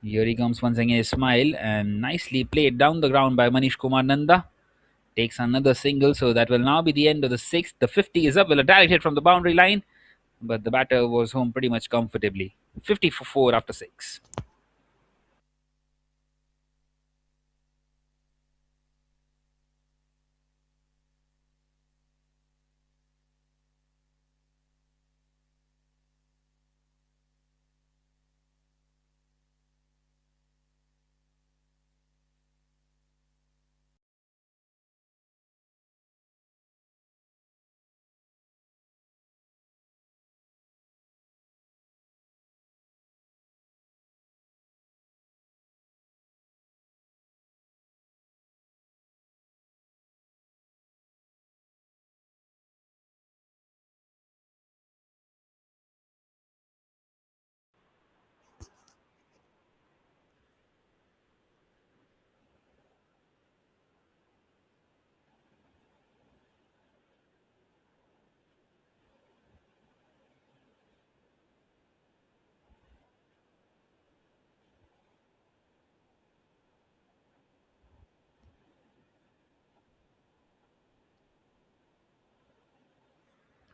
Here he comes once again, a smile, and nicely played down the ground by Manish Kumar Nanda. Takes another single, so that will now be the end of the sixth. The 50 is up, will a direct hit from the boundary line, but the batter was home pretty much comfortably. 50 for 4 after 6.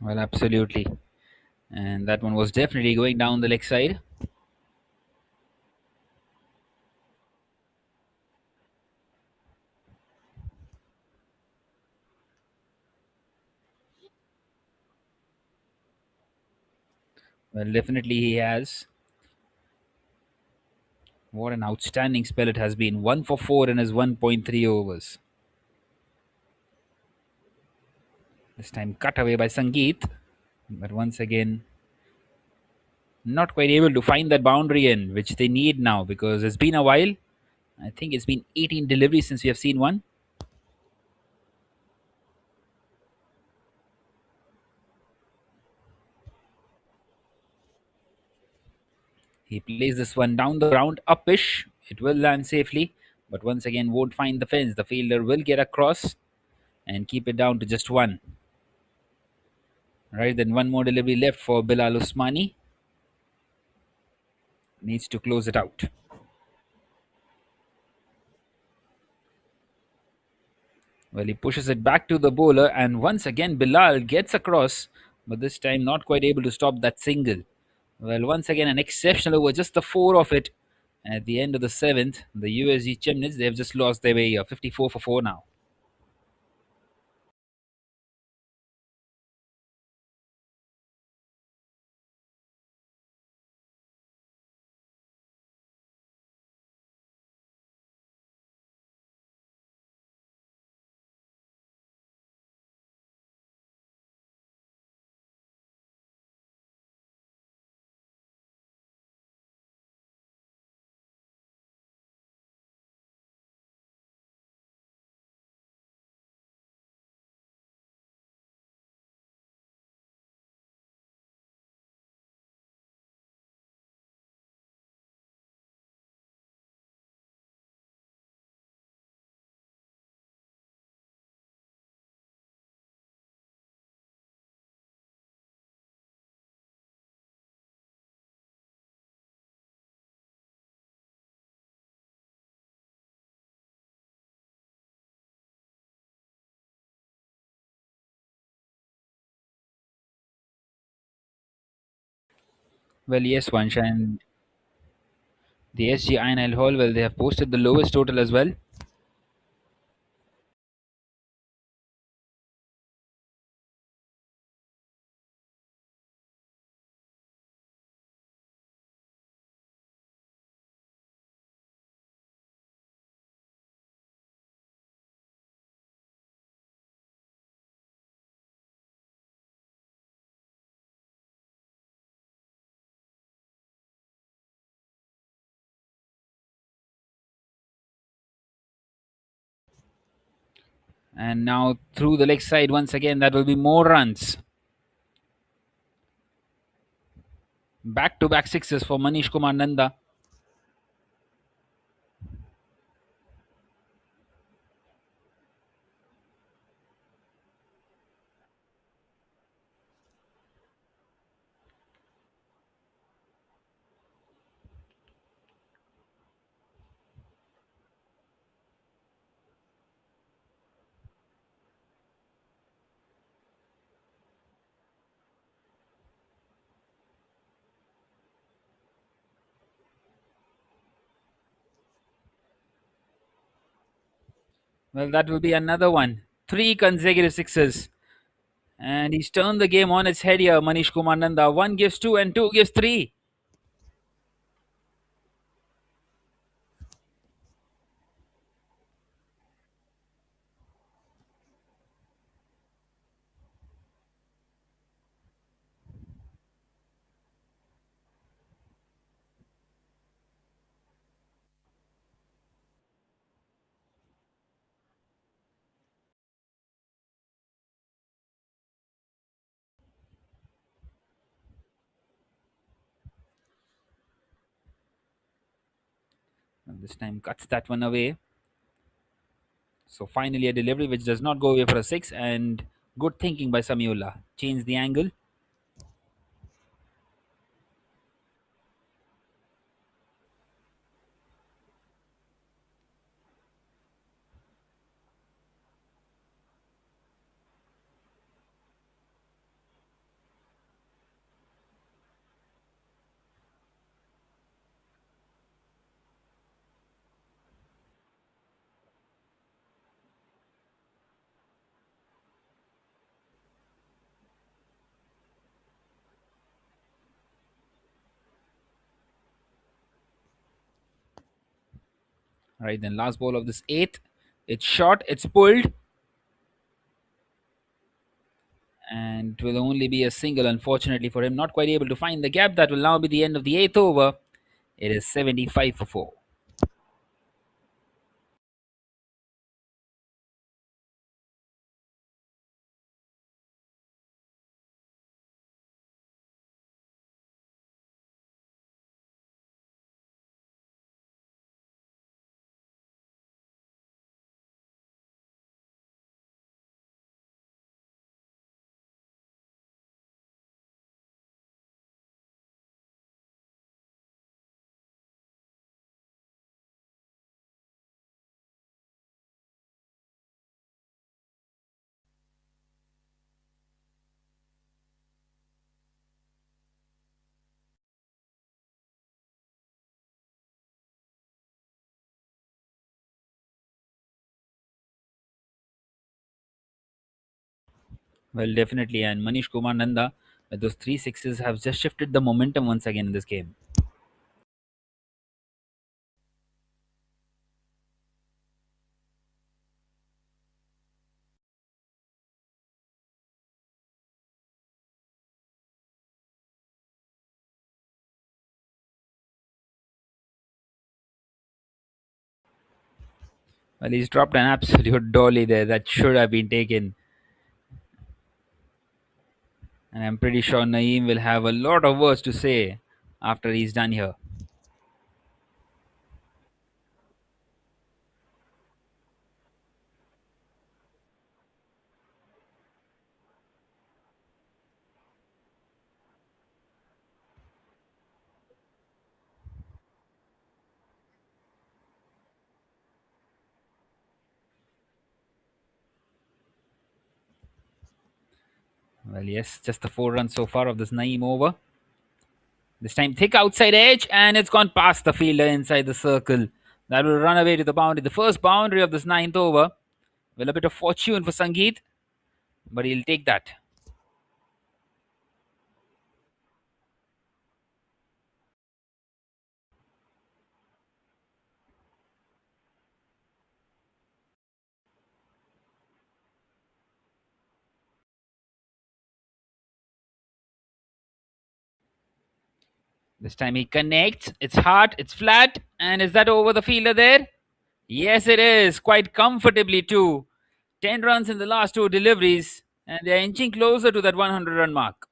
Well, absolutely. And that one was definitely going down the leg side. Well, definitely he has. What an outstanding spell it has been. 1 for 4 in his 1.3 overs. This time cut away by Sangeet. But once again, not quite able to find that boundary in, which they need now because it's been a while. I think it's been 18 deliveries since we have seen one. He plays this one down the ground, upish. It will land safely, but once again won't find the fence. The fielder will get across and keep it down to just one. Right, then one more delivery left for Bilal Usmani. Needs to close it out. Well, he pushes it back to the bowler, and once again Bilal gets across, but this time not quite able to stop that single. Well, once again, an exceptional over, just the four of it. At the end of the seventh, the USG Chemnitz, they have just lost their way, 54 for 4 now. Well, yes, Vansha, and the SG Einheit Hall, well, they have posted the lowest total as well. And now through the leg side once again, that will be more runs. Back to back sixes for Manish Kumar Nanda. Well, that will be another one. Three consecutive sixes. And he's turned the game on its head here, Manish Kumar Nanda. One gives two and two gives three. And this time cuts that one away. So finally a delivery which does not go away for a six, and good thinking by Samiullah. Change the angle. All right, then last ball of this eighth. It's short, it's pulled, and it will only be a single, unfortunately for him. Not quite able to find the gap. That will now be the end of the eighth over. It is 75 for 4. Well, definitely. And Manish Kumar Nanda, with those three sixes, have just shifted the momentum once again in this game. Well, he's dropped an absolute dolly there that should have been taken. And I'm pretty sure Naeem will have a lot of words to say after he's done here. Well, yes, just the 4 runs so far of this Naeem over. This time, thick outside edge, and it's gone past the fielder inside the circle. That will run away to the boundary. The first boundary of this ninth over. Well, a bit of fortune for Sangeet, but he'll take that. This time he connects. It's hard, it's flat, and is that over the fielder there? Yes, it is. Quite comfortably, too. 10 runs in the last two deliveries, and they're inching closer to that 100-run mark.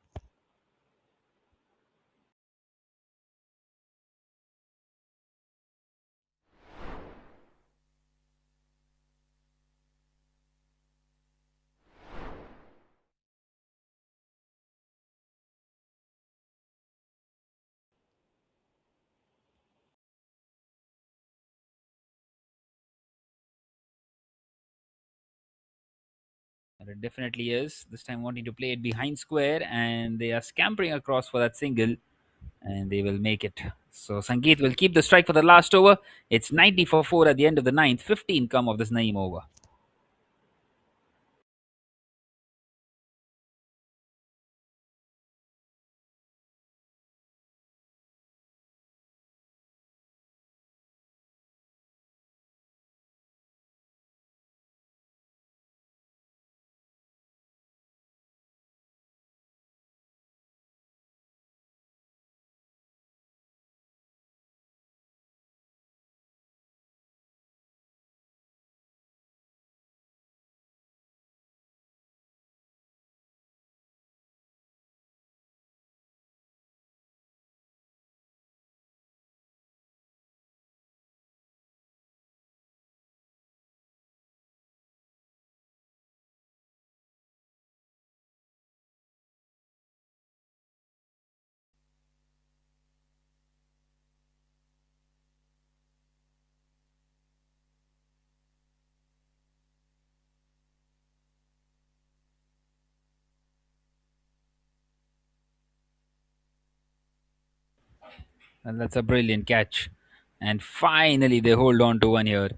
And it definitely is. This time wanting to play it behind square, and they are scampering across for that single, and they will make it. So Sangeet will keep the strike for the last over. It's 90 for 4 at the end of the ninth. 15 come of this Naeem over. And that's a brilliant catch. And finally, they hold on to one here.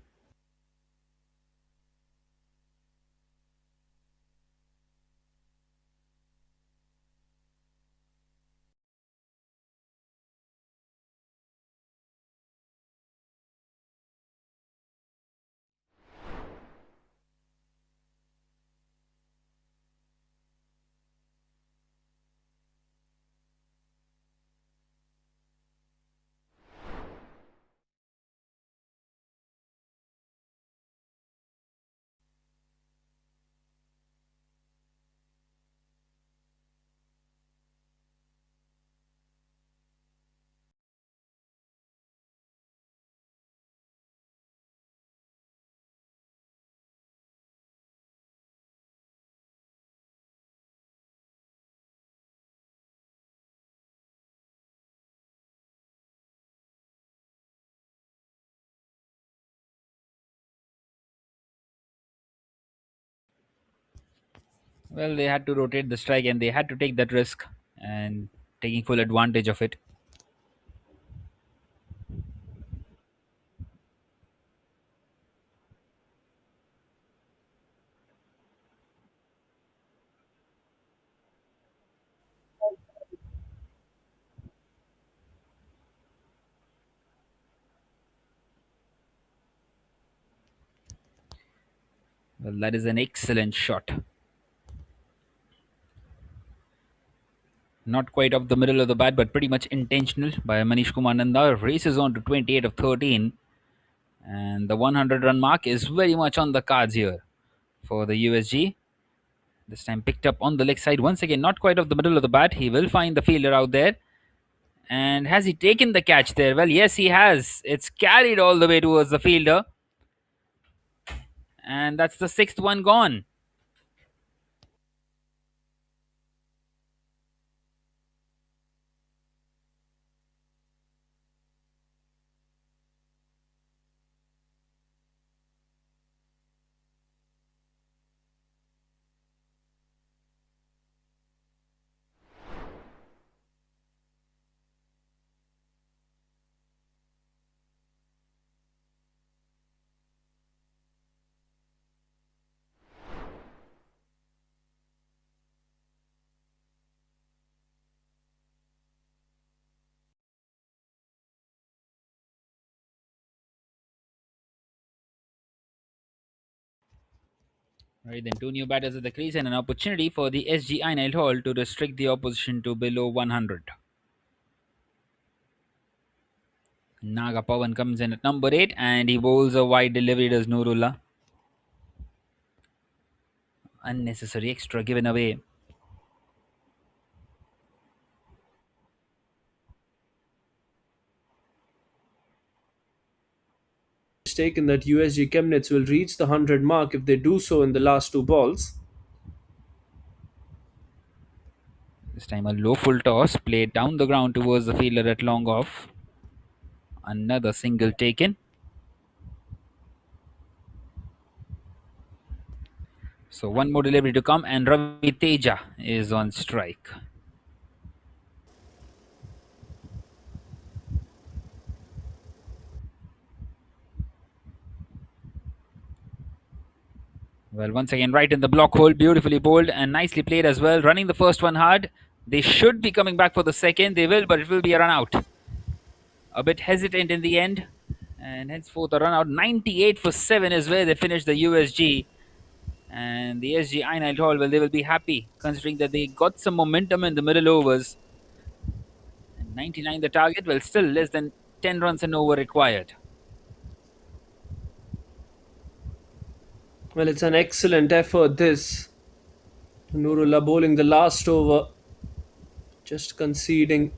Well, they had to rotate the strike and they had to take that risk and taking full advantage of it. Well, that is an excellent shot. Not quite up the middle of the bat, but pretty much intentional by Manish Kumar Nanda. Races on to 28 of 13. And the 100 run mark is very much on the cards here for the USG. This time picked up on the leg side. Once again, not quite off the middle of the bat. He will find the fielder out there. And has he taken the catch there? Well, yes, he has. It's carried all the way towards the fielder. And that's the sixth one gone. Right, then two new batters at the crease and an opportunity for the SG Einheit Hall to restrict the opposition to below 100. Naga Pawan comes in at number 8 and he bowls a wide delivery, does Nurullah. Unnecessary extra given away. Mistaken that USG Chemnitz will reach the 100 mark if they do so in the last two balls. This time a low full toss played down the ground towards the fielder at long off. Another single taken. So one more delivery to come and Ravi Teja is on strike. Well, once again, right in the block hole, beautifully bowled and nicely played as well. Running the first one hard. They should be coming back for the second. They will, but it will be a run out. A bit hesitant in the end, and henceforth a run out. 98 for 7 is where they finished the USG. And the SG Einheit Hall, well, they will be happy considering that they got some momentum in the middle overs. And 99 the target, well, still less than 10 runs and over required. Well, it's an excellent effort this. Nurullah bowling the last over, just conceding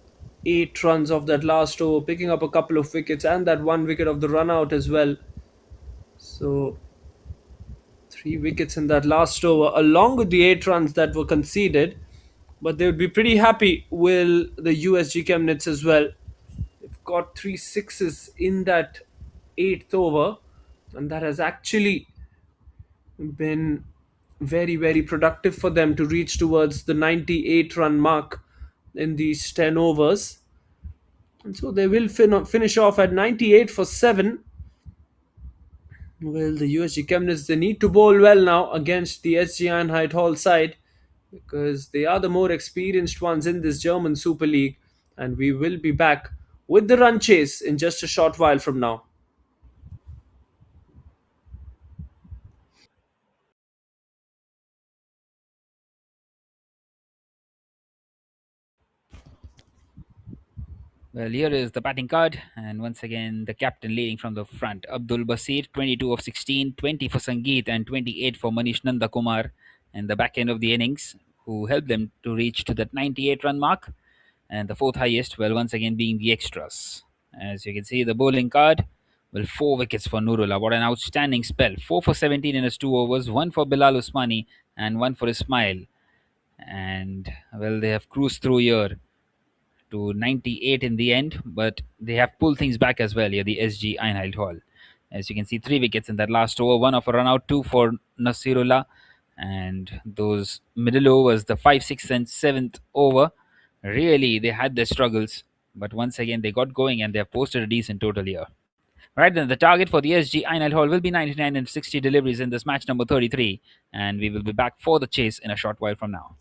8 runs of that last over, picking up a couple of wickets and that one wicket of the run out as well. So 3 wickets in that last over, along with the 8 runs that were conceded. But they would be pretty happy with the USG Chemnitz as well. They've got 3 sixes in that eighth over, and that has actually been very, very productive for them to reach towards the 98 run mark in these 10 overs. And so they will finish off at 98 for 7. Well, the USG Chemnitz, they need to bowl well now against the SG Einheit Hall side because they are the more experienced ones in this German Super League. And we will be back with the run chase in just a short while from now. Well, here is the batting card, and once again, the captain leading from the front. Abdul Basir, 22 of 16, 20 for Sangeet, and 28 for Manish Nanda Kumar, and the back end of the innings, who helped them to reach to that 98 run mark, and the fourth highest, well, once again being the extras. As you can see, the bowling card, well, 4 wickets for Nurullah. What an outstanding spell! 4 for 17 in his 2 overs, one for Bilal Usmani, and one for Ismail. And well, they have cruised through here to 98 in the end, but they have pulled things back as well here, the SG Einheit Hall. As you can see, 3 wickets in that last over, one of a run out, two for Nasirullah, and those middle overs, the 5th, 6th, and 7th over, really they had their struggles, but once again they got going and they have posted a decent total here. Right then, the target for the SG Einheit Hall will be 99 and 60 deliveries in this match number 33, and we will be back for the chase in a short while from now.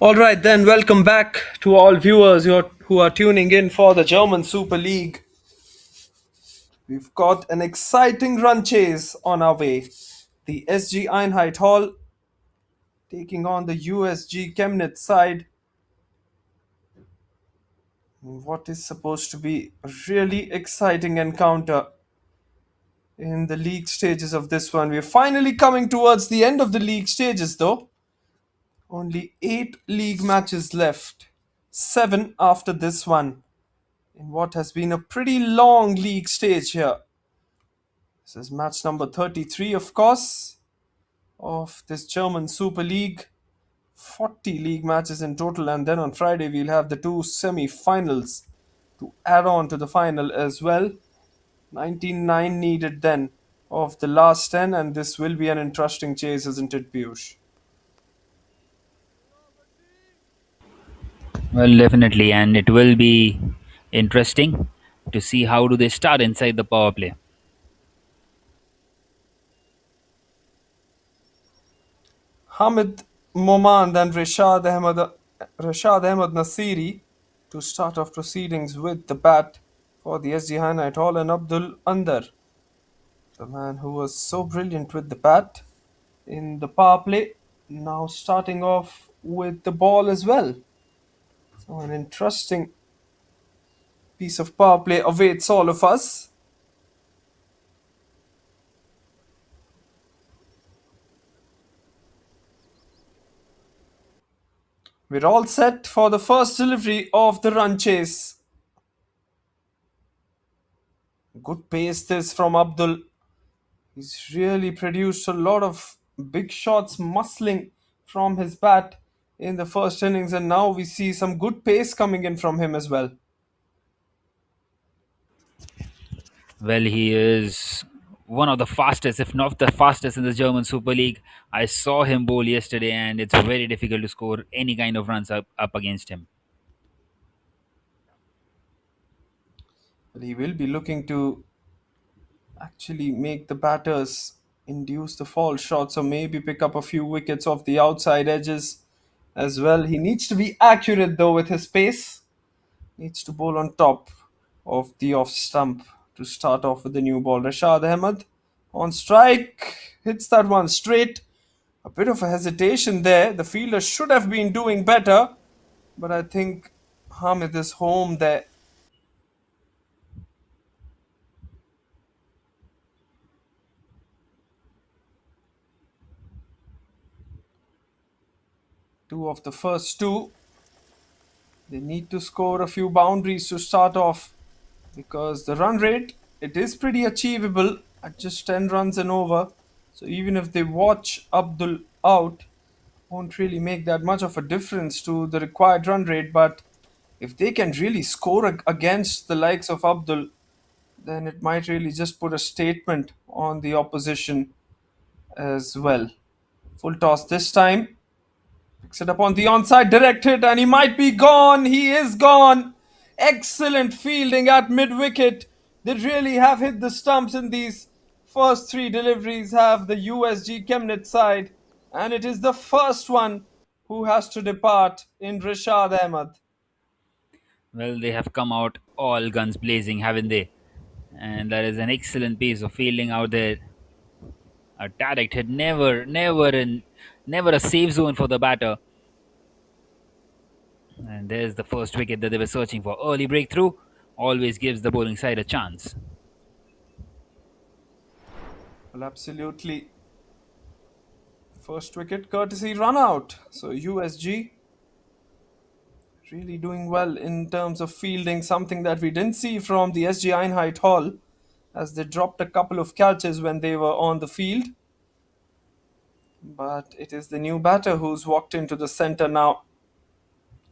All right, then, welcome back to all viewers who are tuning in for the German Super League. We've got an exciting run chase on our way. The SG Einheit Hall taking on the USG Chemnitz side. What is supposed to be a really exciting encounter in the league stages of this one. We're finally coming towards the end of the league stages, though. Only 8 league matches left, 7 after this one, in what has been a pretty long league stage here. This is match number 33, of course, of this German Super League. 40 league matches in total, and then on Friday we'll have the two semi-finals to add on to the final as well. 99 needed then of the last 10, and this will be an interesting chase, isn't it, Piyush? Well, definitely, and it will be interesting to see how do they start inside the power play. Hamid Momand and Rashad Ahmed Nasiri to start off proceedings with the bat for the SG High Hall, and Abdul Andar, the man who was so brilliant with the bat in the power play, now starting off with the ball as well. So an interesting piece of power play awaits all of us. We're all set for the first delivery of the run chase. Good pace this from Abdul. He's really produced a lot of big shots, muscling from his bat in the first innings, and now we see some good pace coming in from him as well. Well, he is one of the fastest, if not the fastest, in the German Super League. I saw him bowl yesterday, and it's very difficult to score any kind of runs up against him. But he will be looking to actually make the batters induce the fall shots, or maybe pick up a few wickets off the outside edges as well. He needs to be accurate though with his pace. Needs to bowl on top of the off stump to start off with the new ball. Rashad Ahmed on strike, hits that one straight. A bit of a hesitation there. The fielder should have been doing better, but I think Hamid is home there. Two of the first two. They need to score a few boundaries to start off, because the run rate, it is pretty achievable at just 10 runs and over. So even if they watch Abdul out, won't really make that much of a difference to the required run rate. But if they can really score against the likes of Abdul, then it might really just put a statement on the opposition as well. Full toss this time. Picks it up on the onside, direct hit, and he might be gone. He is gone. Excellent fielding at mid wicket. They really have hit the stumps in these first three deliveries, have the USG Chemnitz side. And it is the first one who has to depart in Rashad Ahmed. Well, they have come out all guns blazing, haven't they? And that is an excellent piece of fielding out there. A direct hit, never a safe zone for the batter. And there's the first wicket that they were searching for. Early breakthrough always gives the bowling side a chance. Well, absolutely. First wicket courtesy run out. So USG really doing well in terms of fielding, something that we didn't see from the SG Einheit Hall, as they dropped a couple of catches when they were on the field. But it is the new batter who's walked into the center now.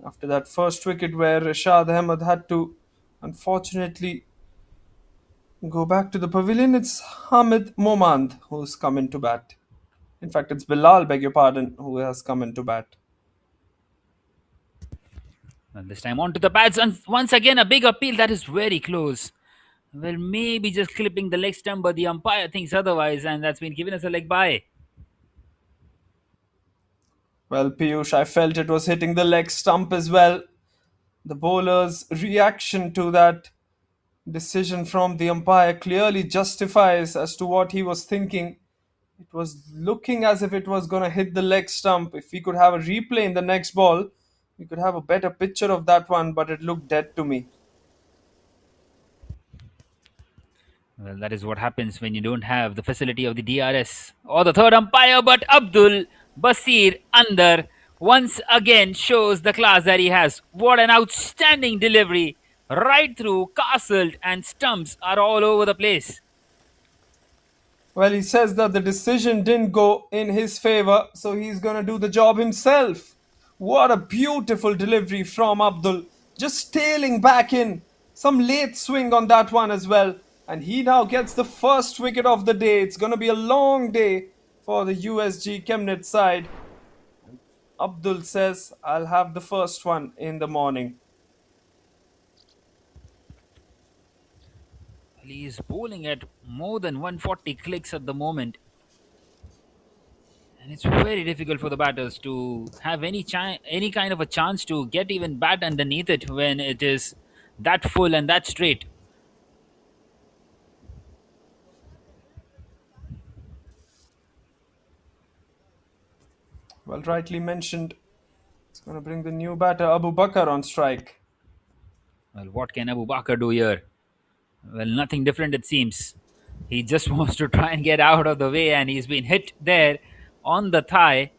After that first wicket where Rashad Ahmed had to unfortunately go back to the pavilion, it's Hamid Momand who's come into bat. In fact, it's Bilal, beg your pardon, who has come into bat. And this time onto the pads, and once again a big appeal that is very close. Well, maybe just clipping the leg stump, but the umpire thinks otherwise, and that's been given as a leg bye. Well, Piyush, I felt it was hitting the leg stump as well. The bowler's reaction to that decision from the umpire clearly justifies as to what he was thinking. It was looking as if it was going to hit the leg stump. If we could have a replay in the next ball, we could have a better picture of that one, but it looked dead to me. Well, that is what happens when you don't have the facility of the DRS or the third umpire. But Abdul Basir Andar once again shows the class that he has. What an outstanding delivery! Right through, castled, and stumps are all over the place. Well, he says that the decision didn't go in his favor, so he's going to do the job himself. What a beautiful delivery from Abdul. Just tailing back in. Some late swing on that one as well. And he now gets the first wicket of the day. It's going to be a long day for the USG Chemnitz side. Abdul says, I'll have the first one in the morning. He is bowling at more than 140 clicks at the moment. And it's very difficult for the batters to have any kind of a chance to get even bat underneath it when it is that full and that straight. Well, rightly mentioned, it's going to bring the new batter Abu Bakr on strike. Well, what can Abu Bakr do here? Well, nothing different it seems. He just wants to try and get out of the way, and he's been hit there on the thigh.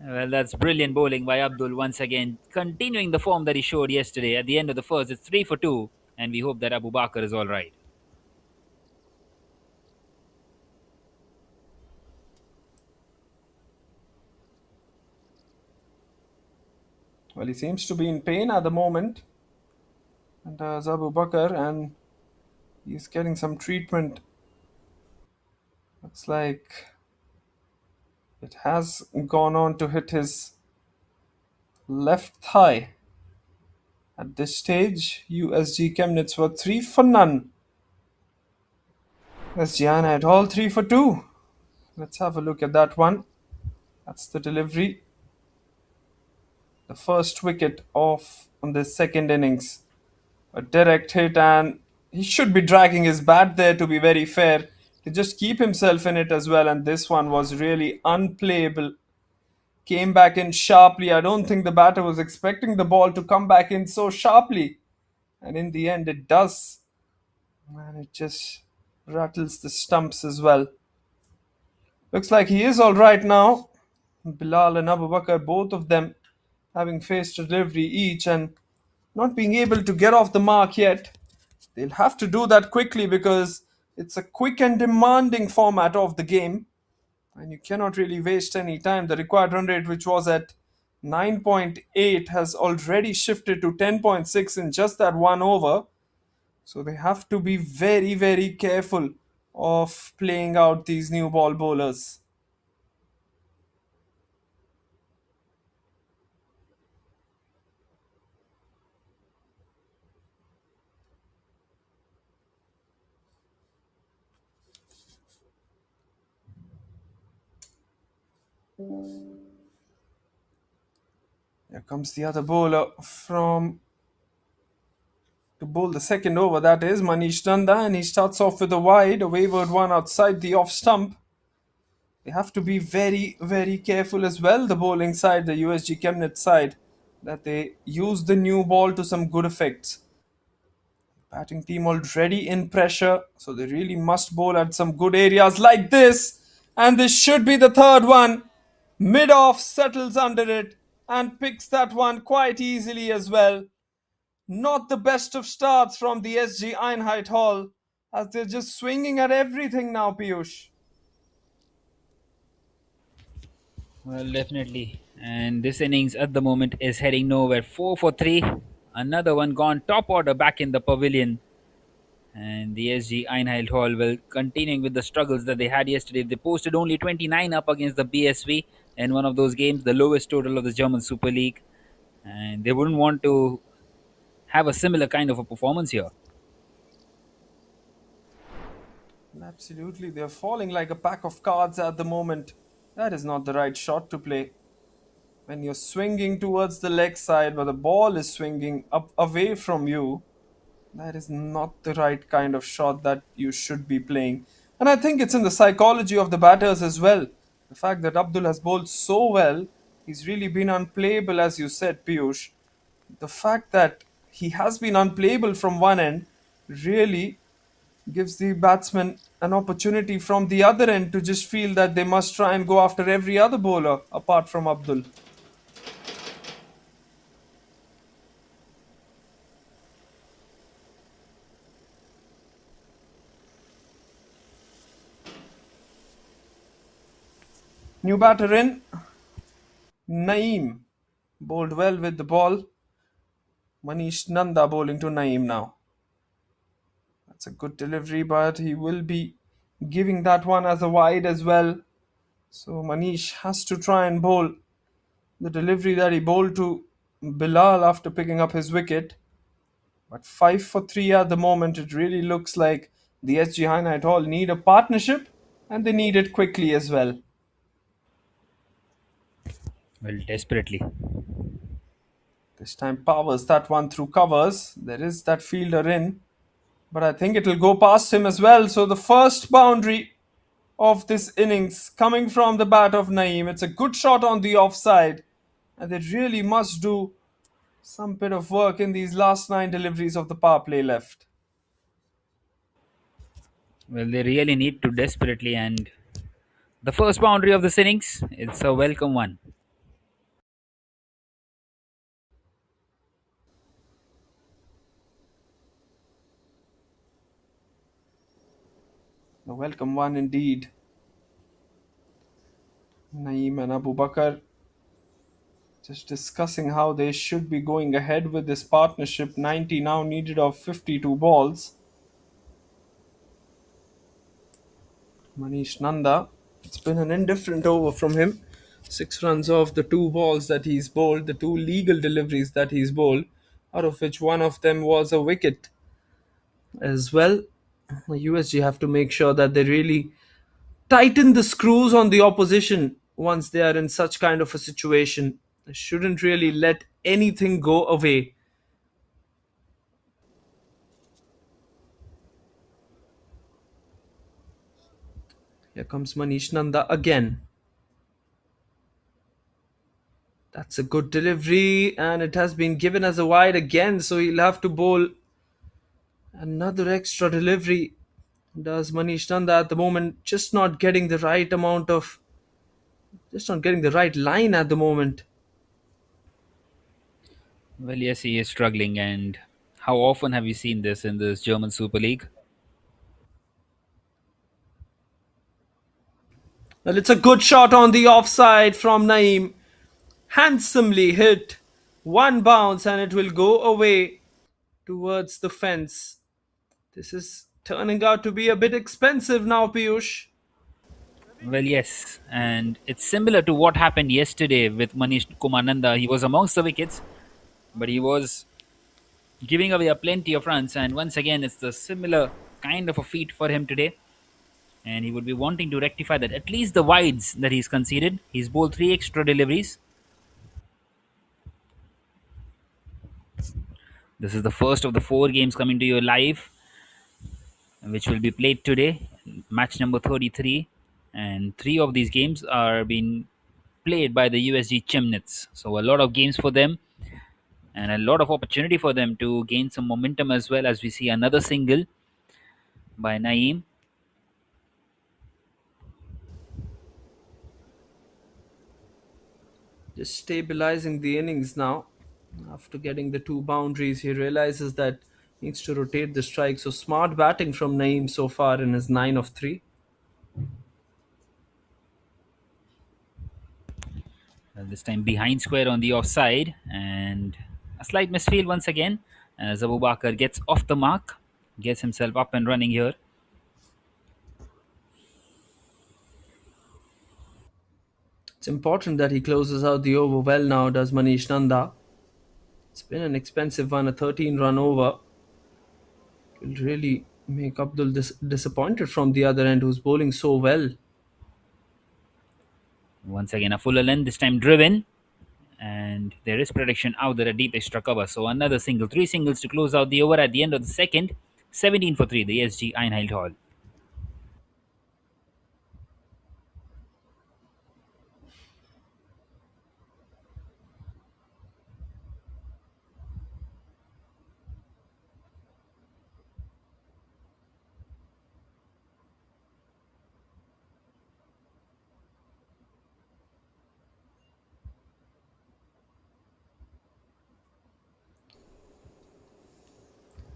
Well, that's brilliant bowling by Abdul once again, continuing the form that he showed yesterday. At the end of the first, it's 3 for 2, and we hope that Abu Bakr is all right. Well, he seems to be in pain at the moment. And Abu Bakr, and he's getting some treatment. Looks like it has gone on to hit his left thigh. At this stage, USG Chemnitz were 3 for none. SG Einheit all 3 for 2. Let's have a look at that one. That's the delivery. The first wicket off on the second innings. A direct hit, and he should be dragging his bat there to be very fair, to just keep himself in it as well. And this one was really unplayable. Came back in sharply. I don't think the batter was expecting the ball to come back in so sharply. And in the end, it does. And it just rattles the stumps as well. Looks like he is all right now. Bilal and Abu Bakr, both of them having faced a delivery each and not being able to get off the mark yet. They'll have to do that quickly because it's a quick and demanding format of the game. And you cannot really waste any time. The required run rate, which was at 9.8, has already shifted to 10.6 in just that one over. So they have to be very, very careful of playing out these new ball bowlers. Here comes the other bowler from to bowl the second over. That is Manish Nanda, and he starts off with a wide, a wayward one outside the off stump. They have to be very, very careful as well, the bowling side, the USG Chemnitz side, that they use the new ball to some good effects. Batting team already in pressure, so they really must bowl at some good areas like this. And this should be the third one. Mid off settles under it and picks that one quite easily as well. Not the best of starts from the SG Einheit Hall, as they're just swinging at everything now, Piyush. Well, definitely. And this innings at the moment is heading nowhere. 4 for 3. Another one gone top order back in the pavilion. And the SG Einheit Hall will continuing with the struggles that they had yesterday. They posted only 29 up against the BSV in one of those games, the lowest total of the German Super League. And they wouldn't want to have a similar kind of a performance here. Absolutely, they're falling like a pack of cards at the moment. That is not the right shot to play. when you're swinging towards the leg side, but the ball is swinging up away from you, that is not the right kind of shot that you should be playing. And I think it's in the psychology of the batters as well. The fact that Abdul has bowled so well, he's really been unplayable, as you said, Piyush. The fact that he has been unplayable from one end really gives the batsman an opportunity from the other end to just feel that they must try and go after every other bowler apart from Abdul. New batter in, Naeem. Bowled well with the ball. Manish Nanda bowling to Naeem now. That's a good delivery, but he will be giving that one as a wide as well. So Manish has to try and bowl the delivery that he bowled to Bilal after picking up his wicket. But 5 for 3 at the moment, it really looks like the SG Einheit all need a partnership and they need it quickly as well. Well, desperately. This time powers that one through covers. There is that fielder in, but I think it'll go past him as well. So the first boundary of this innings coming from the bat of Naeem. It's a good shot on the offside, and they really must do some bit of work in these last 9 deliveries of the power play left. Well, they really need to desperately, and the first boundary of this innings, it's a welcome one. A welcome one indeed. Naeem and Abu Bakar just discussing how they should be going ahead with this partnership. 90 now needed of 52 balls. Manish Nanda, it's been an indifferent over from him. 6 runs off the 2 balls that he's bowled, the 2 legal deliveries that he's bowled, out of which one of them was a wicket as well. The USG have to make sure that they really tighten the screws on the opposition once they are in such kind of a situation. They shouldn't really let anything go away. Here comes Manish Nanda again. That's a good delivery, and it has been given as a wide again, so he'll have to bowl another extra delivery. Does Manish Nanda at the moment just not getting the right line at the moment. Well, yes, he is struggling, and how often have you seen this in this German Super League? Well, it's a good shot on the offside from Naeem. Handsomely hit. One bounce and it will go away towards the fence. This is turning out to be a bit expensive now, Piyush. Well, yes, and it's similar to what happened yesterday with Manish Kumananda. He was amongst the wickets, but he was giving away a plenty of runs, and once again, it's the similar kind of a feat for him today. And he would be wanting to rectify that. At least the wides that he's conceded. He's bowled 3 extra deliveries. This is the first of the 4 games coming to you live, which will be played today. Match number 33. And 3 of these games are being played by the USG Chemnitz. So a lot of games for them and a lot of opportunity for them to gain some momentum as well, as we see another single by Naeem. Just stabilizing the innings now. After getting the 2 boundaries, he realizes that he needs to rotate the strike. So smart batting from Naeem so far in his 9 of 3. This time behind square on the offside, and a slight misfield once again as Abu Bakr gets off the mark, gets himself up and running here. It's important that he closes out the over well now, does Manish Nanda. It's been an expensive one, a 13-run over. It will really make Abdul disappointed from the other end, who's bowling so well. Once again, a fuller length, this time driven, And there is protection out there at deep extra cover. So another single, three singles to close out the over at the end of the second. 17 for 3, the SG Einheit Hall.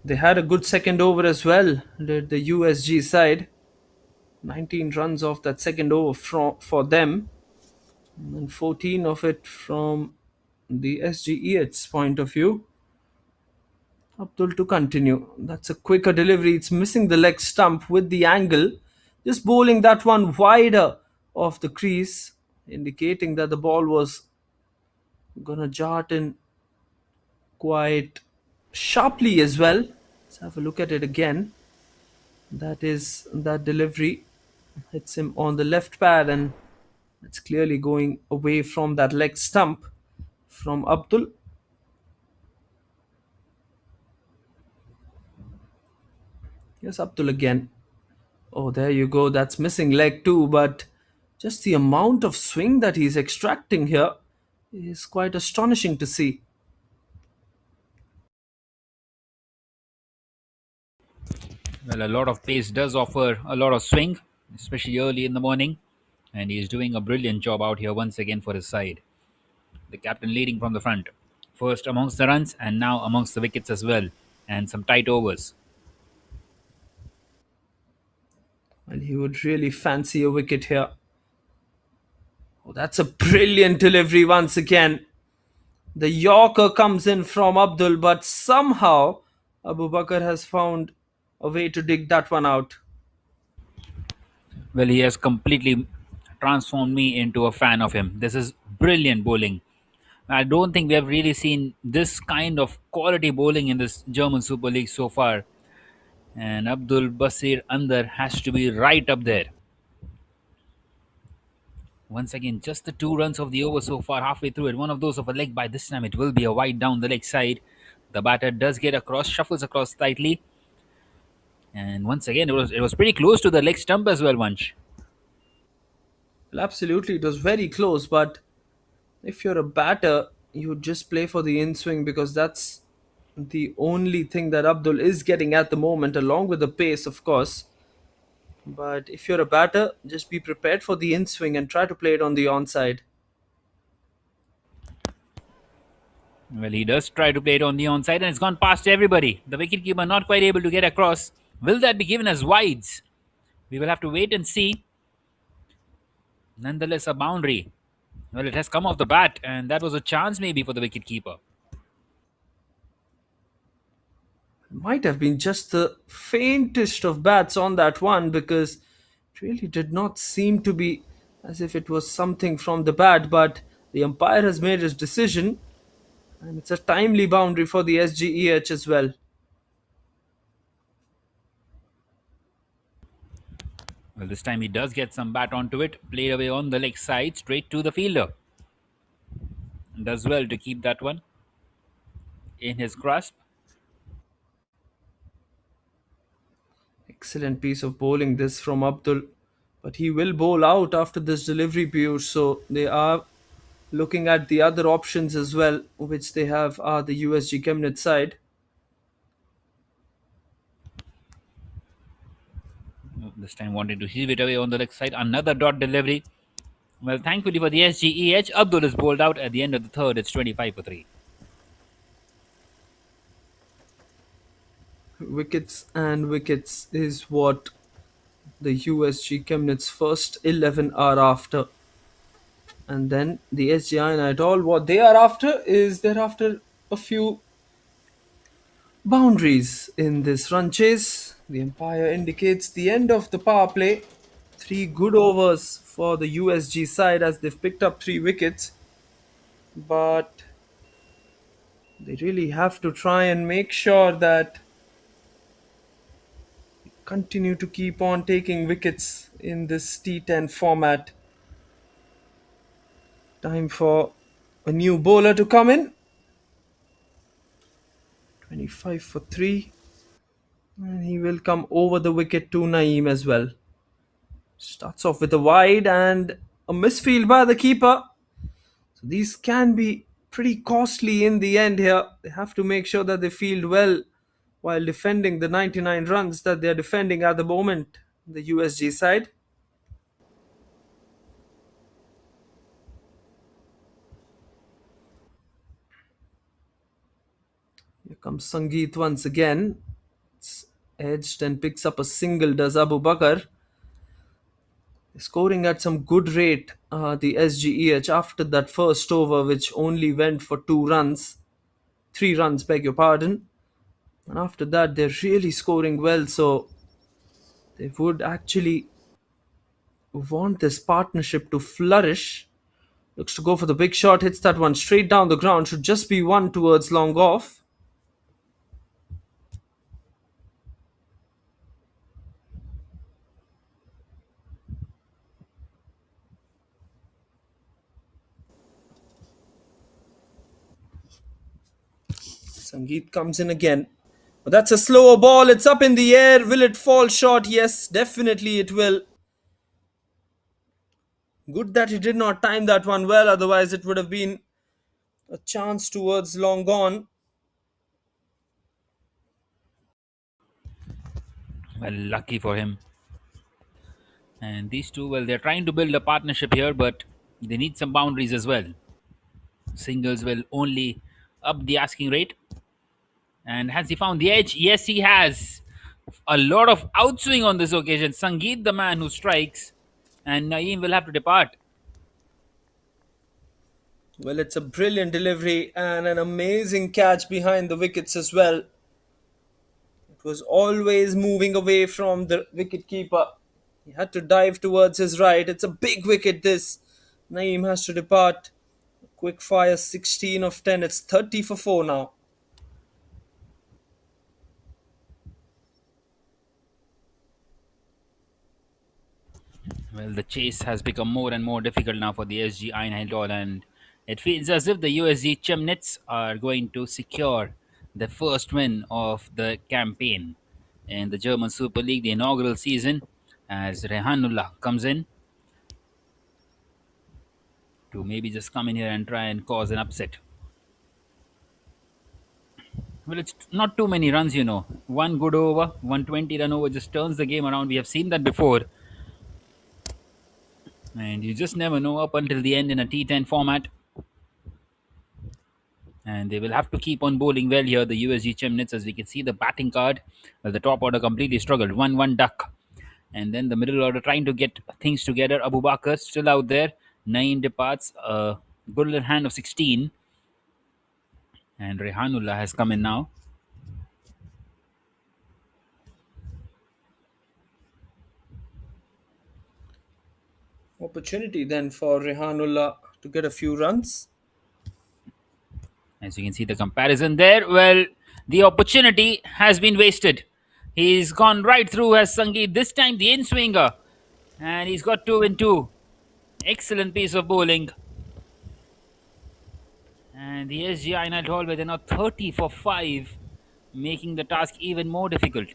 They had a good second over as well, did the USG side. 19 runs off that second over for them, and 14 of it from the SGEH's point of view. Abdul to continue. That's a quicker delivery. It's missing the leg stump with the angle. Just bowling that one wider off the crease, indicating that the ball was gonna jart in quite sharply as well. Let's have a look at it again. That is that delivery hits him on the left pad, and it's clearly going away from that leg stump from Abdul. Yes, Abdul again. Oh, there you go. That's missing leg too, but just the amount of swing that he's extracting here is quite astonishing to see. Well, a lot of pace does offer a lot of swing, especially early in the morning. And he's doing a brilliant job out here once again for his side. The captain leading from the front. First amongst the runs and now amongst the wickets as well. And some tight overs. And he would really fancy a wicket here. Oh, that's a brilliant delivery once again. The Yorker comes in from Abdul, but somehow Abu Bakr has found a way to dig that one out. Well, he has completely transformed me into a fan of him. This is brilliant bowling. I don't think we have really seen this kind of quality bowling in this German Super League so far. And Abdul Basir Andar has to be right up there. Once again, just the 2 runs of the over so far, halfway through it. One of those of a leg. By this time, it will be a wide down the leg side. The batter does get across, shuffles across slightly. And once again, it was pretty close to the leg stump as well, Vansh. Well, absolutely, it was very close, but if you're a batter, you would just play for the in swing because that's the only thing that Abdul is getting at the moment, along with the pace, of course. But if you're a batter, just be prepared for the in swing and try to play it on the onside. Well, he does try to play it on the onside and it's gone past everybody. The wicketkeeper not quite able to get across. Will that be given as wides? We will have to wait and see. Nonetheless, a boundary. Well, it has come off the bat, and that was a chance maybe for the wicketkeeper. Might have been just the faintest of bats on that one because it really did not seem to be as if it was something from the bat, but the umpire has made his decision and it's a timely boundary for the SGEH as well. Well, this time he does get some bat onto it, played away on the leg side, straight to the fielder. Does well to keep that one in his grasp. Excellent piece of bowling this from Abdul, but he will bowl out after this delivery, Piyush, so they are looking at the other options as well, which they have are the USG Chemnitz side. This time wanting to heave it away on the leg side. Another dot delivery. Well, thankfully for the SGEH, Abdul is bowled out at the end of the third. It's 25 for 3. Wickets and wickets is what the USG Chemnitz first 11 are after. And then the SGI and all what they are after is they're after a few boundaries in this run chase. The umpire indicates the end of the power play. 3 good overs for the USG side as they've picked up 3 wickets. But they really have to try and make sure that continue to keep on taking wickets in this T10 format. Time for A new bowler to come in. 25 for 3. And he will come over the wicket to Naeem as well. Starts off with a wide and a misfield by the keeper. So these can be pretty costly in the end here. They have to make sure that they field well while defending the 99 runs that they are defending at the moment, the USG side. Here comes Sangeet once again. It's edged and picks up a single, does Abu Bakr. Scoring at some good rate, the SGEH, after that first over, which only went for 2 runs, 3 runs, beg your pardon. And after that, they're really scoring well, so they would actually want this partnership to flourish. Looks to go for the big shot, hits that one straight down the ground, should just be one towards long off. Sangeet comes in again. But that's a slower ball, it's up in the air. Will it fall short? Yes, definitely it will. Good that he did not time that one well, otherwise, it would have been a chance towards long gone. Well, lucky for him. And these two, well, they're trying to build a partnership here, but they need some boundaries as well. Singles will only up the asking rate. And has he found the edge? Yes, he has. A lot of outswing on this occasion. Sangeet, the man who strikes, and Naeem will have to depart. Well, it's a brilliant delivery and an amazing catch behind the wickets as well. It was always moving away from the wicket keeper. He had to dive towards his right. It's a big wicket, this. Naeem has to depart. Quick fire 16 of 10. It's 30 for 4 now. Well, the chase has become more and more difficult now for the SG Einheit, and it feels as if the USG Chemnitz are going to secure the first win of the campaign in the German Super League, the inaugural season, as Rehanullah comes in to maybe just come in here and try and cause an upset. Well, it's not too many runs, you know. One good over, 120 run over just turns the game around. We have seen that before. And you just never know up until the end in a T10 format. And they will have to keep on bowling well here, the USG Chemnitz, as we can see the batting card. Well, the top order completely struggled. 1-1 duck. And then the middle order trying to get things together. Abu Bakr still out there. Naeem departs. Good little hand of 16. And Rehanullah has come in now. Opportunity then for Rehanullah to get a few runs. As you can see the comparison there. Well, the opportunity has been wasted. He's gone right through as Sangeet. This time the in-swinger. And he's got 2 in 2. Excellent piece of bowling. And the SGI Night Hall they're now 30 for 5, making the task even more difficult.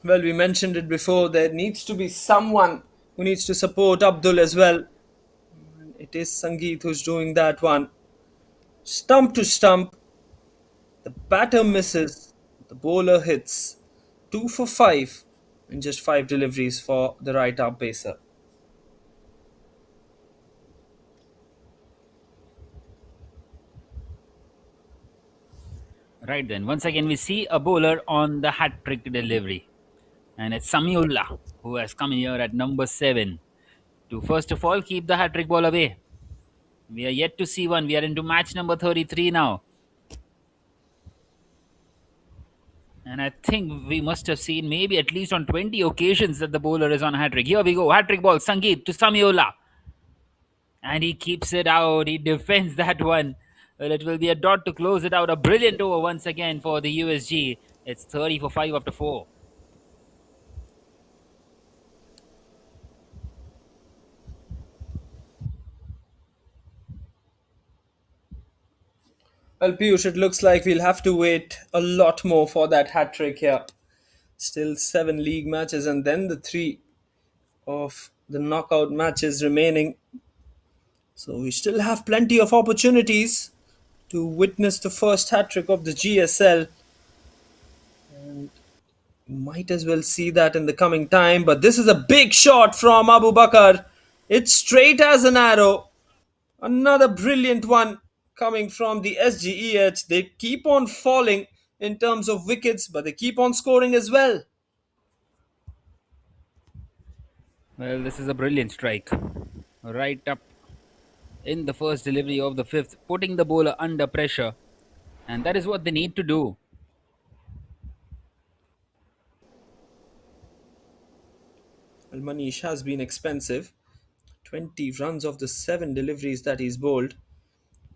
Well, we mentioned it before. There needs to be someone who needs to support Abdul as well. It is Sangeet who's doing that one. Stump to stump. The batter misses. The bowler hits. 2 for 5 and just 5 deliveries for the right arm pacer. Right then, once again we see a bowler on the hat-trick delivery. And it's Samiullah who has come in here at number 7 to first of all keep the hat-trick ball away. We are yet to see one. We are into match number 33 now. And I think we must have seen maybe at least on 20 occasions that the bowler is on a hat-trick. Here we go, hat-trick ball, Sangeet to Samiola. And he keeps it out. He defends that one. Well, it will be a dot to close it out. A brilliant over once again for the USG. It's 30 for 5 after 4. Well, Piyush, it looks like we'll have to wait a lot more for that hat trick here. Still seven league matches and then the three of the knockout matches remaining. So we still have plenty of opportunities to witness the first hat trick of the GSL. Might as well see that in the coming time. But this is a big shot from Abu Bakar. It's straight as an arrow. Another brilliant one coming from the SGEH. They keep on falling in terms of wickets, but they keep on scoring as well. Well, this is a brilliant strike. Right up in the first delivery of the fifth, putting the bowler under pressure. And that is what they need to do. Well, Manish has been expensive. 20 runs of the 7 deliveries that he's bowled.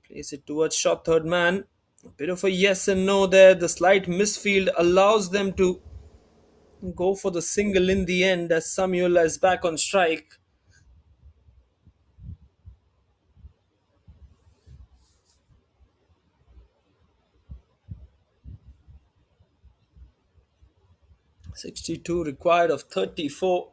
Place it towards shot third man. A bit of a yes and no there. The slight misfield allows them to go for the single in the end as Samuel is back on strike. 62 required of 34.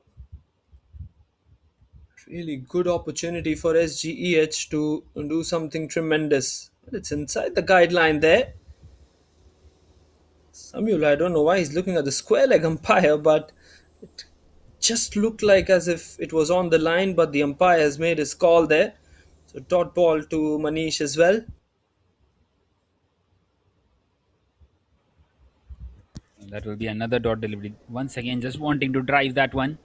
Really good opportunity for SGEH to do something tremendous. But it's inside the guideline there. Samuel, I don't know why he's looking at the square leg umpire, but it just looked like as if it was on the line, but the umpire has made his call there. So dot ball to Manish as well. That will be another dot delivery. Once again, just wanting to drive that one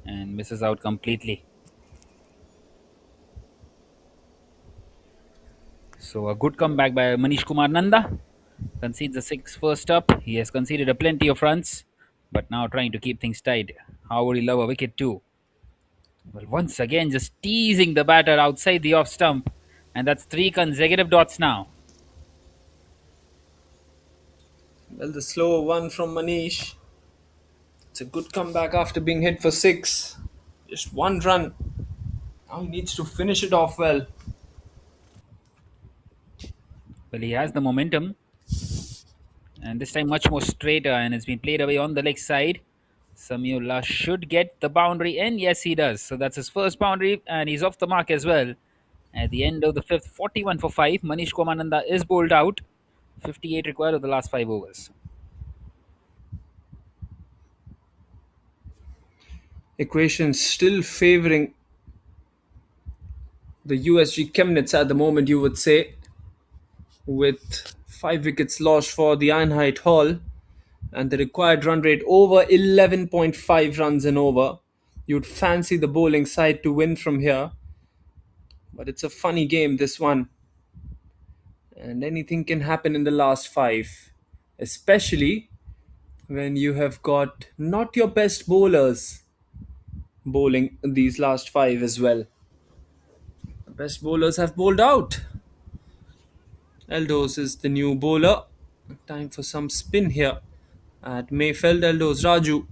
and misses out completely. So a good comeback by Manish Kumar Nanda. Concedes the six first up. He has conceded a plenty of runs, but now trying to keep things tight. How would he love a wicket too? Well, once again, just teasing the batter outside the off stump, and that's three consecutive dots now. Well, the slower one from Manish. It's a good comeback after being hit for six. Just one run. Now he needs to finish it off well. Well, he has the momentum, and this time much more straighter, and it's been played away on the leg side. Samiola should get the boundary, and yes, he does. So that's his first boundary, and he's off the mark as well. At the end of the fifth, 41 for 5. Manish Komananda is bowled out. 58 required of the last 5 overs. Equations still favoring the USG Chemnitz at the moment, you would say, with 5 wickets lost for the Einheit Hall and the required run rate over 11.5 runs an over. You'd fancy the bowling side to win from here, but it's a funny game, this one, and anything can happen in the last five, especially when you have got not your best bowlers bowling these last five as well. The best bowlers have bowled out. Eldos is the new bowler. Time for some spin here at Maifeld. Eldos Raju.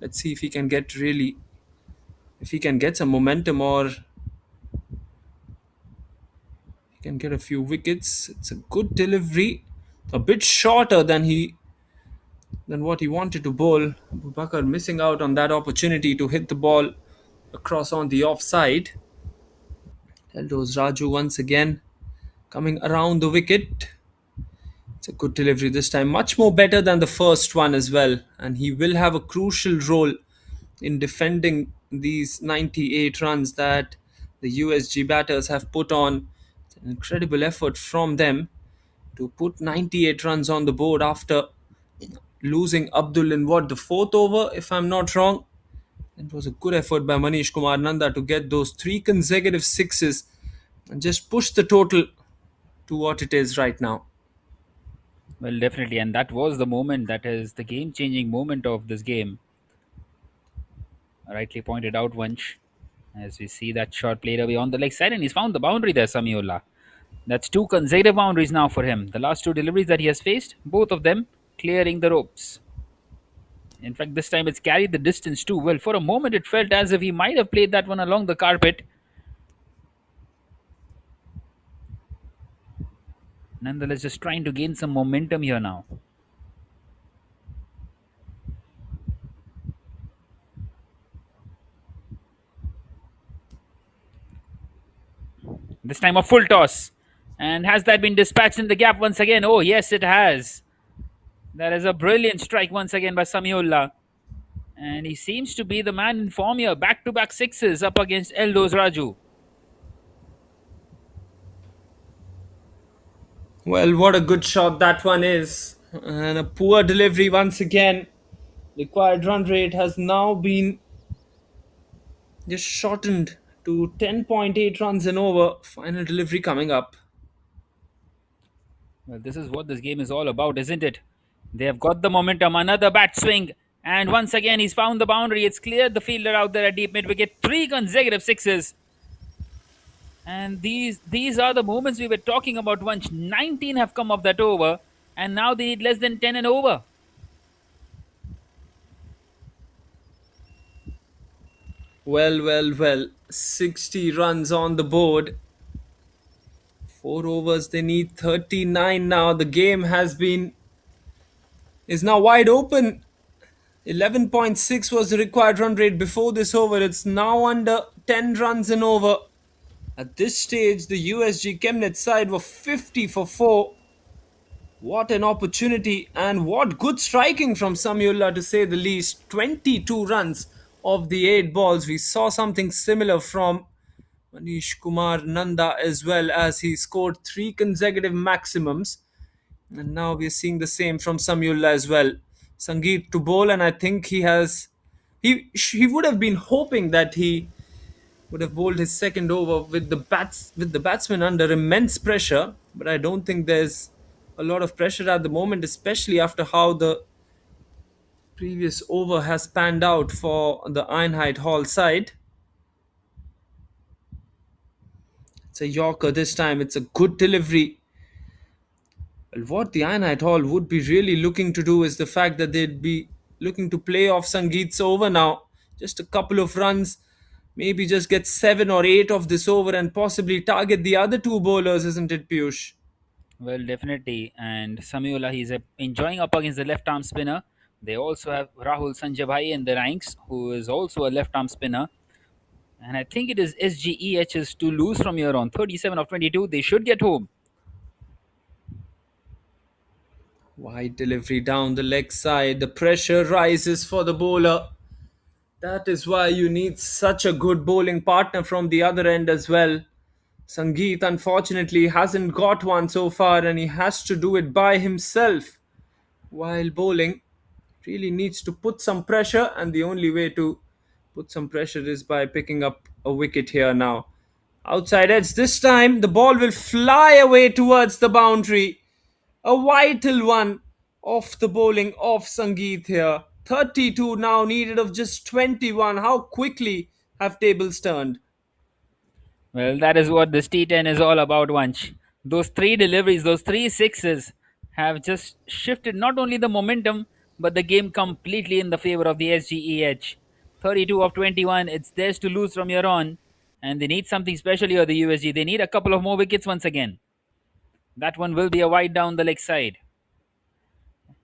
Let's see if he can get some momentum or he can get a few wickets. It's a good delivery, a bit shorter than what he wanted to bowl. Abu Bakar missing out on that opportunity to hit the ball across on the offside. Eldos Raju once again coming around the wicket. It's a good delivery this time, much more better than the first one as well. And he will have a crucial role in defending these 98 runs that the USG batters have put on. It's an incredible effort from them to put 98 runs on the board after losing Abdul in the fourth over, if I'm not wrong. It was a good effort by Manish Kumar Nanda to get those three consecutive sixes and just push the total to what it is right now. Well, definitely, and that was the moment, that is the game changing moment of this game. Rightly pointed out, Vansh, as we see that shot played away on the leg side, and he's found the boundary there, Samiola. That's two consecutive boundaries now for him. The last two deliveries that he has faced, both of them clearing the ropes. In fact, this time it's carried the distance too. Well, for a moment it felt as if he might have played that one along the carpet. Nonetheless, just trying to gain some momentum here now. This time a full toss. And has that been dispatched in the gap once again? Oh, yes, it has. That is a brilliant strike once again by Samiullah. And he seems to be the man in form here. Back to back sixes up against Eldos Raju. Well, what a good shot that one is. And a poor delivery once again. Required run rate has now been just shortened to 10.8 runs and over. Final delivery coming up. Well, this is what this game is all about, isn't it? They have got the momentum. Another bat swing. And once again, he's found the boundary. It's cleared the fielder out there at deep mid wicket. Three consecutive sixes. And these are the moments we were talking about. Once 19 have come off that over, and now they need less than 10 and over. Well. 60 runs on the board. 4 overs, they need 39 now. The game is now wide open. 11.6 was the required run rate before this over. It's now under 10 runs and over. At this stage, the USG Chemnitz side were 50 for 4. What an opportunity and what good striking from Samiullah, to say the least. 22 runs of the 8 balls. We saw something similar from Manish Kumar Nanda as well, as he scored 3 consecutive maximums. And now we're seeing the same from Samiullah as well. Sangeet to bowl, and I think he would have been hoping that he would have bowled his second over with the batsman under immense pressure. But I don't think there's a lot of pressure at the moment, especially after how the previous over has panned out for the Einheit Hall side. It's a Yorker this time. It's a good delivery. Well, what the Einheit Hall would be really looking to do is the fact that they'd be looking to play off Sangeet's over now. Just a couple of runs, maybe just get 7 or 8 of this over and possibly target the other two bowlers, isn't it, Piyush? Well, definitely. And Samiullah, he's enjoying up against the left arm spinner. They also have Rahul Sanjay in the ranks, who is also a left arm spinner. And I think it is SGEH's to lose from here on. 37 of 22. They should get home. Wide delivery down the leg side. The pressure rises for the bowler. That is why you need such a good bowling partner from the other end as well. Sangeet, unfortunately, hasn't got one so far, and he has to do it by himself while bowling. Really needs to put some pressure, and the only way to put some pressure is by picking up a wicket here now. Outside edge this time, the ball will fly away towards the boundary. A vital one off the bowling of Sangeet here. 32 now needed of just 21. How quickly have tables turned? Well, that is what this T10 is all about, Vanch. Those three deliveries, those three sixes have just shifted not only the momentum, but the game completely in the favor of the SGEH. 32 of 21, it's theirs to lose from here on. And they need something special here, the USG. They need a couple of more wickets once again. That one will be a wide down the leg side.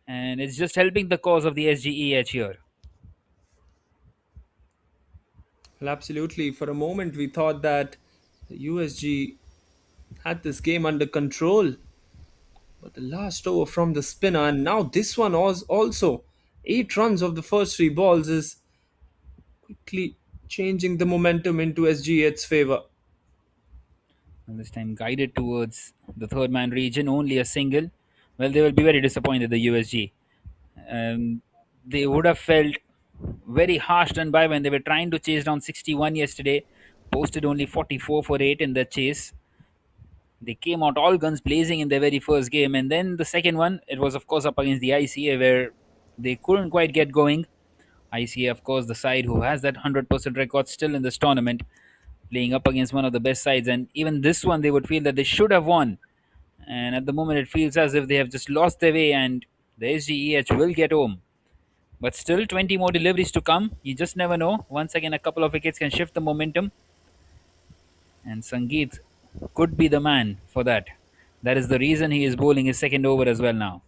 And it's just helping the cause of the SGEH here. Well, absolutely. For a moment, we thought that the USG had this game under control. But the last over from the spinner, and now this one was also 8 runs of the first 3 balls, is quickly changing the momentum into SGH's favor. And this time guided towards the third man region, only a single. Well, they will be very disappointed, the USG. They would have felt very harsh done by when they were trying to chase down 61 yesterday. Posted only 44 for 8 in the chase. They came out all guns blazing in their very first game, and then the second one, it was of course up against the ICA where they couldn't quite get going. ICA, of course, the side who has that 100% record still in this tournament, playing up against one of the best sides, and even this one they would feel that they should have won. And at the moment, it feels as if they have just lost their way, and the SGEH will get home. But still, 20 more deliveries to come. You just never know. Once again, a couple of wickets can shift the momentum. And Sangeet could be the man for that. That is the reason he is bowling his second over as well now.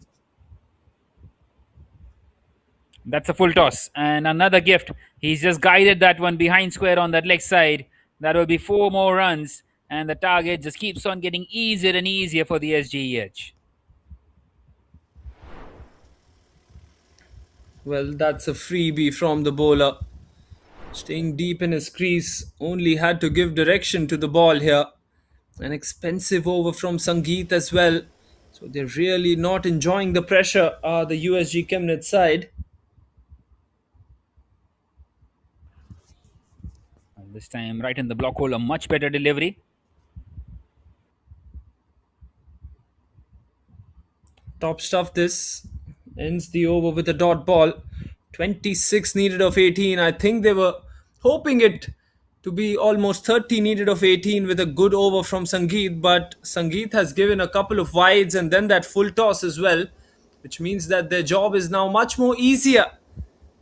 That's a full toss and another gift. He's just guided that one behind square on that leg side. That will be four more runs, and the target just keeps on getting easier and easier for the SGEH. Well, that's a freebie from the bowler. Staying deep in his crease, only had to give direction to the ball here. An expensive over from Sangeet as well. So they're really not enjoying the pressure, the USG Chemnitz side. And this time, right in the block hole, a much better delivery. Top stuff this. Ends the over with a dot ball. 26 needed of 18. I think they were hoping it to be almost 30 needed of 18 with a good over from Sangeet, but Sangeet has given a couple of wides and then that full toss as well, which means that their job is now much more easier.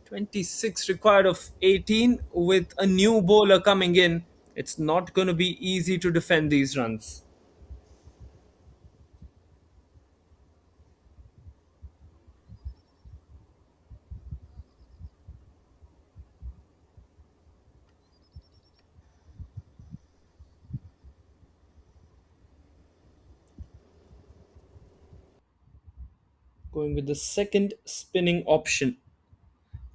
26 required of 18 with a new bowler coming in. It's not going to be easy to defend these runs. Going with the second spinning option.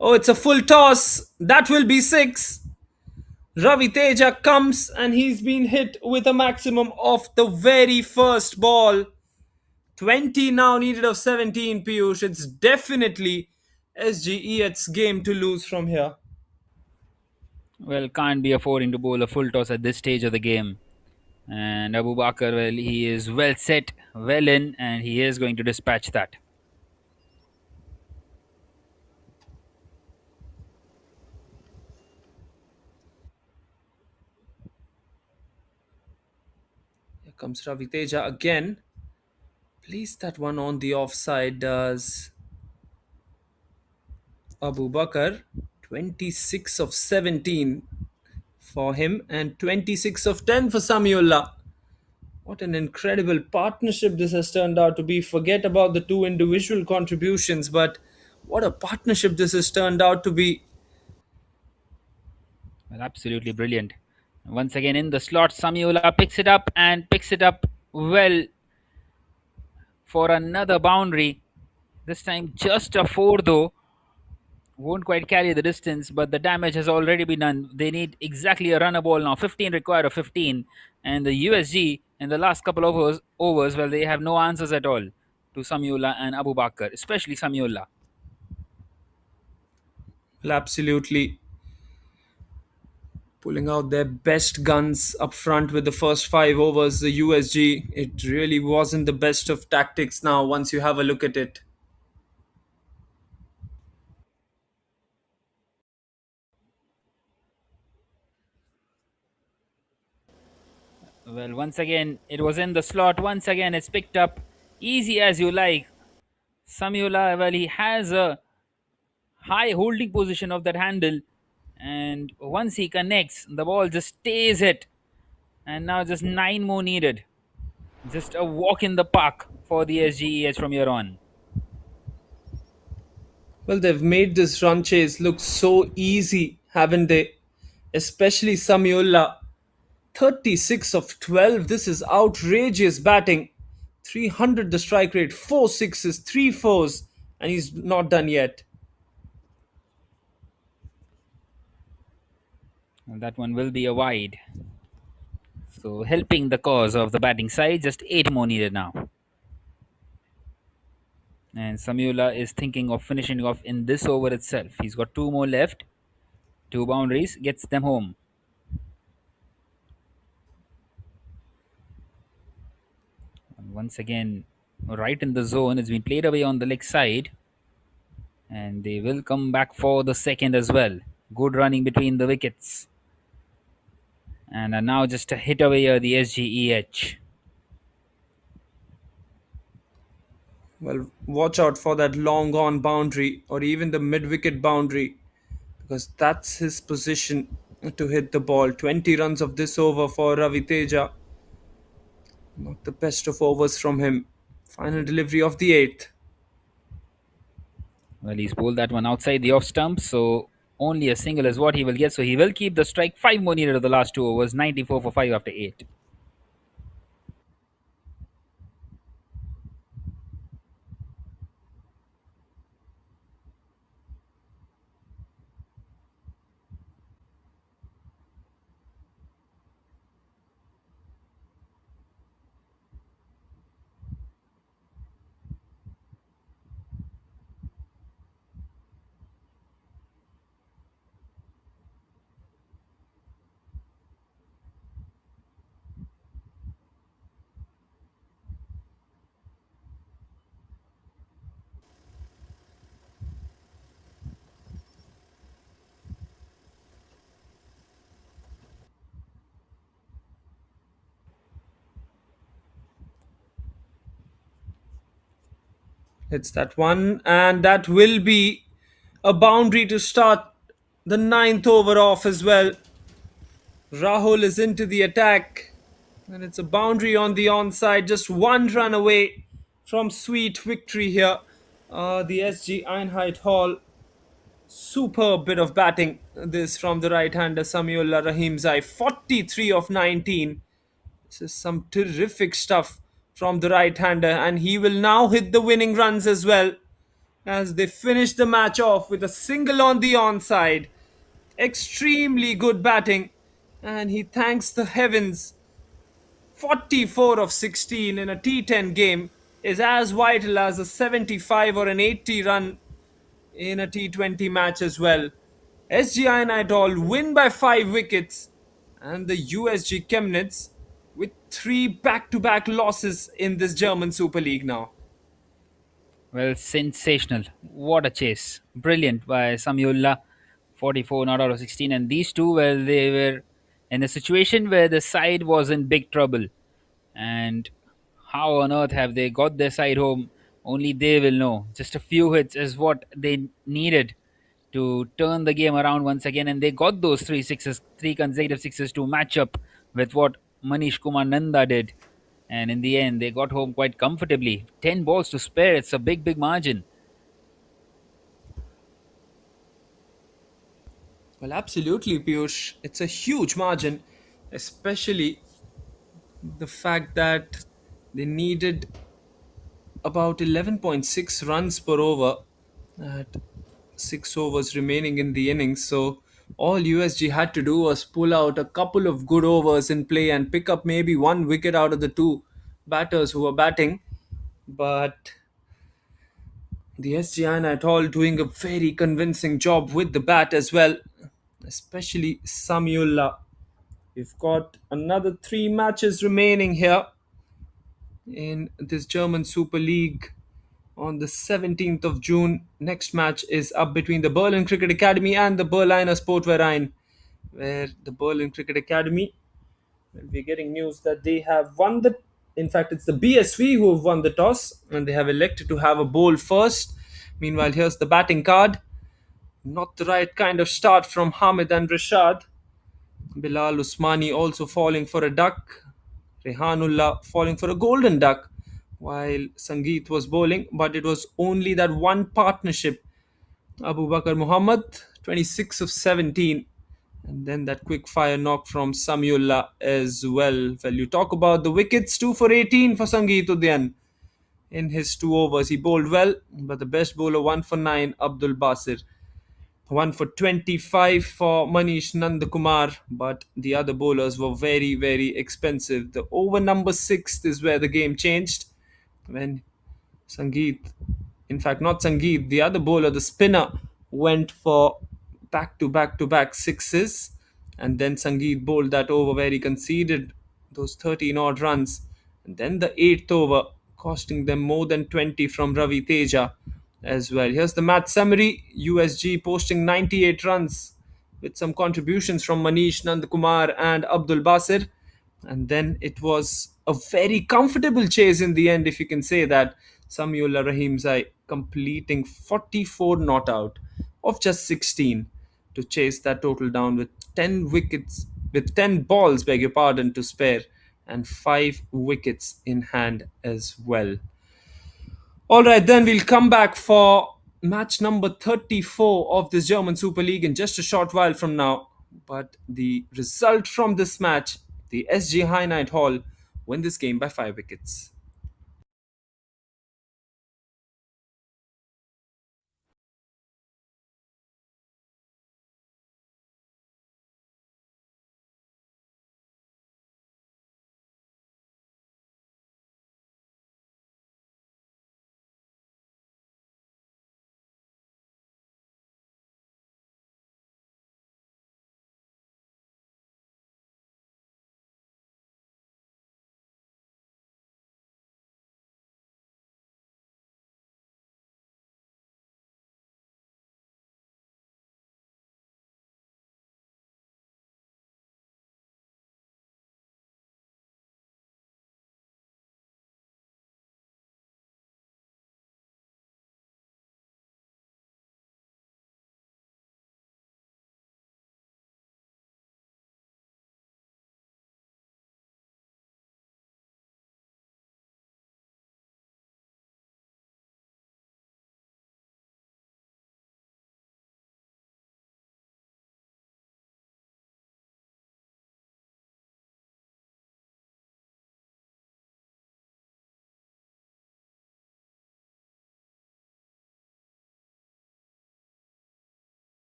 Oh, it's a full toss. That will be six. Ravi Teja comes and he's been hit with a maximum of the very first ball. 20 now needed of 17, Piyush. It's definitely SGE's game to lose from here. Well, can't be affording to bowl a full toss at this stage of the game. And Abu Bakr, well, he is well set, well in, and he is going to dispatch that. Here comes Ravi Teja again. Place that one on the offside does Abu Bakr. 26 of 17 for him and 26 of 10 for Samiullah. What an incredible partnership this has turned out to be. Forget about the two individual contributions, but what a partnership this has turned out to be. Well, absolutely brilliant. Once again in the slot, Samiola picks it up and picks it up well for another boundary. This time just a four though. Won't quite carry the distance, but the damage has already been done. They need exactly a runner ball now. 15 required of 15. And the USG in the last couple of overs, well, they have no answers at all to Samiola and Abu Bakr, especially Samiola. Well, absolutely pulling out their best guns up front with the first 5 overs. The USG, it really wasn't the best of tactics now once you have a look at it. Well, once again, it was in the slot. Once again, it's picked up easy as you like. Samiola, well, he has a high holding position of that handle, and once he connects, the ball just stays hit. And now just nine more needed. Just a walk in the park for the SGEH from here on. Well, they've made this run chase look so easy, haven't they? Especially Samiullah. 36 of 12. This is outrageous batting. 300 the strike rate, 4 6s, 3 4s, and he's not done yet. And that one will be a wide. So helping the cause of the batting side, just eight more needed now. And Samiola is thinking of finishing off in this over itself. He's got two more left. Two boundaries, gets them home. And once again, right in the zone, it's been played away on the leg side. And they will come back for the second as well. Good running between the wickets. And are now just a hit away the SGEH. Well, watch out for that long on boundary or even the mid wicket boundary because that's his position to hit the ball. 20 runs of this over for Ravi Teja. Not the best of overs from him. Final delivery of the eighth. Well, he's bowled that one outside the off stump, so only a single is what he will get. So he will keep the strike. 5 more needed of the last 2 overs. 94 for 5 after 8. Hits that one, and that will be a boundary to start the ninth over off as well. Rahul is into the attack, and it's a boundary on the onside, just one run away from sweet victory here. The SG Einheit Hall, superb bit of batting. This from the right-hander Samiullah Rahimzai, 43 of 19. This is some terrific stuff from the right-hander, and he will now hit the winning runs as well as they finish the match off with a single on the onside. Extremely good batting, and he thanks the heavens. 44 of 16 in a T10 game is as vital as a 75 or an 80 run in a T20 match as well. SGI Nightall win by 5 wickets, and the USG Chemnitz with 3 back-to-back losses in this German Super League now. Well, sensational. What a chase. Brilliant by Samiullah. 44 not out of 16. And these two, well, they were in a situation where the side was in big trouble. And how on earth have they got their side home? Only they will know. Just a few hits is what they needed to turn the game around once again. And they got those 3 sixes, 3 consecutive 6s to match up with what Manish Kumar Nanda did. And in the end, they got home quite comfortably. 10 balls to spare. It's a big, big margin. Well, absolutely, Piyush. It's a huge margin, especially the fact that they needed about 11.6 runs per over at 6 overs remaining in the innings. So all USG had to do was pull out a couple of good overs in play and pick up maybe one wicket out of the two batters who were batting. But the SGN at all doing a very convincing job with the bat as well, especially Samiullah. We've got another 3 matches remaining here in this German Super League on the 17th of June. Next match is up between the Berlin Cricket Academy and the Berliner Sportverein, where the Berlin Cricket Academy, well, we're getting news that they have won the. In fact, it's the BSV who have won the toss, and they have elected to have a bowl first. Meanwhile, here's the batting card. Not the right kind of start from Hamid and Rashad. Bilal Usmani also falling for a duck. Rehanullah falling for a golden duck while Sangeet was bowling, but it was only that one partnership. Abu Bakar Muhammad, 26 of 17. And then that quick fire knock from Samiullah as well. Well, you talk about the wickets, 2 for 18 for Sangeet Udyan. In his 2 overs, he bowled well, but the best bowler, 1 for 9, Abdul Basir. 1 for 25 for Manish Nandakumar, but the other bowlers were very, very expensive. The over number 6 is where the game changed when Sangeet, in fact, not Sangeet, the other bowler, the spinner, went for back to back 6s, and then Sangeet bowled that over where he conceded those 13 odd runs. And then the 8th over, costing them more than 20 from Ravi Teja as well. Here's the match summary. USG posting 98 runs with some contributions from Manish Nandakumar and Abdul Basir. And then it was a very comfortable chase in the end, if you can say that. Samiullah Rahimzai completing 44 not out of just 16 to chase that total down with 10 wickets, with 10 balls, beg your pardon, to spare. and 5 wickets in hand as well. All right, then we'll come back for match number 34 of this German Super League in just a short while from now. But the result from this match, the SG Einheit Hall win this game by 5 wickets.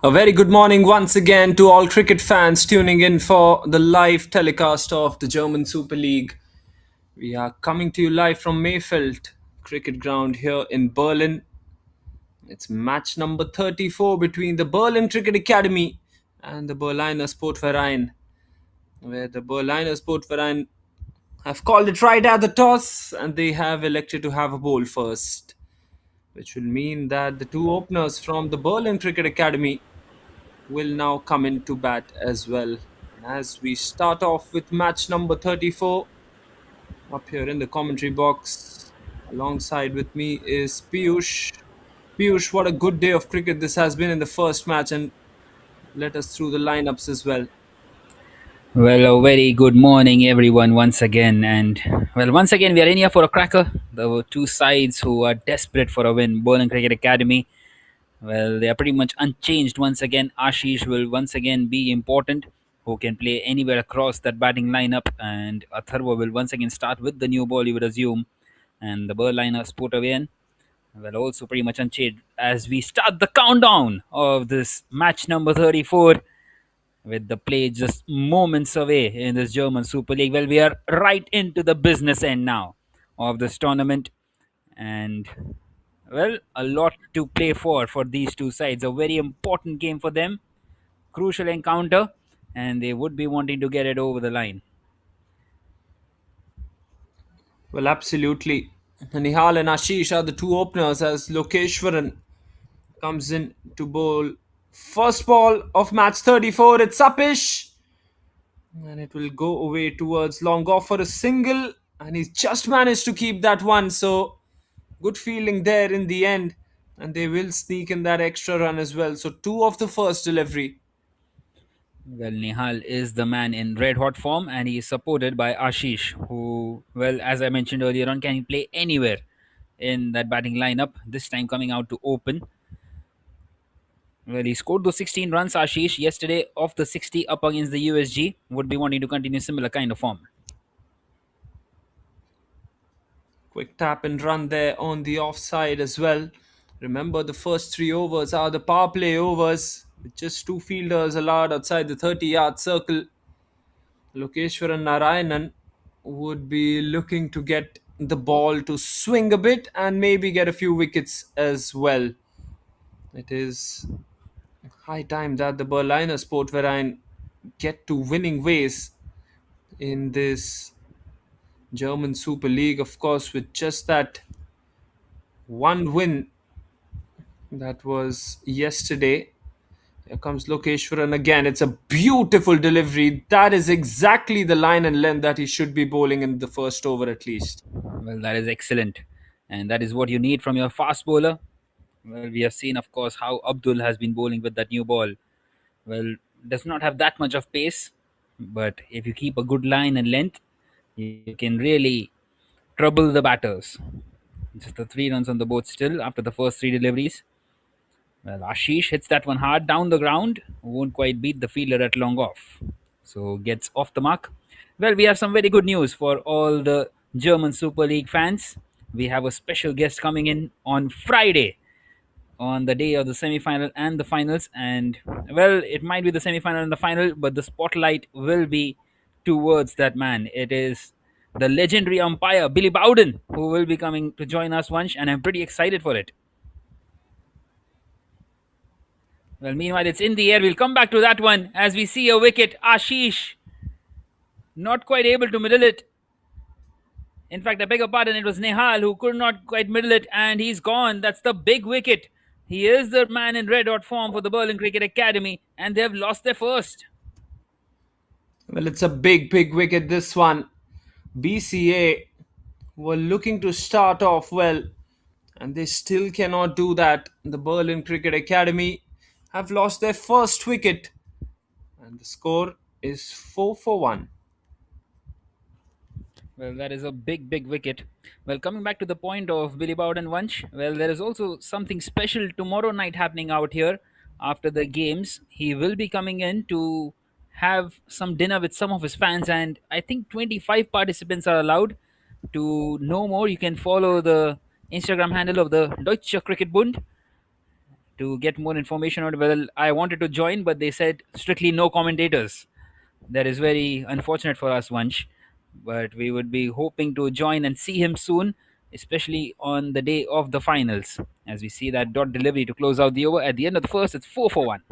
A very good morning once again to all cricket fans tuning in for the live telecast of the German Super League. We are coming to you live from Maifeld cricket ground here in Berlin. It's match number 34 between the Berlin Cricket Academy and the Berliner Sportverein, where the Berliner Sportverein have called it right at the toss and they have elected to have a bowl first, which will mean that the two openers from the Berlin Cricket Academy will now come into bat as well. And as we start off with match number 34, up here in the commentary box, alongside with me is Piyush. Piyush, what a good day of cricket this has been in the first match, and let us through the lineups as well. Well, a very good morning, everyone, once again. And, well, once again, we are in here for a cracker. The two sides who are desperate for a win, Bowling Cricket Academy. Well, they are pretty much unchanged once again. Ashish will once again be important, who can play anywhere across that batting lineup. And Atharva will once again start with the new ball, you would assume. And the Berliner Sportverein, well, also pretty much unchanged as we start the countdown of this match number 34 with the play just moments away in this German Super League. Well, we are right into the business end now of this tournament, and well, a lot to play for these two sides. A very important game for them, crucial encounter, and they would be wanting to get it over the line. Well, absolutely. Nihal and Ashish are the two openers as Lokeshwaran comes in to bowl. First ball of match 34, it's upish. And it will go away towards long off for a single. And he's just managed to keep that one. So good feeling there in the end. And they will sneak in that extra run as well. So two of the first delivery. Well, Nihal is the man in red hot form, and he is supported by Ashish, who, well, as I mentioned earlier on, can play anywhere in that batting lineup. This time coming out to open. Well, he scored those 16 runs, Ashish, yesterday off the 60 up against the USG. Would be wanting to continue similar kind of form. Quick tap and run there on the offside as well. Remember, the first three overs are the power play overs with just two fielders allowed outside the 30-yard circle. Lokeshwaran Narayanan would be looking to get the ball to swing a bit and maybe get a few wickets as well. It is high time that the Berliner Sportverein get to winning ways in this German Super League, of course, with just that one win that was yesterday. Here comes Lokeshwaran again. It's a beautiful delivery. That is exactly the line and length that he should be bowling in the first over at least. Well, that is excellent. And that is what you need from your fast bowler. Well, we have seen, of course, how Abdul has been bowling with that new ball. Well, does not have that much of pace, but if you keep a good line and length, you can really trouble the batters. Just the 3 runs on the board still after the first three deliveries. Well, Ashish hits that one hard down the ground, won't quite beat the fielder at long off. So gets off the mark. Well, we have some very good news for all the German Super League fans. We have a special guest coming in on Friday, on the day of the semi-final and the finals. And well, it might be the semi-final and the final, but the spotlight will be towards that man. It is the legendary umpire Billy Bowden who will be coming to join us once, and I'm pretty excited for it. Well, meanwhile, it's in the air. We'll come back to that one as we see a wicket. Ashish not quite able to middle it. In fact, I beg your pardon, it was Nehal who could not quite middle it, and he's gone. That's the big wicket. He is the man in red hot form for the Berlin Cricket Academy, and they have lost their first. Well, it's a big wicket, this one. BCA were looking to start off well, and they still cannot do that. The Berlin Cricket Academy have lost their first wicket, and the score is 4 for 1. Well, that is a big wicket. Well, coming back to the point of Billy Bowden Wunsch, well, there is also something special tomorrow night happening out here after the games. He will be coming in to have some dinner with some of his fans, and I think 25 participants are allowed. To know more, you can follow the Instagram handle of the Deutscher Cricket Bund. to get more information on it. Well, I wanted to join, but they said strictly no commentators. That is very unfortunate for us, Vansh. But we would be hoping to join and see him soon, especially on the day of the finals. As we see that dot delivery to close out the over. At the end of the first, it's 4 for 1.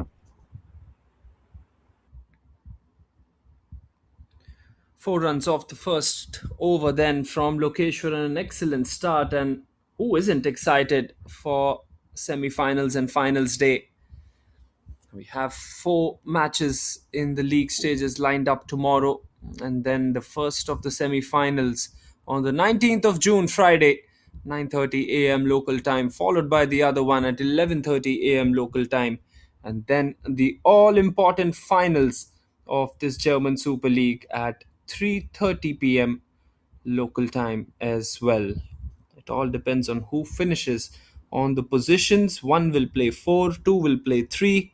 4 runs off the first over then from Lokeshwar, an excellent start. And who isn't excited for semi-finals and finals day? We have 4 matches in the league stages lined up tomorrow, and then the first of the semi-finals on the 19th of June, Friday, 9:30 a.m. local time, followed by the other one at 11:30 a.m. local time, and then the all-important finals of this German Super League at 3:30 p.m. local time as well. It all depends on who finishes on the positions. One will play 4, two will play 3.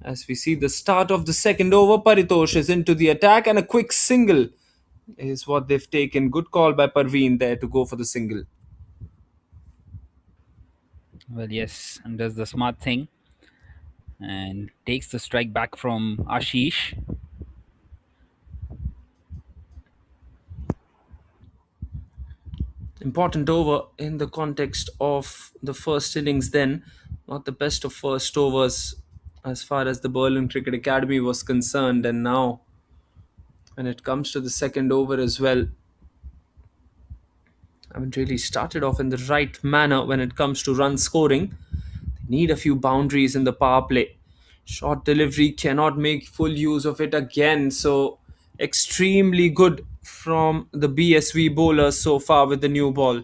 As we see the start of the second over, Paritosh is into the attack, and a quick single is what they've taken. Good call by Parveen there to go for the single. Well, yes, and does the smart thing and takes the strike back from Ashish. Important over in the context of the first innings, then. Not the best of first overs as far as the Berlin Cricket Academy was concerned, and now when it comes to the second over as well, I haven't really started off in the right manner when it comes to run scoring. They need a few boundaries in the power play. Short delivery cannot make full use of it again. So, extremely good from the BSV bowlers so far with the new ball.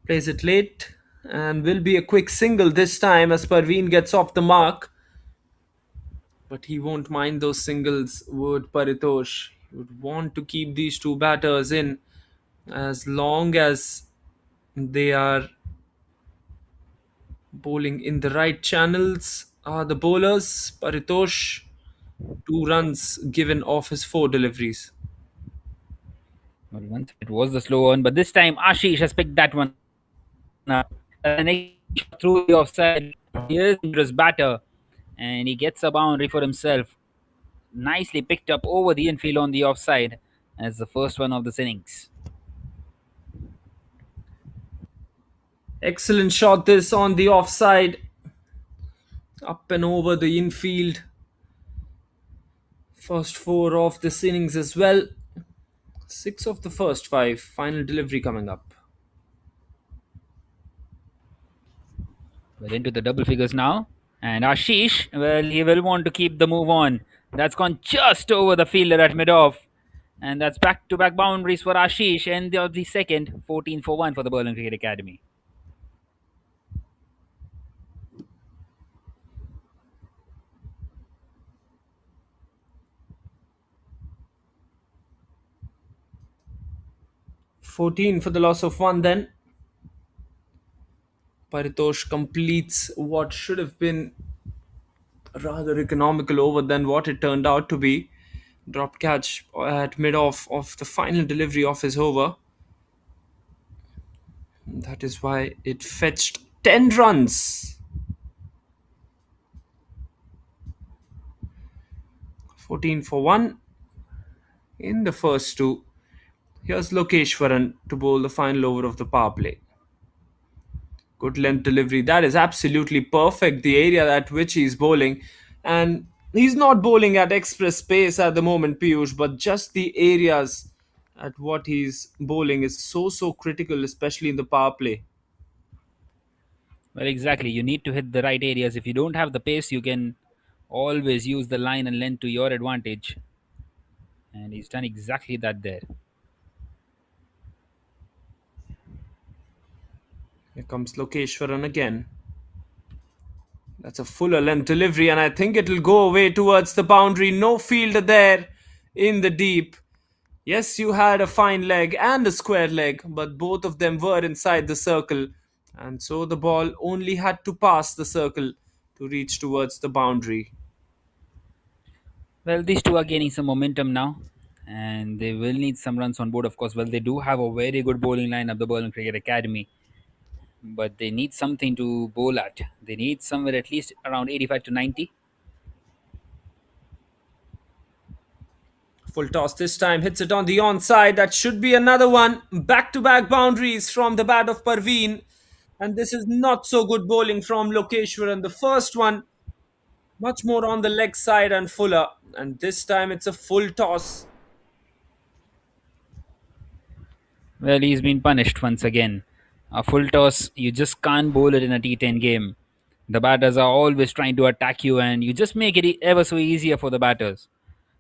Plays it late and will be a quick single this time as Parveen gets off the mark. But he won't mind those singles, would Paritosh. He would want to keep these two batters in as long as they are bowling in the right channels. Are the bowlers, Paritosh, 2 runs given off his 4 deliveries. Well, once it was the slow one, but this time Ashish has picked that one up. The next shot through the offside. He is a dangerous batter, and he gets a boundary for himself. Nicely picked up over the infield on the offside as the first one of this innings. Excellent shot this on the offside. Up and over the infield. First 4 of this innings as well. 6 of the first 5. Final delivery coming up. Well, into the double figures now. And Ashish, well, he will want to keep the move on. That's gone just over the fielder at mid-off. And that's back-to-back boundaries for Ashish. End of the second, 14 for 1 for the Berlin Cricket Academy. $14 for the loss of 1 then. Paritosh completes what should have been a rather economical over than what it turned out to be. Drop catch at mid-off of the final delivery of his over. That is why it fetched 10 runs. 14 for 1 in the first 2. Here's Lokeshwaran to bowl the final over of the power play. Good length delivery. That is absolutely perfect. The area at which he's bowling. And he's not bowling at express pace at the moment, Piyush, but just the areas at what he's bowling is so critical, especially in the power play. Well, exactly. You need to hit the right areas. If you don't have the pace, you can always use the line and length to your advantage. And he's done exactly that there. Here comes Lokeshwaran again. That's a fuller length delivery, and I think it'll go away towards the boundary. No fielder there in the deep. Yes, you had a fine leg and a square leg, but both of them were inside the circle. And so the ball only had to pass the circle to reach towards the boundary. Well, these two are gaining some momentum now, and they will need some runs on board, of course. Well, they do have a very good bowling line of the Berlin Cricket Academy, but they need something to bowl at. They need somewhere at least around 85 to 90. Full toss this time, hits it on the onside. That should be another one. Back to back boundaries from the bat of Parveen. And this is not so good bowling from Lokeshwar. And the first one, much more on the leg side and fuller. And this time it's a full toss. Well, he's been punished once again. A full toss, you just can't bowl it in a T10 game. The batters are always trying to attack you, and you just make it ever so easier for the batters.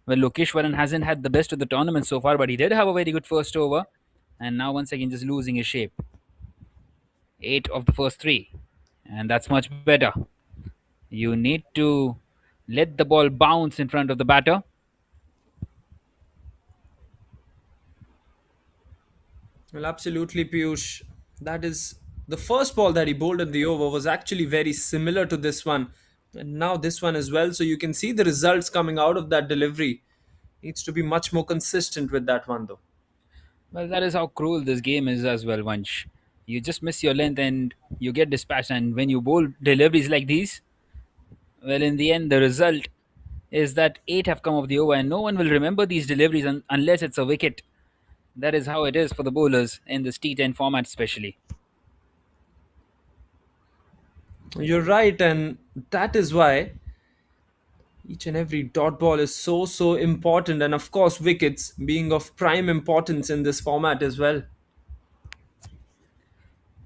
Well, Lokeshwaran hasn't had the best of the tournament so far, but he did have a very good first over, and now once again just losing his shape. 8 of the first three, and that's much better. You need to let the ball bounce in front of the batter. Well, absolutely, Piyush. That is the first ball that he bowled in the over was actually very similar to this one. And now this one as well. So you can see the results coming out of that delivery. Needs to be much more consistent with that one, though. Well, that is how cruel this game is as well, Vansh. You just miss your length and you get dispatched, and when you bowl deliveries like these, well, in the end, the result is that 8 have come off the over, and no one will remember these deliveries unless it's a wicket. That is how it is for the bowlers in this T10 format, especially. You're right, and that is why each and every dot ball is so important. And of course, wickets being of prime importance in this format as well.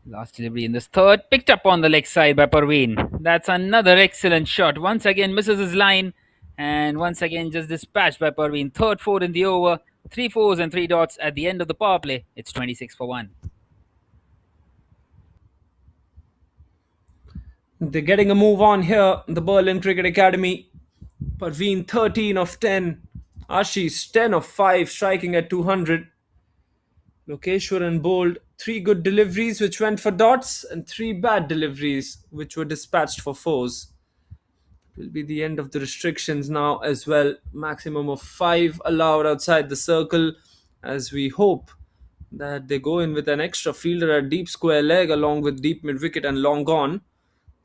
Last delivery in this third, picked up on the leg side by Parveen. That's another excellent shot. Once again, misses his line, and once again, just dispatched by Parveen. Third four in the over, three fours and three dots at the end of the power play. It's 26 for 1. They're getting a move on here. The Berlin Cricket Academy. Parveen 13 of 10. Ashish 10 of 5, striking at 200. Lokeshwaran bowled 3 good deliveries which went for dots and 3 bad deliveries which were dispatched for fours. It will be the end of the restrictions now as well. Maximum of 5 allowed outside the circle, as we hope that they go in with an extra fielder at deep square leg along with deep mid wicket and long on.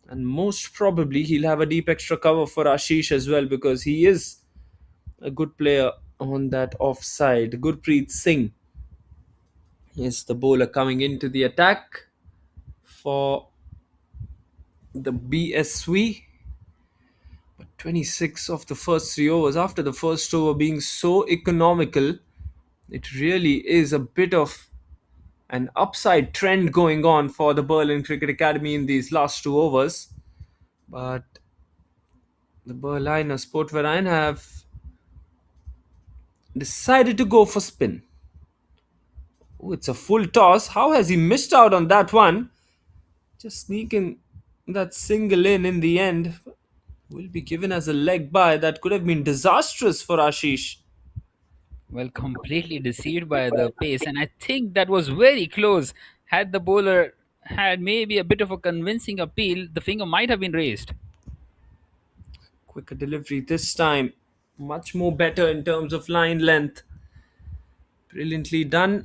And most probably he'll have a deep extra cover for Ashish as well, because he is a good player on that offside. Gurpreet Singh is the bowler coming into the attack for the BSV. But 26 of the first 3 overs, after the first over being so economical, it really is a bit of an upside trend going on for the Berlin Cricket Academy in these last 2 overs. But the Berliner Sportverein have decided to go for spin. Oh, it's a full toss. How has he missed out on that one? Just sneaking that single in the end will be given as a leg bye. That could have been disastrous for Ashish. Well, completely deceived by the pace, and I think that was very close. Had the bowler had maybe a bit of a convincing appeal, the finger might have been raised. Quicker delivery this time. Much more better in terms of line length. Brilliantly done.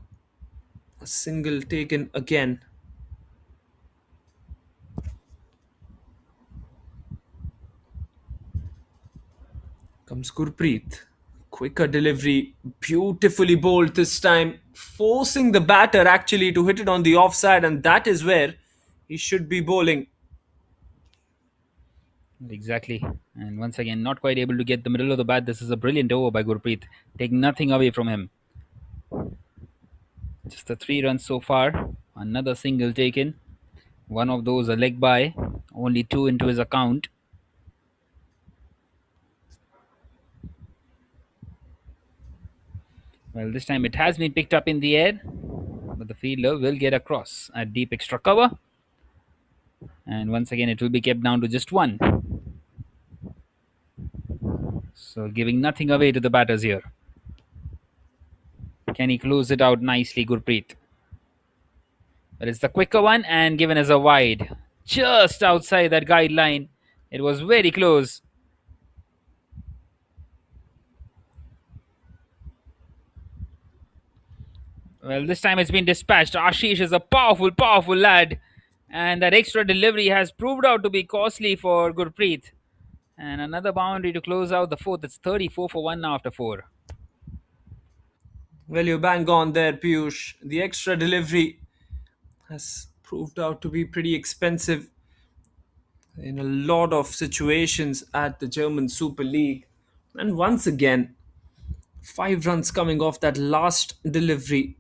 A single taken again. Comes Gurpreet. Quicker delivery. Beautifully bowled this time. Forcing the batter actually to hit it on the offside, and that is where he should be bowling. Exactly. And once again, not quite able to get the middle of the bat. This is a brilliant over by Gurpreet. Take nothing away from him. Just the 3 runs so far. Another single taken. One of those a leg by. Only 2 into his account. Well, this time it has been picked up in the air. But the fielder will get across at deep extra cover. And once again, it will be kept down to just 1. So giving nothing away to the batters here. Can he close it out nicely, Gurpreet? But it's the quicker one and given as a wide. Just outside that guideline. It was very close. Well, this time it's been dispatched. Ashish is a powerful, powerful lad. And that extra delivery has proved out to be costly for Gurpreet. And another boundary to close out the fourth. It's 34 for 1 now after 4. Well, you bang on there, Piyush. The extra delivery has proved out to be pretty expensive in a lot of situations at the German Super League. And once again, 5 runs coming off that last delivery.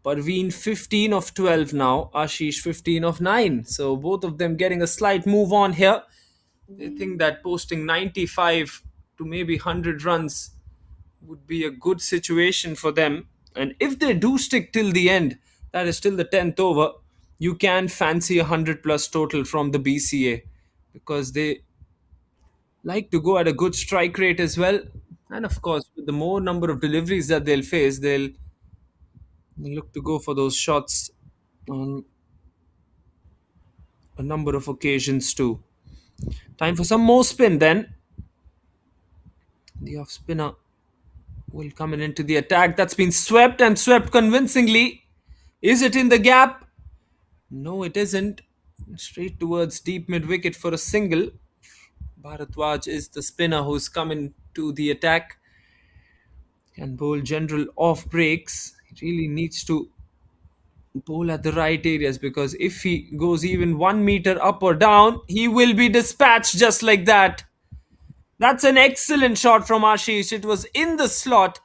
Parveen 15 of 12 now, Ashish 15 of 9. So both of them getting a slight move on here. They think that posting 95 to maybe 100 runs would be a good situation for them. And if they do stick till the end, that is till the 10th over, you can fancy a 100 plus total from the BCA because they like to go at a good strike rate as well. And of course, with the more number of deliveries that they'll face, they'll look to go for those shots on a number of occasions too. Time for some more spin then. The off spinner will come in into the attack. That's been swept and swept convincingly. Is it in the gap? No, it isn't. Straight towards deep mid wicket for a single. Bharatwaj is the spinner who's coming to the attack and bowl general off breaks. He really needs to bowl at the right areas because if he goes even 1 meter up or down, he will be dispatched just like that. That's an excellent shot from Ashish. It was in the slot.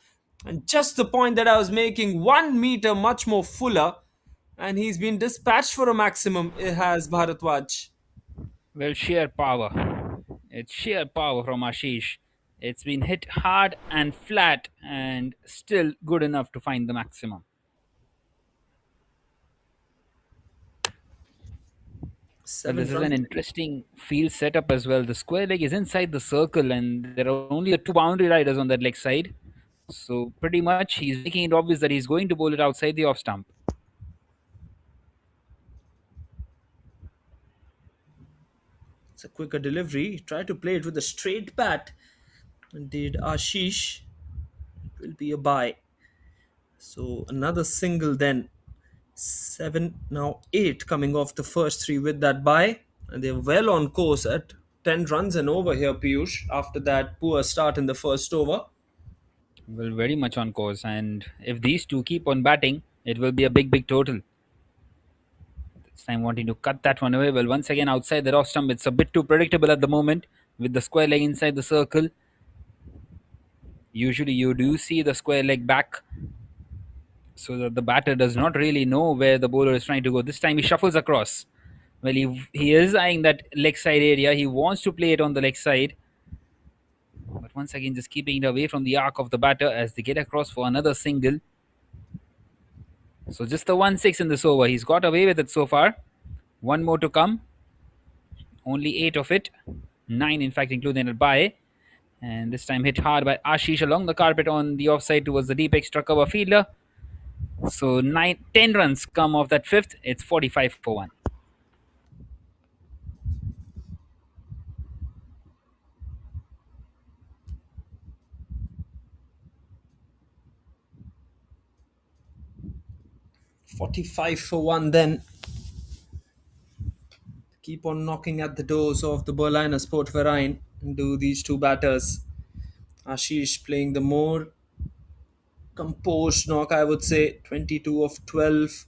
And just the point that I was making, 1 meter much more fuller. And he's been dispatched for a maximum. It has Bharatwaj. Well, sheer power. It's sheer power from Ashish. It's been hit hard and flat and still good enough to find the maximum. Well, Seven this is an runs. interesting field setup as well. The square leg is inside the circle, and there are only the two boundary riders on that leg side. So, pretty much, he's making it obvious that he's going to bowl it outside the off stump. It's a quicker delivery. He tried to play it with a straight bat. Indeed, Ashish. It will be a bye. So another single then. Seven, now eight coming off the first three with that bye. And they're well on course at 10 runs and over here, Piyush, after that poor start in the first over. Well, very much on course. And if these two keep on batting, it will be a big, big total. This time wanting to cut that one away. Well, once again, outside the off stump, it's a bit too predictable at the moment with the square leg inside the circle. Usually, you do see the square leg back so that the batter does not really know where the bowler is trying to go. This time, he shuffles across. Well, he is eyeing that leg side area. He wants to play it on the leg side. But once again, just keeping it away from the arc of the batter as they get across for another single. So just the 1-6 in this over. He's got away with it so far. One more to come. Only 8 of it. 9, in fact, including a bye. And this time hit hard by Ashish along the carpet on the offside towards the deep extra cover fielder. So 10 runs come off that fifth. It's 45 for 1. 45 for one then. Keep on knocking at the doors of the Berliner Sportverein and do these two batters. Ashish playing the more composed knock, I would say. 22 of 12.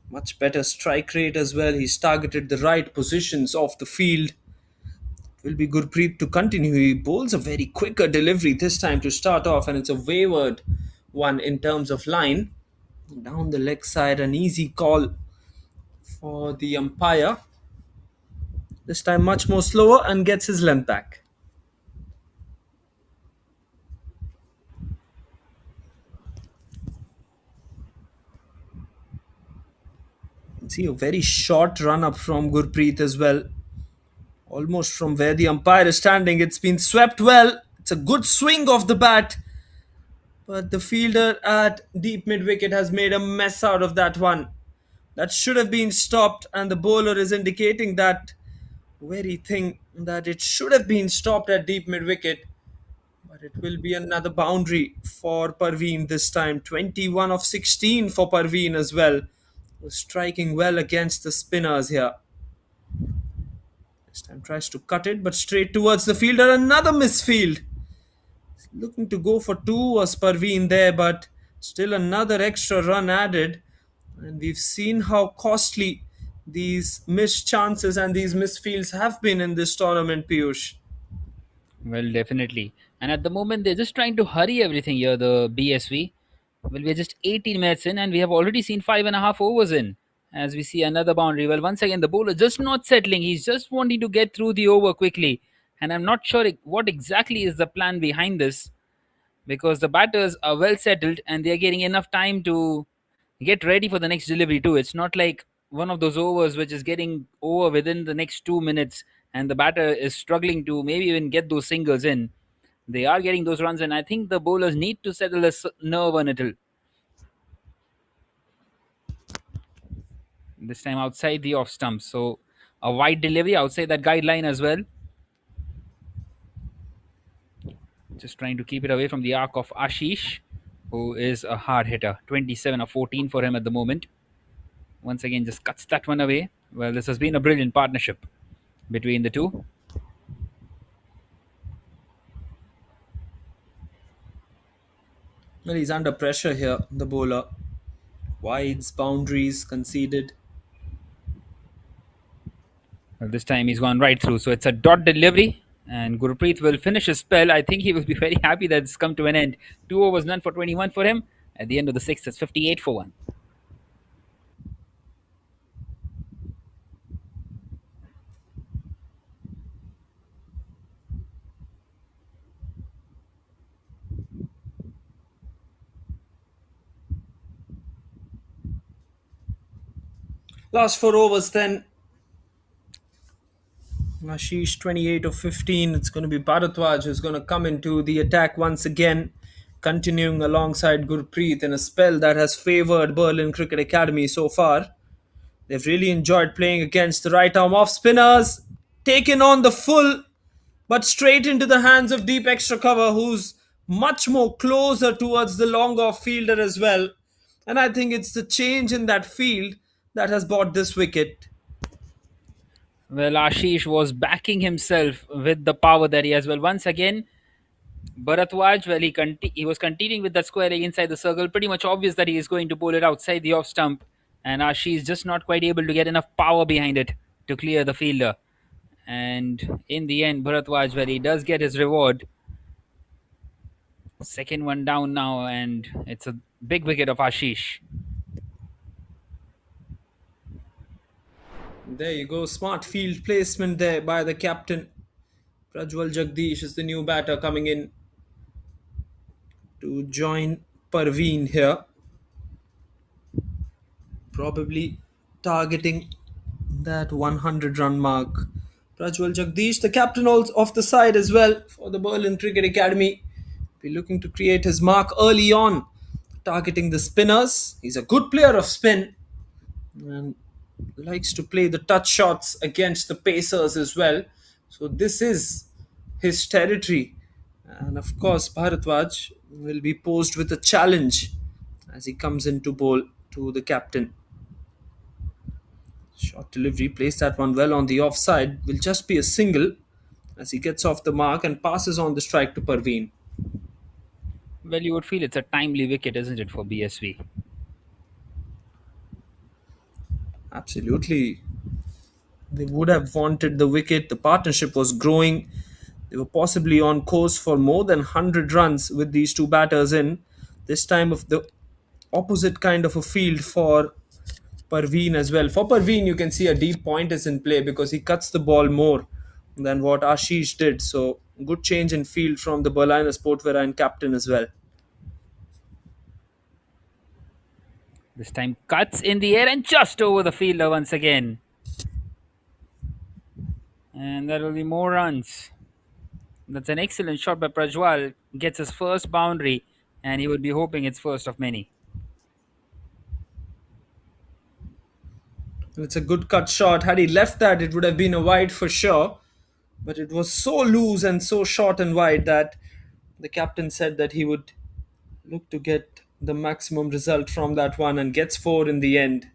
Much better strike rate as well. He's targeted the right positions of the field. Will be Gurpreet to continue. He bowls a very quicker delivery this time to start off, and it's a wayward one in terms of line. Down the leg side, an easy call for the umpire. This time much more slower and gets his length back. See a very short run up from Gurpreet as well. Almost from where the umpire is standing. It's been swept well. It's a good swing of the bat. But the fielder at deep mid wicket has made a mess out of that one. That should have been stopped, and the bowler is indicating that very thing that it should have been stopped at deep mid wicket. But it will be another boundary for Parveen this time. 21 of 16 for Parveen as well. Striking well against the spinners here. This time tries to cut it, but straight towards the fielder. Another misfield. Looking to go for two was Parveen there, but still another extra run added. And we've seen how costly these missed chances and these misfields have been in this tournament, Piyush. Well, definitely. And at the moment, they're just trying to hurry everything here, the BSV. Well, we're just 18 minutes in, and we have already seen 5.5 overs in. As we see another boundary. Well, once again, the bowler just not settling. He's just wanting to get through the over quickly. And I'm not sure what exactly is the plan behind this, because the batters are well settled and they're getting enough time to get ready for the next delivery too. It's not like one of those overs which is getting over within the next 2 minutes and the batter is struggling to maybe even get those singles in. They are getting those runs, and I think the bowlers need to settle the nerve a little. This time outside the off stump, so a wide delivery outside that guideline as well. Just trying to keep it away from the arc of Ashish, who is a hard hitter. 27 of 14 for him at the moment. Once again, just cuts that one away. Well, this has been a brilliant partnership between the two. Well, he's under pressure here, the bowler. Wides, boundaries conceded. Well, this time he's gone right through. So it's a dot delivery, and Gurpreet will finish his spell. I think he will be very happy that it's come to an end. 2 overs, none for 21 for him. At the end of the sixth, it's 58 for 1. Last 4 overs then. Ashish 28 of 15. It's going to be Bharatwaj who's going to come into the attack once again, continuing alongside Gurpreet in a spell that has favoured Berlin Cricket Academy so far. They've really enjoyed playing against the right arm off spinners, taken on the full, but straight into the hands of deep extra cover, who's much more closer towards the long off fielder as well. And I think it's the change in that field that has bought this wicket. Well, Ashish was backing himself with the power that he has. Well, once again, Bharatwaj, well, he was continuing with that square leg inside the circle. Pretty much obvious that he is going to bowl it outside the off stump. And Ashish is just not quite able to get enough power behind it to clear the fielder. And in the end, Bharatwaj, well, he does get his reward. Second one down now, and it's a big wicket of Ashish. There you go, smart field placement there by the captain. Prajwal Jagdish is the new batter coming in to join Parveen here. Probably targeting that 100 run mark. Prajwal Jagdish, the captain of the side as well for the Berlin Cricket Academy, be looking to create his mark early on, targeting the spinners. He's a good player of spin and likes to play the touch shots against the pacers as well. So this is his territory. And of course, Bharatwaj will be posed with a challenge as he comes into bowl to the captain. Short delivery, plays that one well on the offside. Will just be a single as he gets off the mark and passes on the strike to Parveen. Well, you would feel it's a timely wicket, isn't it, for BSV? Absolutely. They would have wanted the wicket. The partnership was growing. They were possibly on course for more than 100 runs with these two batters in. This time of the opposite kind of a field for Parveen as well. For Parveen, you can see a deep point is in play because he cuts the ball more than what Ashish did. So good change in field from the Berliner Sportverein captain as well. This time cuts in the air and just over the fielder once again. And there will be more runs. That's an excellent shot by Prajwal. Gets his first boundary, and he would be hoping it's first of many. It's a good cut shot. Had he left that, it would have been a wide for sure. But it was so loose and so short and wide that The captain said that he would look to get the maximum result from that one and gets four in the end.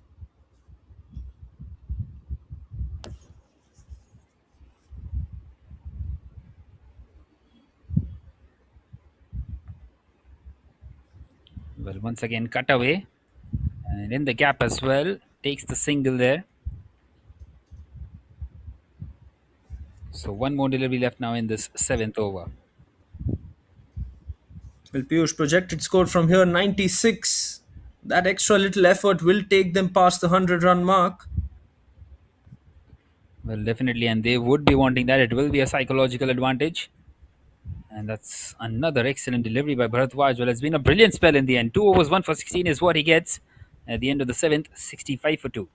Well, once again, cut away. And in the gap as well. Takes the single there. So one more delivery left now in this seventh over. Well, Piyush projected score from here 96. That extra little effort will take them past the 100-run mark. Well, definitely, and they would be wanting that. It will be a psychological advantage. And that's another excellent delivery by Bharatwaj. Well, it's been a brilliant spell in the end. 2 overs, 1 for 16 is what he gets at the end of the seventh, 65 for 2.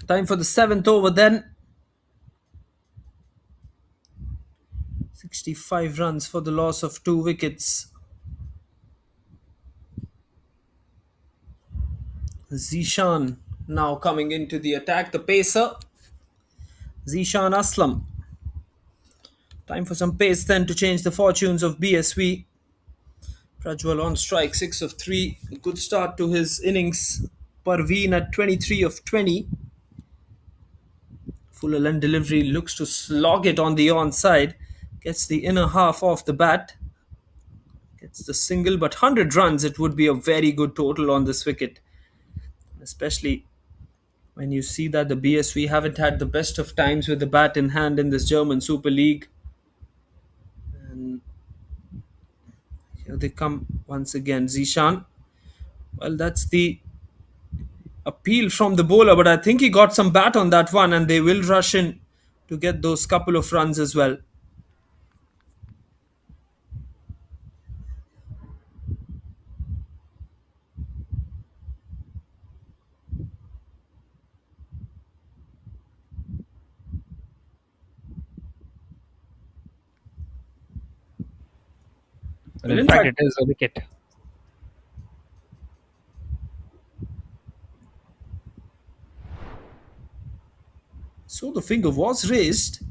Time for the seventh over then. 65 runs for the loss of 2 wickets. Zishan now coming into the attack. The pacer, Zishan Aslam. Time for some pace then to change the fortunes of BSV. Prajwal on strike, 6 of 3. A good start to his innings. Parveen at 23 of 20. Fuller length delivery looks to slog it on the onside. Gets the inner half off the bat. Gets the single, but 100 runs, it would be a very good total on this wicket. Especially when you see that the BSV haven't had the best of times with the bat in hand in this German Super League. And here they come once again. Zishan. Well, that's the appeal from the bowler, but I think he got some bat on that one, and they will rush in to get those couple of runs as well. Well, Well, in in fact, fact, it is a wicket. so the finger was raised.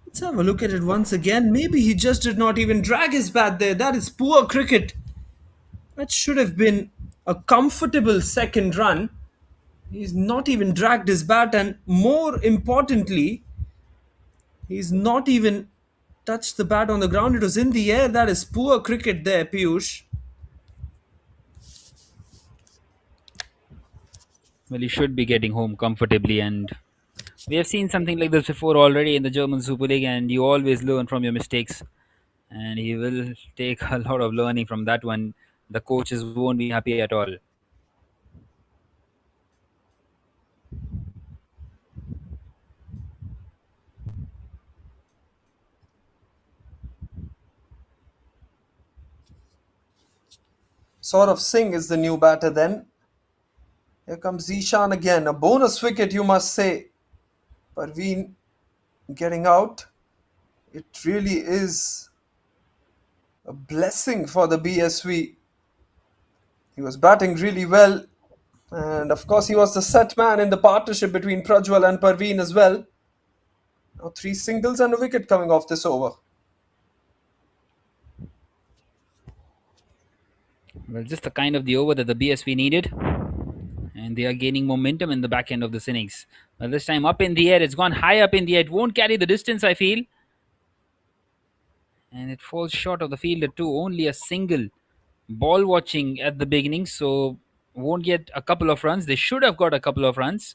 Let's have a look at it once again. Maybe he just did not even drag his bat there. That is poor cricket. That should have been a comfortable second run. He's not even dragged his bat, and more importantly, he's not even touched the bat on the ground. It was in the air. That is poor cricket there, Piyush. Well, he should be getting home comfortably, and we have seen something like this before already in the German Super League, and you always learn from your mistakes. And he will take a lot of learning from that one. The coaches won't be happy at all. Saurav Singh is the new batter then. Here comes Zishan again. A bonus wicket, you must say. Parveen getting out. It really is a blessing for the BSV. He was batting really well. And of course, he was the set man in the partnership between Prajwal and Parveen as well. Now, 3 singles and a wicket coming off this over. Well, just the kind of the over that the BSV needed. And they are gaining momentum in the back end of this innings. Well, this time up in the air. It's gone high up in the air. It won't carry the distance, I feel. And it falls short of the fielder too. Only a single ball watching at the beginning, so won't get a couple of runs. They should have got a couple of runs.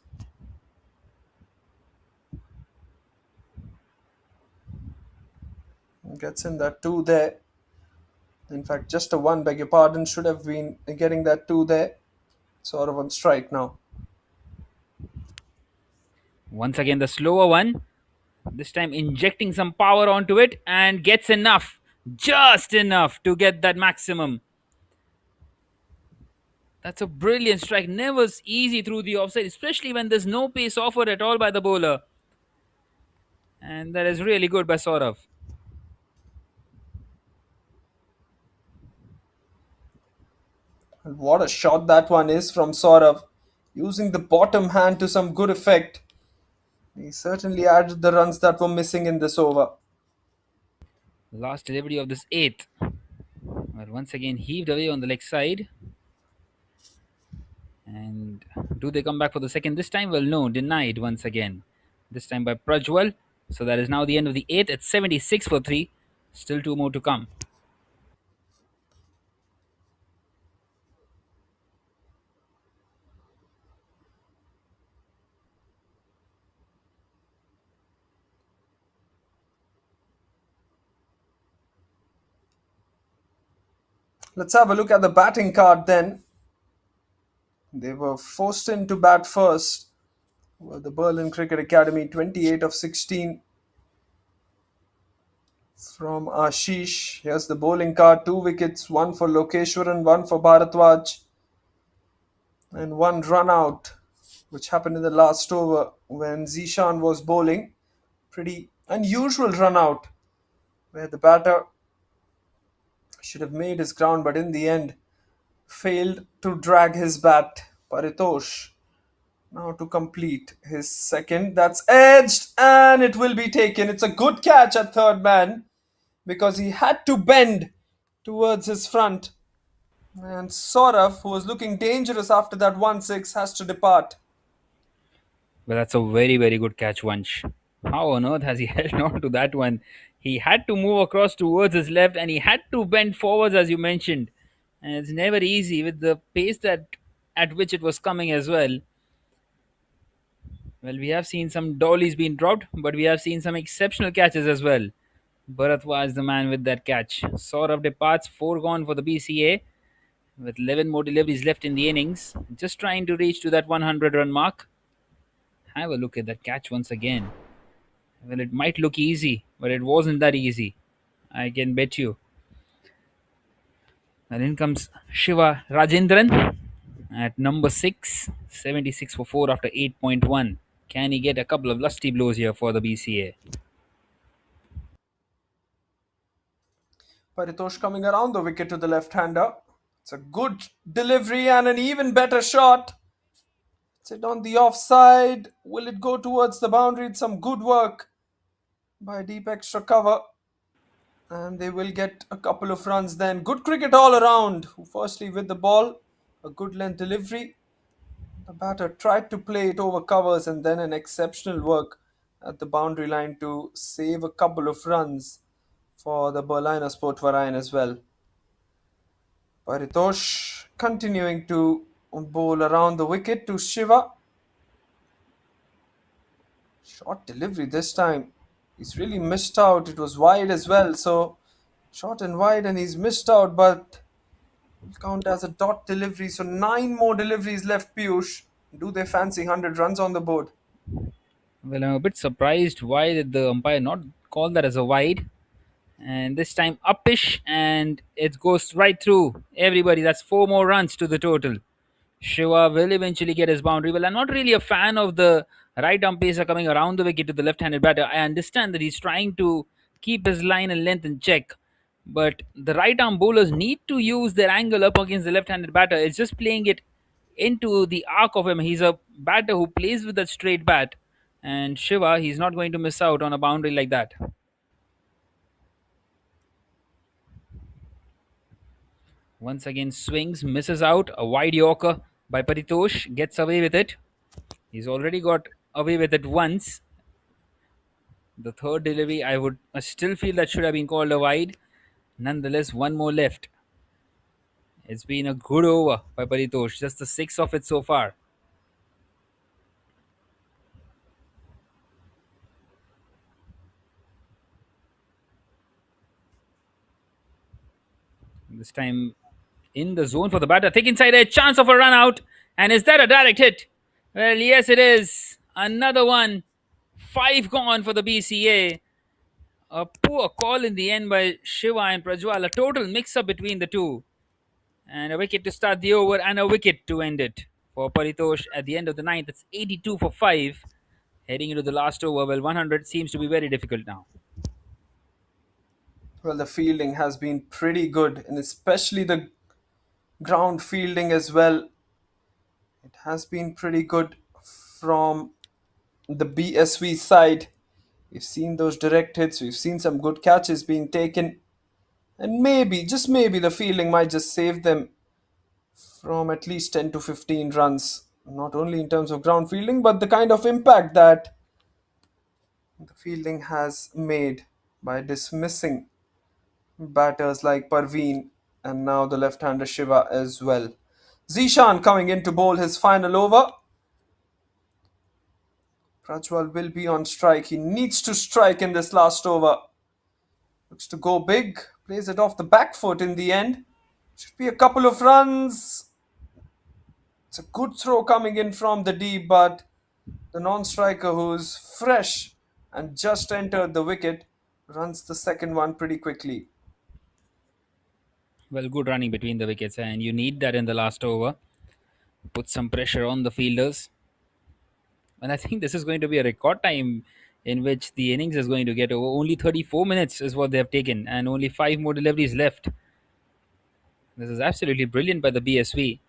Gets in that 2 there. In fact, just a 1, beg your pardon, should have been getting that 2 there. Sort of on strike now. Once again, the slower one. This time, injecting some power onto it and gets enough, just enough to get that maximum. That's a brilliant strike. Never easy through the offside, especially when there's no pace offered at all by the bowler. And that is really good by Saurav. And what a shot that one is from Saurav. Using the bottom hand to some good effect. He certainly added the runs that were missing in this over. Last delivery of this eighth. Well, once again heaved away on the leg side. And do they come back for the second this time? Well, no, denied once again. This time by Prajwal. So that is now the end of the eighth. It's 76 for 3. Still 2 more to come. Let's have a look at the batting card then. They were forced in to bat first. Well, the Berlin Cricket Academy, 28 of 16 from Ashish. Here's the bowling card, 2 wickets, one for Lokeshwaran, one for Bharatwaj, and one run out, which happened in the last over when Zishan was bowling. Pretty unusual run out where the batter should have made his ground, but in the end failed to drag his bat. Paritosh now to complete his second. That's edged and it will be taken. It's a good catch at third man because he had to bend towards his front. And Saurav, who was looking dangerous after that 1-6, has to depart. Well, that's a very, very good catch, Vansh. How on earth has he held on to that one? He had to move across towards his left and he had to bend forwards, as you mentioned. And it's never easy with the pace that at which it was coming as well. Well, we have seen some dollies being dropped, but we have seen some exceptional catches as well. Bharat was the man with that catch. Saurav departs, 4 gone for the BCA, with 11 more deliveries left in the innings. Just trying to reach to that 100 run mark. Have a look at that catch once again. Well, it might look easy, but it wasn't that easy. I can bet you. And in comes Shiva Rajendran at number 6, 76 for 4 after 8.1. Can he get a couple of lusty blows here for the BCA? Paritosh coming around the wicket to the left-hander. It's a good delivery and an even better shot. It's it on the offside. Will it go towards the boundary? It's some good work by deep extra cover. And they will get a couple of runs then. Good cricket all around. Firstly with the ball, a good length delivery. The batter tried to play it over covers and then an exceptional work at the boundary line to save a couple of runs for the Berliner Sportverein as well. Paritosh continuing to bowl around the wicket to Shiva. Short delivery this time. He's really missed out. It was wide as well. So short and wide and he's missed out, but will count as a dot delivery. So 9 more deliveries left, Piyush. Do they fancy 100 runs on the board? Well, I'm a bit surprised why did the umpire not call that as a wide? And this time upish, and it goes right through everybody. That's 4 more runs to the total. Shiva will eventually get his boundary. Well, I'm not really a fan of the right arm pacer coming around the wicket to the left-handed batter. I understand that he's trying to keep his line and length in check, but the right arm bowlers need to use their angle up against the left-handed batter. It's just playing it into the arc of him. He's a batter who plays with a straight bat, and Shiva, he's not going to miss out on a boundary like that. Once again, swings, misses out. A wide Yorker by Paritosh, gets away with it. He's already got away with it once. The third delivery, I still feel that should have been called a wide. Nonetheless, 1 more left. It's been a good over by Paritosh, just the 6th of it so far. This time in the zone for the batter. Thick inside, a chance of a run out. And is that a direct hit? Well, yes, it is. Another one. Five gone for the BCA. A poor call in the end by Shiva and Prajwal. A total mix up between the two. And a wicket to start the over and a wicket to end it. For Paritosh at the end of the ninth, it's 82 for 5. Heading into the last over, well, 100 seems to be very difficult now. Well, the fielding has been pretty good, and especially the ground fielding as well. It has been pretty good from the BSV side. We've seen those direct hits, we've seen some good catches being taken, and maybe, just maybe, the fielding might just save them from at least 10 to 15 runs. Not only in terms of ground fielding, but the kind of impact that the fielding has made by dismissing batters like Parveen and now the left-hander Shiva as well. Zishan coming in to bowl his final over. Prajwal will be on strike. He needs to strike in this last over. Looks to go big. Plays it off the back foot in the end. Should be a couple of runs. It's a good throw coming in from the deep, but the non-striker who's fresh and just entered the wicket runs the second one pretty quickly. Well, good running between the wickets, and you need that in the last over. Put some pressure on the fielders. And I think this is going to be a record time in which the innings is going to get over. Only 34 minutes is what they have taken, and only 5 more deliveries left. This is absolutely brilliant by the BSV.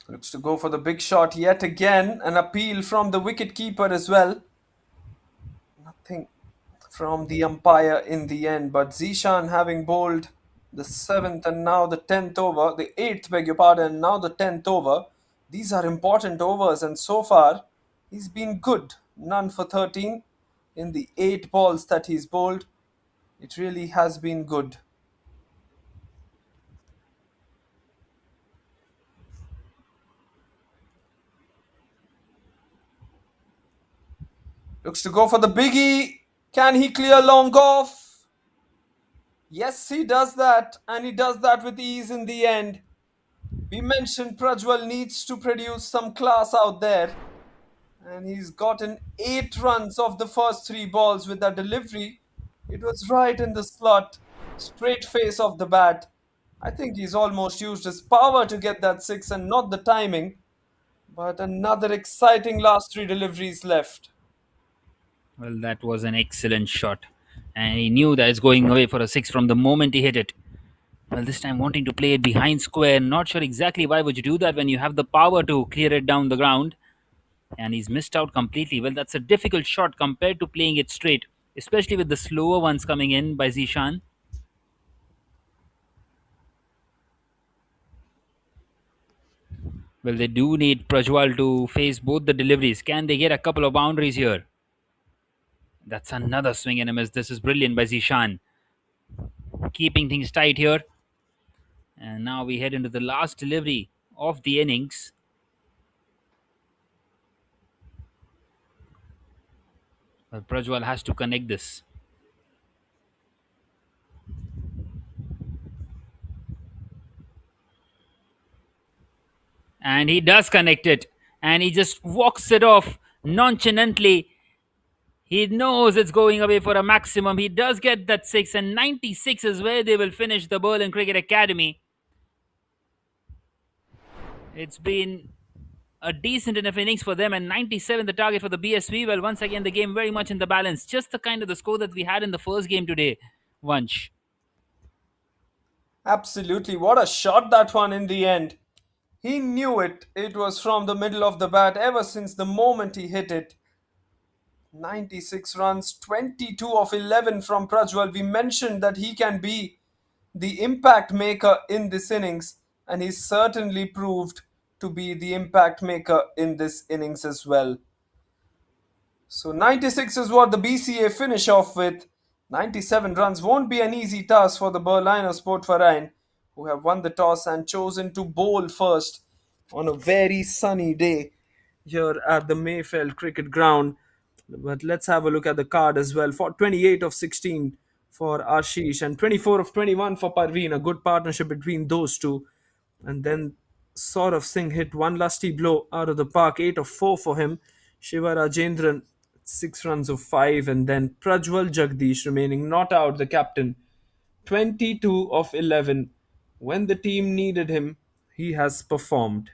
Looks to go for the big shot yet again. An appeal from the wicket keeper as well. Nothing from the umpire in the end, but Zishan having bowled the seventh and now the 10th over, the eighth, beg your pardon, and now the 10th over. These are important overs, and so far he's been good. None for 13 in the 8 balls that he's bowled. It really has been good. Looks to go for the biggie. Can he clear long off? Yes, he does that, and he does that with ease in the end. We mentioned Prajwal needs to produce some class out there, and he's gotten 8 runs off the first 3 balls with that delivery. It was right in the slot, straight face of the bat. I think he's almost used his power to get that six and not the timing. But another exciting last 3 deliveries left. Well, that was an excellent shot. And he knew that it's going away for a six from the moment he hit it. Well, this time wanting to play it behind square. Not sure exactly why would you do that when you have the power to clear it down the ground. And he's missed out completely. Well, that's a difficult shot compared to playing it straight, especially with the slower ones coming in by Zishan. Well, they do need Prajwal to face both the deliveries. Can they get a couple of boundaries here? That's another swing and a miss. This is brilliant by Zishan. Keeping things tight here. And now we head into the last delivery of the innings. Well, Prajwal has to connect this. And he does connect it. And he just walks it off nonchalantly. He knows it's going away for a maximum. He does get that six, and 96 is where they will finish the Berlin Cricket Academy. It's been a decent enough innings for them, and 97 the target for the BSV. Well, once again, the game very much in the balance. Just the kind of the score that we had in the first game today, Vansh. Absolutely. What a shot that one in the end. He knew it. It was from the middle of the bat ever since the moment he hit it. 96 runs, 22 of 11 from Prajwal. We mentioned that he can be the impact maker in this innings, and he certainly proved to be the impact maker in this innings as well. So 96 is what the BCA finish off with. 97 runs won't be an easy task for the Berliner Sportverein, who have won the toss and chosen to bowl first on a very sunny day here at the Maifeld cricket ground. But let's have a look at the card as well. For 28 of 16 for Ashish and 24 of 21 for Parveen. A good partnership between those two. And then Saurav Singh hit one lusty blow out of the park, 8 of 4 for him. Shiva Rajendran, 6 runs of 5, and then Prajwal Jagdish remaining not out, the captain, 22 of 11. When the team needed him, he has performed.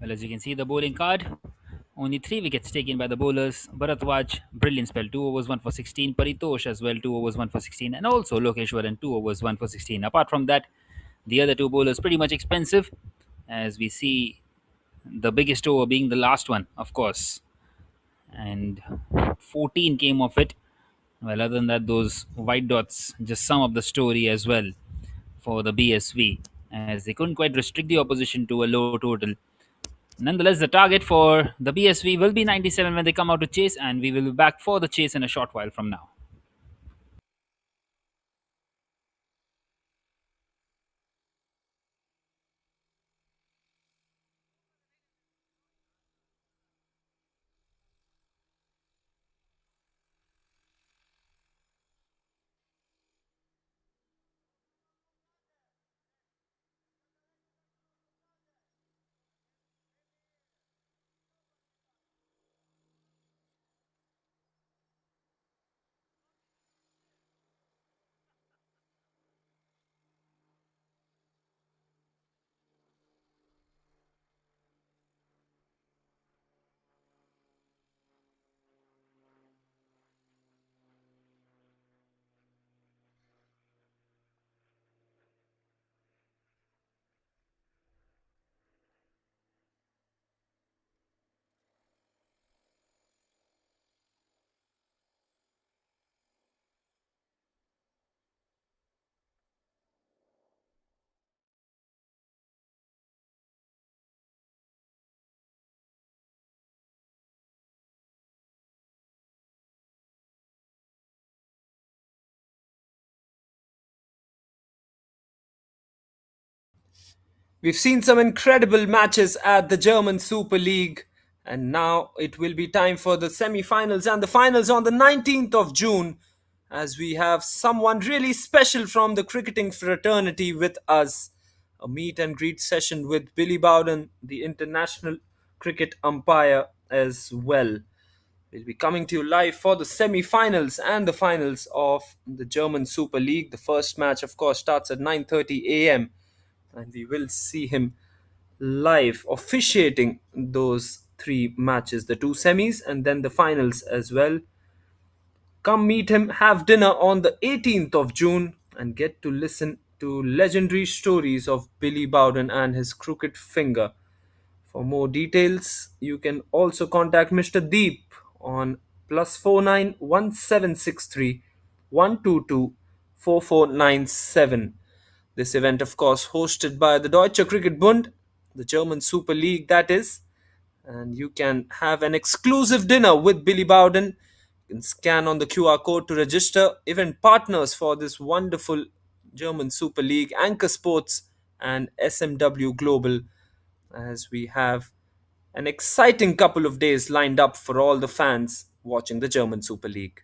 Well, as you can see, the bowling card. Only 3 wickets taken by the bowlers. Bharatwaj, brilliant spell, 2 overs, 1 for 16. Paritosh as well, 2 overs, 1 for 16. And also Lokeshwaran, 2 overs, 1 for 16. Apart from that, the other two bowlers pretty much expensive, as we see the biggest over being the last one, of course. And 14 came of it. Well, other than that, those white dots just sum up the story as well for the BSV, as they couldn't quite restrict the opposition to a low total. Nonetheless, the target for the BSV will be 97 when they come out to chase, and we will be back for the chase in a short while from now. We've seen some incredible matches at the German Super League, and now it will be time for the semi finals and the finals on the 19th of June, as we have someone really special from the cricketing fraternity with us. A meet and greet session with Billy Bowden, the international cricket umpire, as well. We'll be coming to you live for the semi finals and the finals of the German Super League. The first match, of course, starts at 9:30 a.m., and we will see him live officiating those 3 matches, the 2 semis and then the finals as well. Come meet him, have dinner on the 18th of June, and get to listen to legendary stories of Billy Bowden and his crooked finger. For more details, you can also contact Mr. Deep on +49 1763 122 4497. This event, of course, hosted by the Deutscher Cricket Bund, the German Super League, that is. And you can have an exclusive dinner with Billy Bowden. You can scan on the QR code to register. Even partners for this wonderful German Super League, Anchor Sports and SMW Global, as we have an exciting couple of days lined up for all the fans watching the German Super League.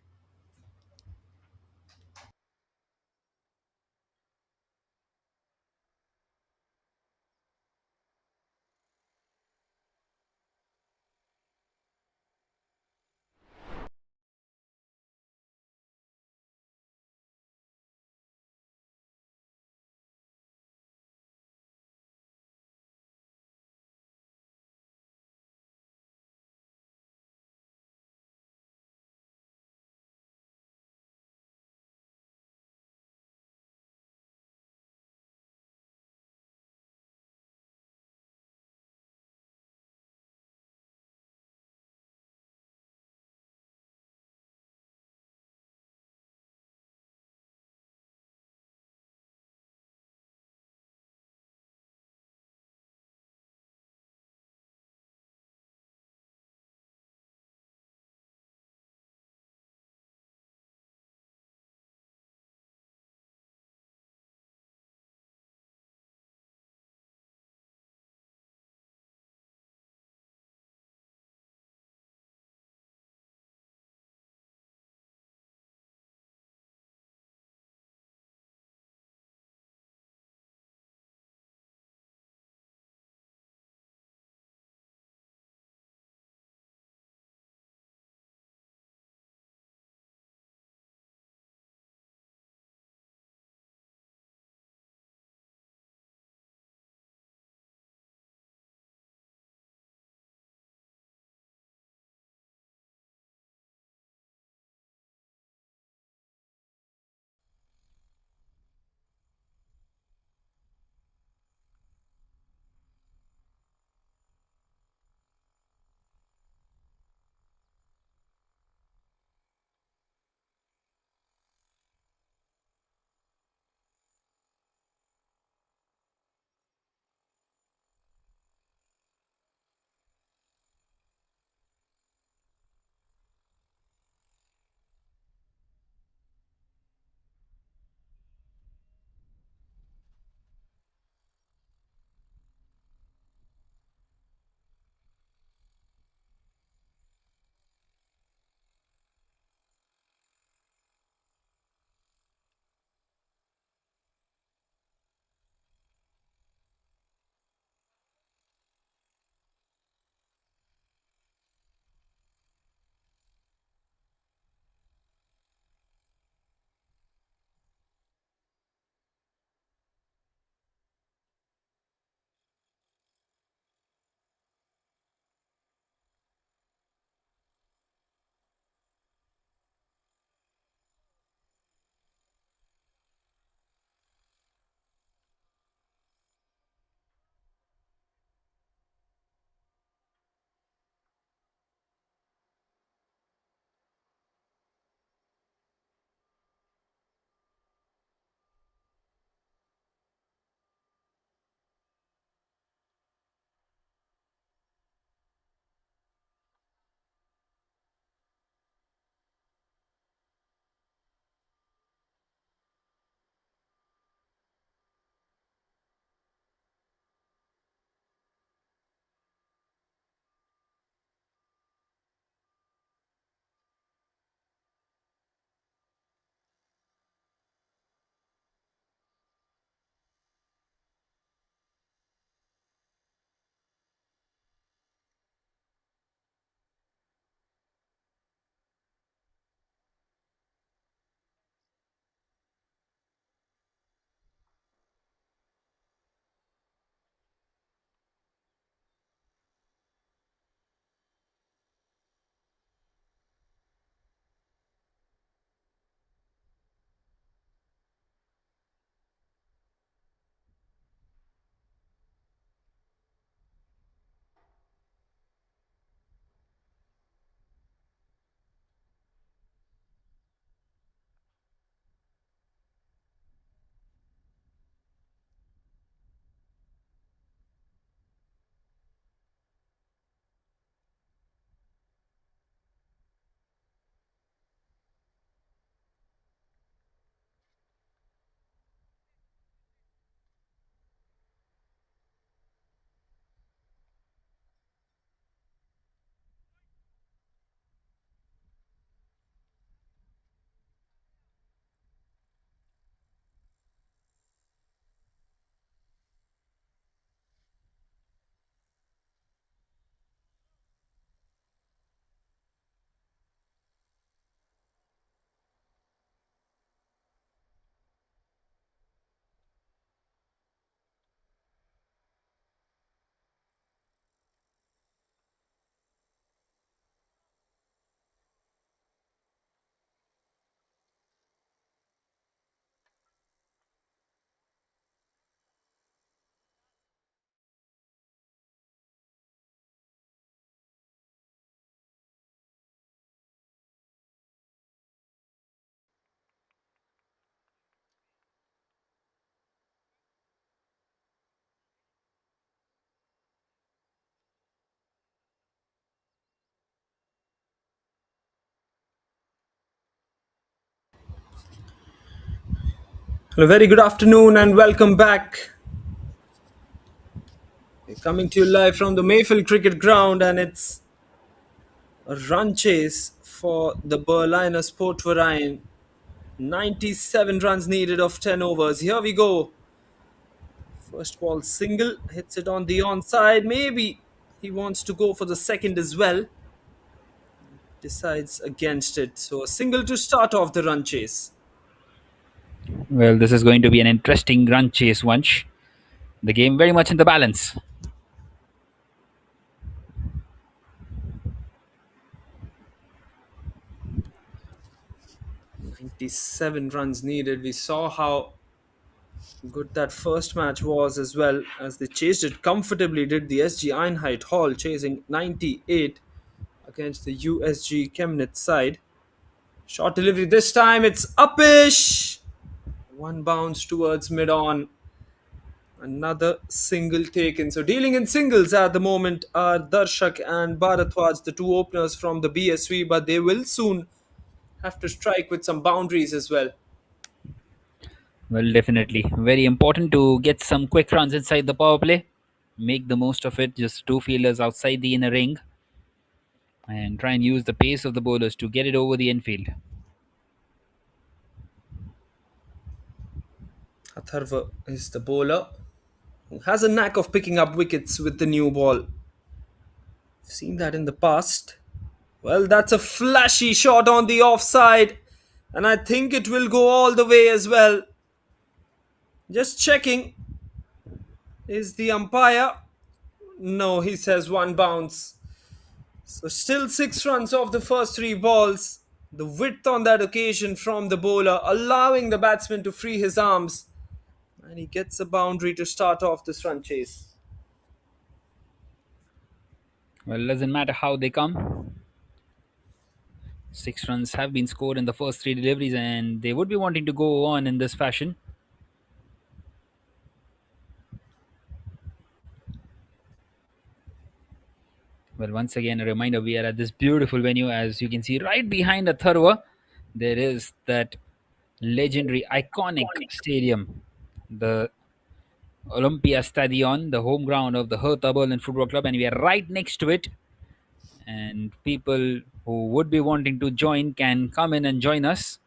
A very good afternoon and welcome back. We're coming to you live from the Maifeld cricket ground, and it's a run chase for the Berliner Sportverein. 97 runs needed of 10 overs. Here we go. First ball single, hits it on the onside. Maybe he wants to go for the second as well. Decides against it. So a single to start off the run chase. Well, this is going to be an interesting run chase once. The game very much in the balance. 97 runs needed. We saw how good that first match was as well as they chased it comfortably. Did the SG Einheit Hall chasing 98 against the USG Chemnitz side. Short delivery this time, it's uppish. One bounce towards mid on. Another single taken. So dealing in singles at the moment are Darshak and Bharatwaj, the two openers from the BSV, but they will soon have to strike with some boundaries as well. Well, definitely. Very important to get some quick runs inside the power play. Make the most of it. Just two fielders outside the inner ring. And try and use the pace of the bowlers to get it over the infield. Atharva is the bowler who has a knack of picking up wickets with the new ball. Seen that in the past. Well, that's a flashy shot on the offside, and I think it will go all the way as well. Just checking. Is the umpire? No, he says one bounce. So still 6 runs off the first three balls. The width on that occasion from the bowler, allowing the batsman to free his arms. And he gets a boundary to start off this run chase. Well, doesn't matter how they come. 6 runs have been scored in the first three deliveries, and they would be wanting to go on in this fashion. Well, once again, a reminder we are at this beautiful venue. As you can see, right behind Atharva, there is that legendary, iconic stadium, the Olympia Stadion, the home ground of the Hertha Berlin Football Club, and we are right next to it. And people who would be wanting to join can come in and join us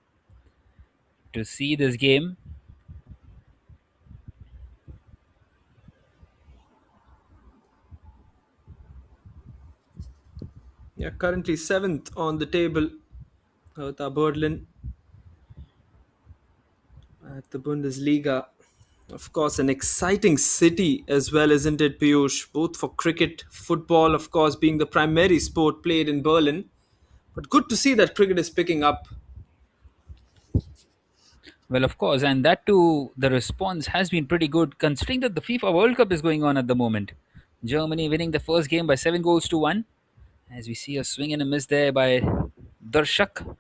to see this game. Yeah, currently seventh on the table. Hertha Berlin at the Bundesliga. Of course, an exciting city as well, isn't it, Piyush? Both for cricket, football, of course, being the primary sport played in Berlin. But good to see that cricket is picking up. Well, of course, and that too, the response has been pretty good considering that the FIFA World Cup is going on at the moment. Germany winning the first game by 7 goals to 1. As we see a swing and a miss there by Darshak.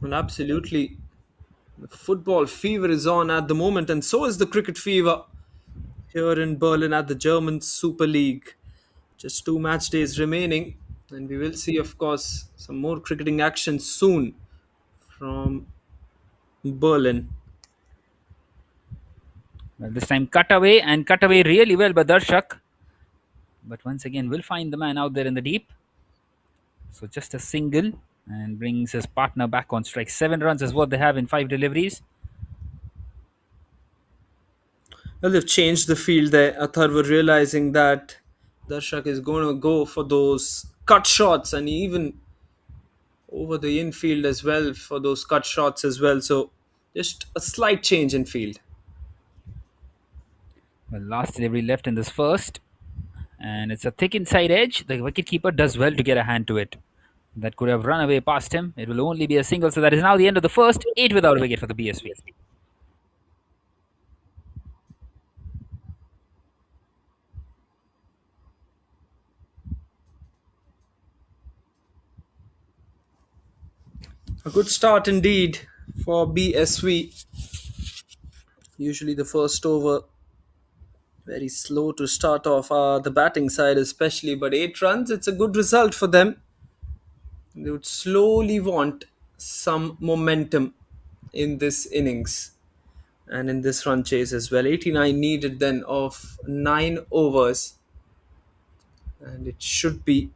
Well, absolutely. The football fever is on at the moment, and so is the cricket fever here in Berlin at the German Super League. Just 2 match days remaining, and we will see, of course, some more cricketing action soon from Berlin. Well, this time cut away and cut away really well by Darshak. But once again, will find the man out there in the deep. So just a single and brings his partner back on strike. 7 runs is what they have in 5 deliveries. Well, they've changed the field there. Atharva realizing that Darshak is going to go for those cut shots and even over the infield as well for those cut shots as well. So just a slight change in field. Well, last delivery left in this first. And it's a thick inside edge. The wicketkeeper does well to get a hand to it. That could have run away past him. It will only be a single. So that is now the end of the first. 8 without a wicket for the BSV. A good start indeed for BSV. Usually the first over very slow to start off the batting side especially, but 8 runs, it's a good result for them. They would slowly want some momentum in this innings and in this run chase as well. 89 needed then of 9 overs, and it should be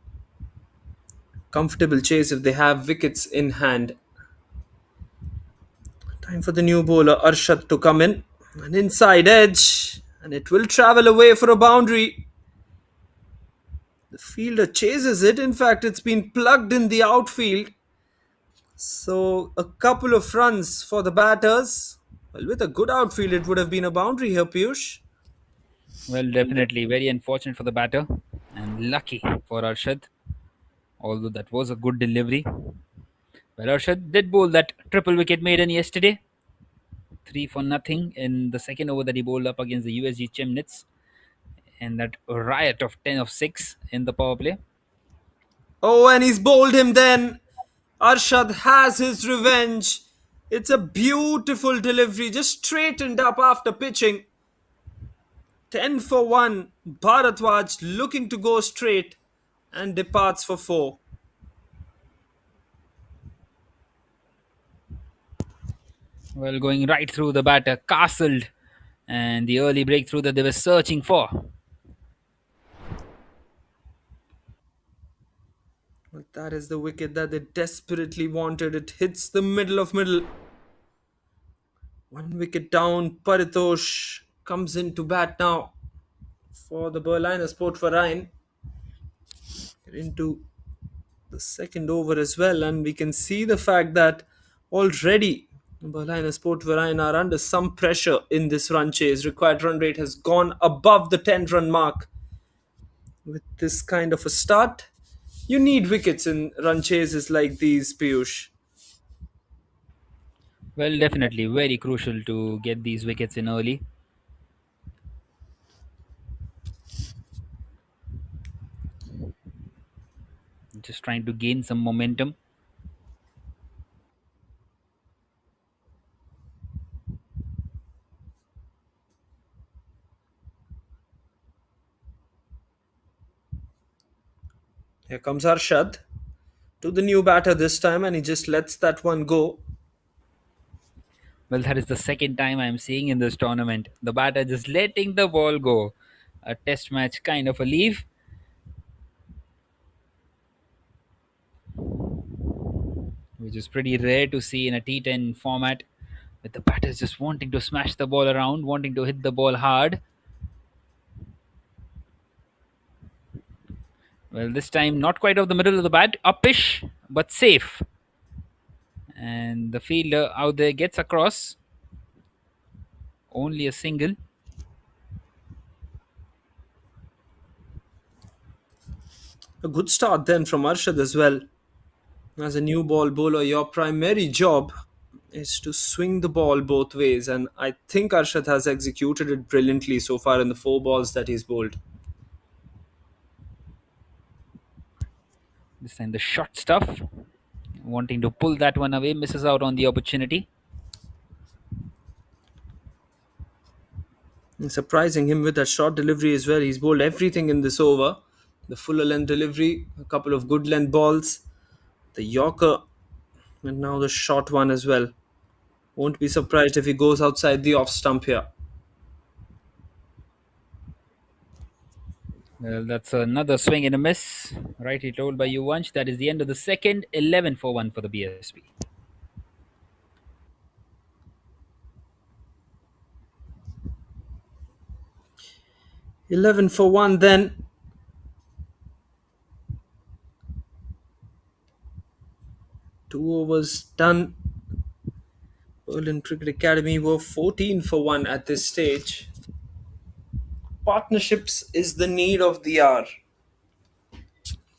comfortable chase if they have wickets in hand. Time for the new bowler Arshad to come in. An inside edge, and it will travel away for a boundary. The fielder chases it. In fact, it's been plugged in the outfield. So a couple of runs for the batters. Well, with a good outfield, it would have been a boundary here, Piyush. Well, definitely very unfortunate for the batter and lucky for Arshad, although that was a good delivery. Well, Arshad did bowl that triple wicket maiden yesterday, 3 for nothing in the second over that he bowled up against the USG Chemnitz, and that riot of 10 of 6 in the power play. Oh, and he's bowled him then. Arshad has his revenge. It's a beautiful delivery, just straightened up after pitching. 10 for 1. Bharatwaj looking to go straight and departs for 4. Well, going right through the batter, castled, and the early breakthrough that they were searching for. But that is the wicket that they desperately wanted. It hits the middle of middle. 1 wicket down. Paritosh comes in to bat now for the Berliner Sportverein. Into the second over as well, and we can see the fact that already Berliner Sportverein are under some pressure in this run chase. Required run rate has gone above the 10 run mark. With this kind of a start, you need wickets in run chases like these, Piyush. Well, definitely very crucial to get these wickets in early. Just trying to gain some momentum. Here comes Arshad to the new batter this time, and he just lets that one go. Well, that is the second time I'm seeing in this tournament. The batter just letting the ball go. A test match kind of a leave, which is pretty rare to see in a T10 format, with the batters just wanting to smash the ball around, wanting to hit the ball hard. Well, this time not quite off the middle of the bat, uppish, but safe. And the fielder out there gets across. Only a single. A good start then from Arshad as well. As a new ball bowler, your primary job is to swing the ball both ways, and I think Arshad has executed it brilliantly so far in the 4 balls that he's bowled. This time the short stuff. Wanting to pull that one away, misses out on the opportunity. And surprising him with that short delivery as well. He's bowled everything in this over. The fuller length delivery, a couple of good length balls, the Yorker, and now the short one as well. Won't be surprised if he goes outside the off stump here. Well, that's another swing and a miss. Rightly told by you, Vansh. That is the end of the second. 11 for 1 for the BSP. 11 for 1 then. Two overs done. Berlin Cricket Academy were 14 for 1 at this stage. Partnerships is the need of the hour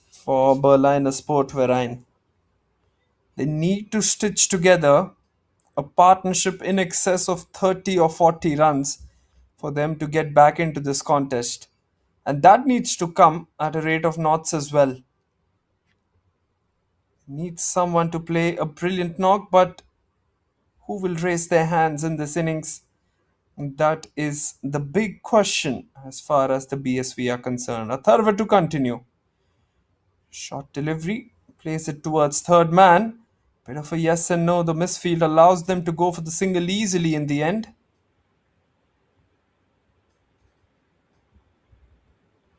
for Berliner Sportverein. They need to stitch together a partnership in excess of 30 or 40 runs for them to get back into this contest. And that needs to come at a rate of knots as well. Needs someone to play a brilliant knock, but who will raise their hands in this innings? That is the big question as far as the BSV are concerned. Atharva to continue. Short delivery, plays it towards third man. Bit of a yes and no. The misfield allows them to go for the single easily in the end.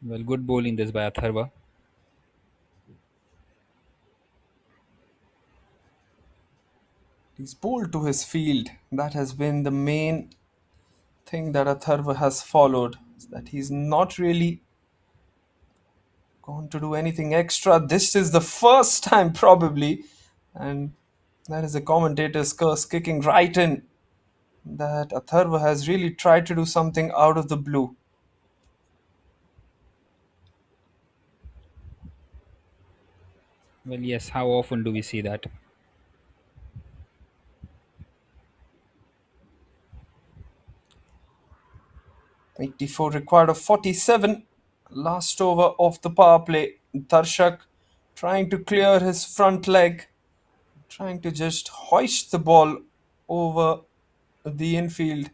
Well, good bowling this by Atharva. He's bowled to his field. That has been the main thing that Atharva has followed. Is that he's not really gone to do anything extra. This is the first time, probably, and that is the commentator's curse kicking right in. That Atharva has really tried to do something out of the blue. Well, yes, how often do we see that? '84 required of 47. Last over of the power play. Darshak trying to clear his front leg, trying to just hoist the ball over the infield.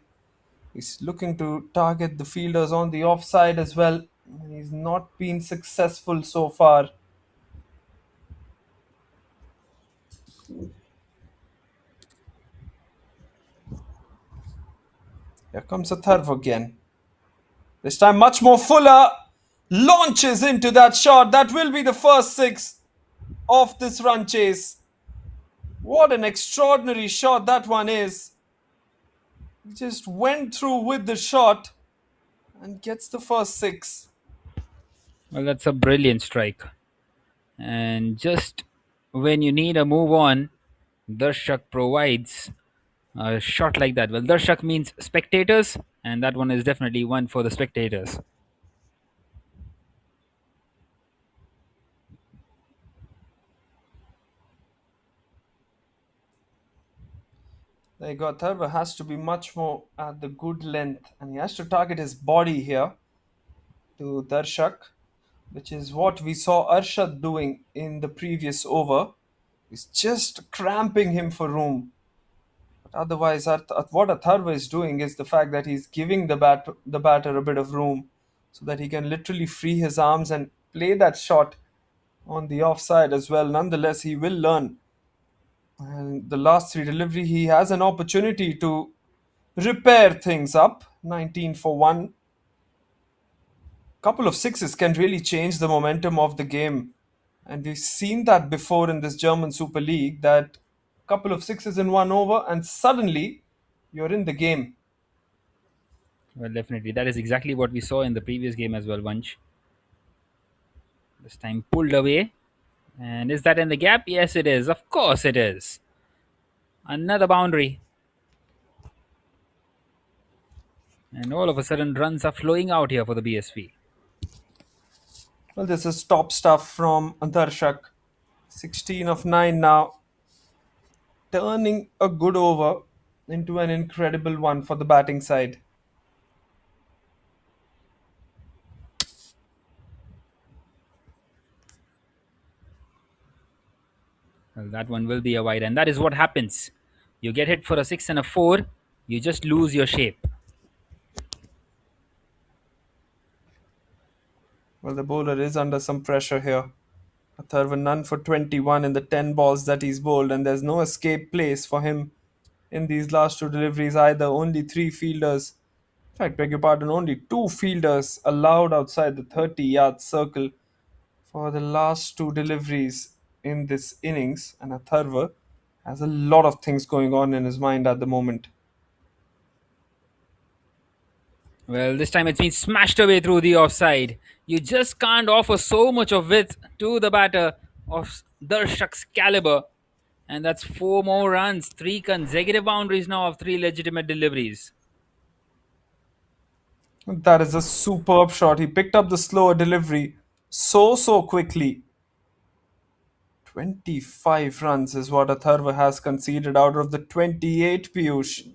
He's looking to target the fielders on the offside as well. He's not been successful so far. Here comes a Tharv again. This time much more fuller. Launches into that shot. That will be the first six of this run chase. What an extraordinary shot that one is. He just went through with the shot and gets the first six. Well, that's a brilliant strike. And just when you need a move on, Darshak provides a shot like that. Well, Darshak means spectators, and that one is definitely one for the spectators. There you go. Tharva has to be much more at the good length and he has to target his body here to Darshak, which is what we saw Arshad doing in the previous over. He's just cramping him for room. But otherwise, what Atharva is doing is the fact that he's giving the batter a bit of room so that he can literally free his arms and play that shot on the offside as well. Nonetheless, he will learn. And the last three delivery, he has an opportunity to repair things up. 19 for 1. Couple of sixes can really change the momentum of the game. And we've seen that before in this German Super League that couple of sixes in one over and suddenly you're in the game. Well, definitely. That is exactly what we saw in the previous game as well, Vanch. This time pulled away. And is that in the gap? Yes, it is. Of course, it is. Another boundary. And all of a sudden, runs are flowing out here for the BSV. Well, this is top stuff from Darshak. 16 of 9 now. Turning a good over into an incredible one for the batting side. Well, that one will be a wide, and that is what happens. You get hit for a 6 and a 4, you just lose your shape. Well, the bowler is under some pressure here. Atharva none for 21 in the 10 balls that he's bowled, and there's no escape place for him in these last two deliveries either. Only three fielders, in fact, beg your pardon, only two fielders allowed outside the 30-yard circle for the last two deliveries in this innings. And Atharva has a lot of things going on in his mind at the moment. Well, this time it's been smashed away through the offside. You just can't offer so much of width to the batter of Darshak's caliber. And that's four more runs, three consecutive boundaries now of three legitimate deliveries. That is a superb shot. He picked up the slower delivery so quickly. 25 runs is what Atharva has conceded out of the 28, Piyush.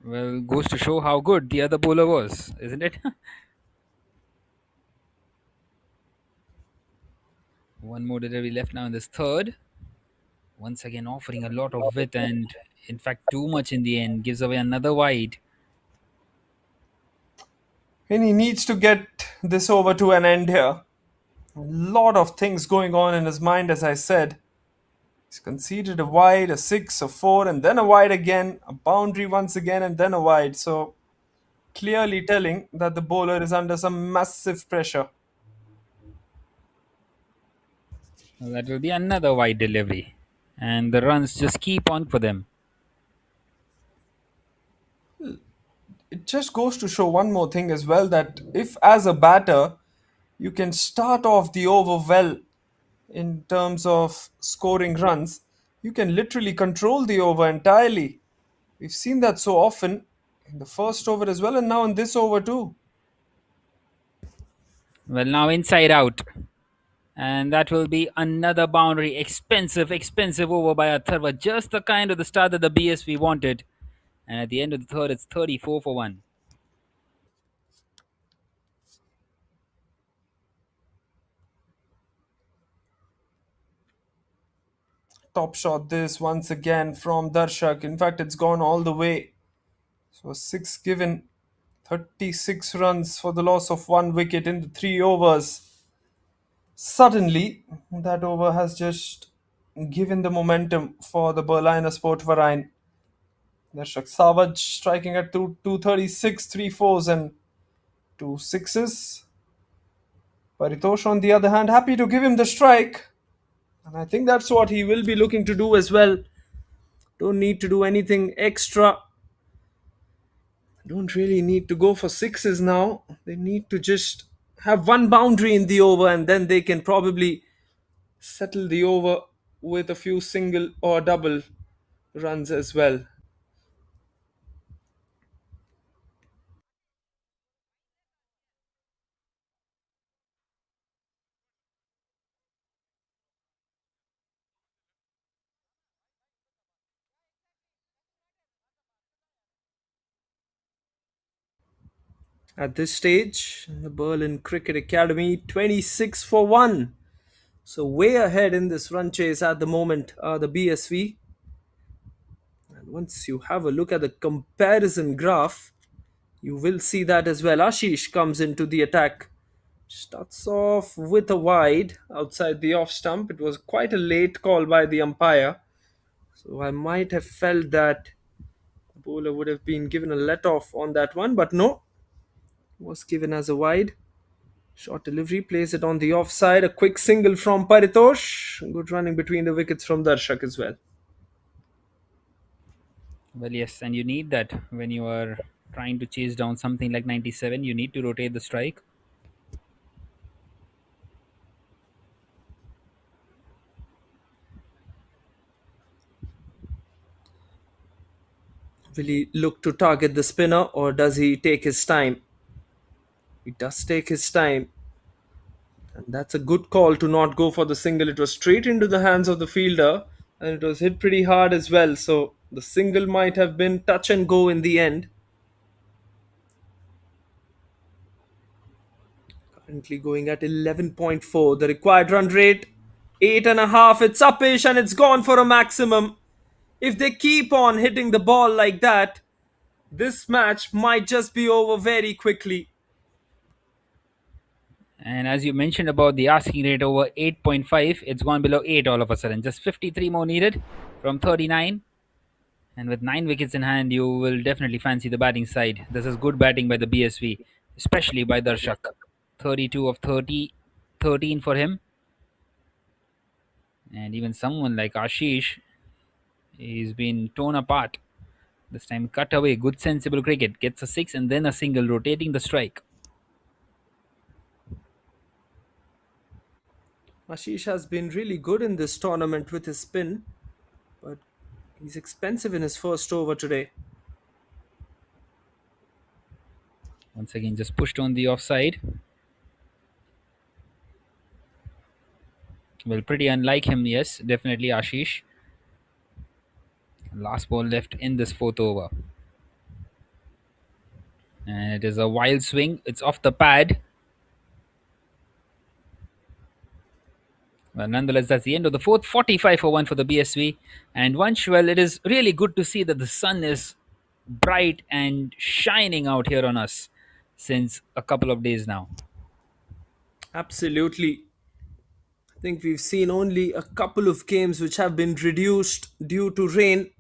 Well, goes to show how good the other bowler was, isn't it? One more delivery left now in this third. Once again, offering a lot of width and, in fact, too much in the end. Gives away another wide. And he needs to get this over to an end here. A lot of things going on in his mind, as I said. He's conceded a wide, a six, a four, and then a wide again, a boundary once again, and then a wide. So clearly telling that the bowler is under some massive pressure. Well, that will be another wide delivery. And the runs just keep on for them. It just goes to show one more thing as well, that if as a batter you can start off the over well in terms of scoring runs, you can literally control the over entirely. We've seen that so often in the first over as well, and now in this over too. Well, now inside out. And that will be another boundary. Expensive, expensive over by Atharva. Just the kind of the start that the BSV wanted. And at the end of the third, it's 34 for 1. Top shot this once again from Darshak. In fact, it's gone all the way. So six given, 36 runs for the loss of one wicket in the 3 overs. Suddenly, that over has just given the momentum for the Berliner Sportverein. Darshak Savage striking at 236, three fours and two sixes. Paritosh, on the other hand, happy to give him the strike. And I think that's what he will be looking to do as well. Don't need to do anything extra. Don't really need to go for sixes now. They need to just have one boundary in the over, and then they can probably settle the over with a few single or double runs as well. At this stage, the Berlin Cricket Academy 26 for 1. So, way ahead in this run chase at the moment are the BSV. And once you have a look at the comparison graph, you will see that as well. Ashish comes into the attack. Starts off with a wide outside the off stump. It was quite a late call by the umpire. So I might have felt that the bowler would have been given a let off on that one, but no, was given as a wide. Short delivery, plays it on the offside. A quick single from Paritosh. Good running between the wickets from Darshak as well. Well, yes, and you need that when you are trying to chase down something like 97. You need to rotate the strike. Will he look to target the spinner or does he take his time? He does take his time. And that's a good call to not go for the single. It was straight into the hands of the fielder and it was hit pretty hard as well. So the single might have been touch and go in the end. Currently going at 11.4. The required run rate, 8.5. It's uppish and it's gone for a maximum. If they keep on hitting the ball like that, this match might just be over very quickly. And as you mentioned about the asking rate over 8.5, it's gone below 8 all of a sudden. Just 53 more needed from 39. And with 9 wickets in hand, you will definitely fancy the batting side. This is good batting by the BSV, especially by Darshak. 32 of 30, 13 for him. And even someone like Ashish, he's been torn apart. This time, cut away, good sensible cricket. Gets a 6 and then a single, rotating the strike. Ashish has been really good in this tournament with his spin, but he's expensive in his first over today. Once again, just pushed on the offside. Well, pretty unlike him, yes, definitely Ashish. Last ball left in this fourth over. And it is a wild swing. It's off the pad. Well, nonetheless, that's the end of the fourth. 45 for 1 for the BSV. And once, well, it is really good to see that the sun is bright and shining out here on us since a couple of days now. Absolutely. I think we've seen only a couple of games which have been reduced due to rain.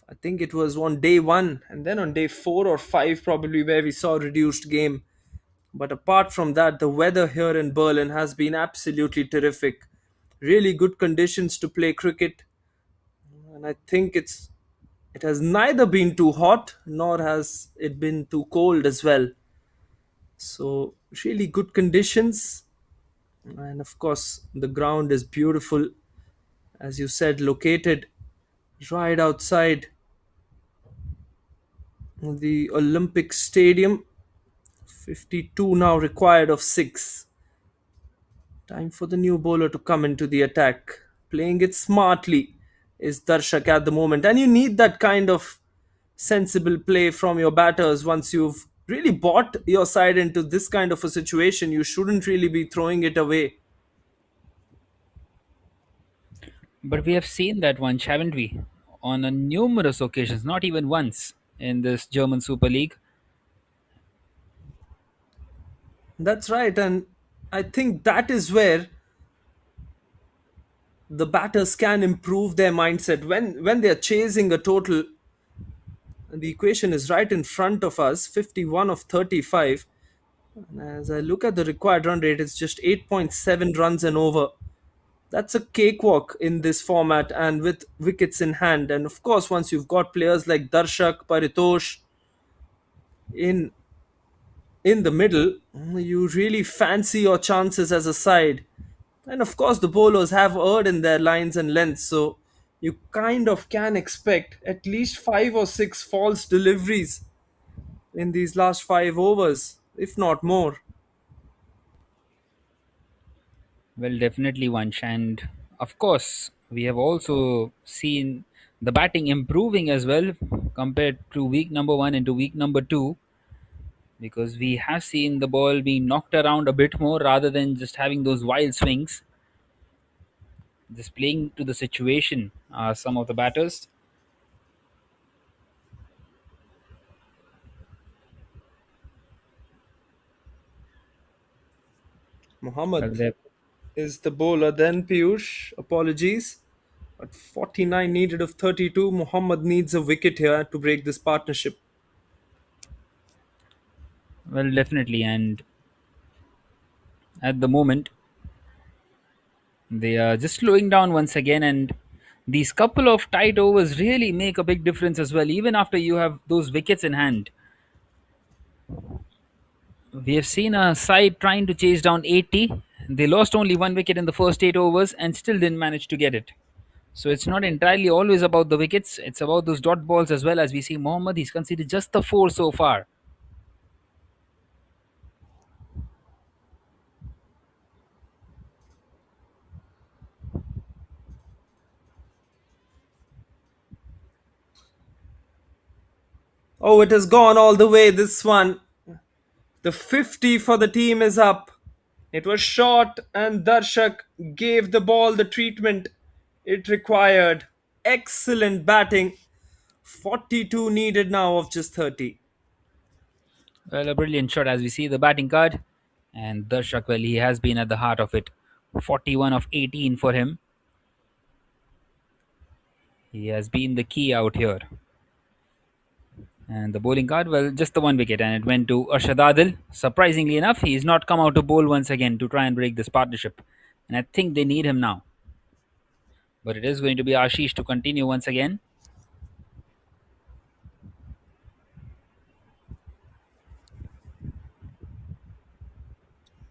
I think it was on day one and then on day four or five, probably, where we saw reduced game. But apart from that, the weather here in Berlin has been absolutely terrific. Really good conditions to play cricket, and I think it has neither been too hot nor has it been too cold as well. So really good conditions, and of course the ground is beautiful, as you said, located right outside the Olympic Stadium. 52 now required of 6. Time for the new bowler to come into the attack. Playing it smartly is Darshak at the moment. And you need that kind of sensible play from your batters once you've really bought your side into this kind of a situation. You shouldn't really be throwing it away. But we have seen that once, haven't we? On a numerous occasions, not even once in this German Super League. That's right. And I think that is where the batters can improve their mindset when they're chasing a total. The equation is right in front of us, 51 of 35. As I look at the required run rate, it's just 8.7 runs and over. That's a cakewalk in this format and with wickets in hand. And of course, once you've got players like Darshak, Paritosh in in the middle, you really fancy your chances as a side. And of course, the bowlers have erred in their lines and lengths, so you kind of can expect at least 5 or 6 false deliveries in these last 5 overs, if not more. Well, definitely once. And of course, we have also seen the batting improving as well compared to week number one into week number two, because we have seen the ball being knocked around a bit more rather than just having those wild swings. Just playing to the situation, some of the batters. Well, Muhammad is the bowler, then Piyush. Apologies. At 49 needed of 32, Muhammad needs a wicket here to break this partnership. definitely. And at the moment, they are just slowing down once again. And these couple of tight overs really make a big difference as well, even after you have those wickets in hand. We have seen a side trying to chase down 80. They lost only one wicket in the first 8 overs and still didn't manage to get it. So it's not entirely always about the wickets, it's about those dot balls as well. As we see Mohammad, he's conceded just the 4 so far. Oh, it has gone all the way, this one. The 50 for the team is up. It was short, and Darshak gave the ball the treatment it required. Excellent batting. 42 needed now of just 30. Well, a brilliant shot as we see the batting card. And Darshak, well, he has been at the heart of it. 41 of 18 for him. He has been the key out here. And the bowling card, well, just the one wicket, and it went to Arshad Adil. Surprisingly enough, he's not come out to bowl once again to try and break this partnership. And I think they need him now. But it is going to be Ashish to continue once again.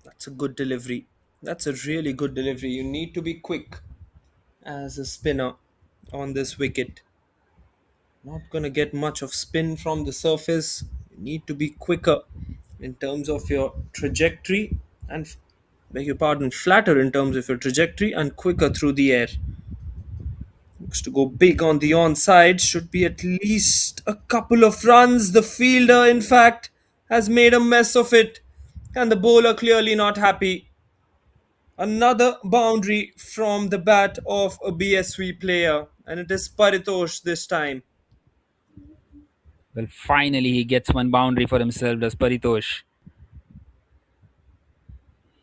That's a good delivery. That's a really good delivery. You need to be quick as a spinner on this wicket. Not going to get much of spin from the surface. You need to be quicker in terms of your trajectory and, beg your pardon, flatter in terms of your trajectory and quicker through the air. Looks to go big on the onside. Should be at least a couple of runs. The fielder, in fact, has made a mess of it. And the bowler clearly not happy. Another boundary from the bat of a BSV player. And it is Paritosh this time. Well, finally he gets one boundary for himself, does Paritosh.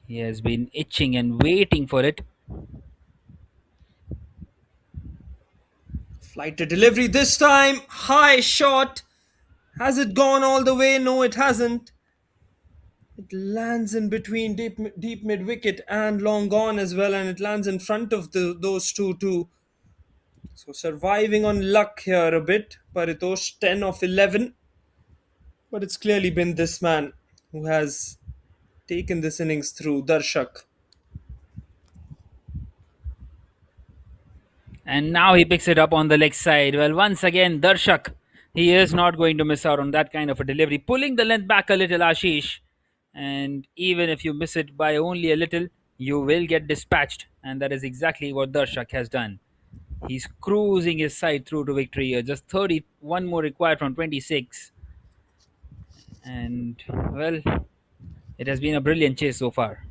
He has been itching and waiting for it. Flight to delivery this time. High shot. Has it gone all the way? No, it hasn't. It lands in between deep mid wicket and long gone as well, and it lands in front of those two too. So surviving on luck here a bit. Paritosh 10 of 11, but it's clearly been this man who has taken this innings through. Darshak. And now he picks it up on the leg side. Well, once again, Darshak, he is not going to miss out on that kind of a delivery. Pulling the length back a little, Ashish. And even if you miss it by only a little, you will get dispatched. And that is exactly what Darshak has done. He's cruising his side through to victory here. Just 31 more required from 26. And, well, it has been a brilliant chase so far.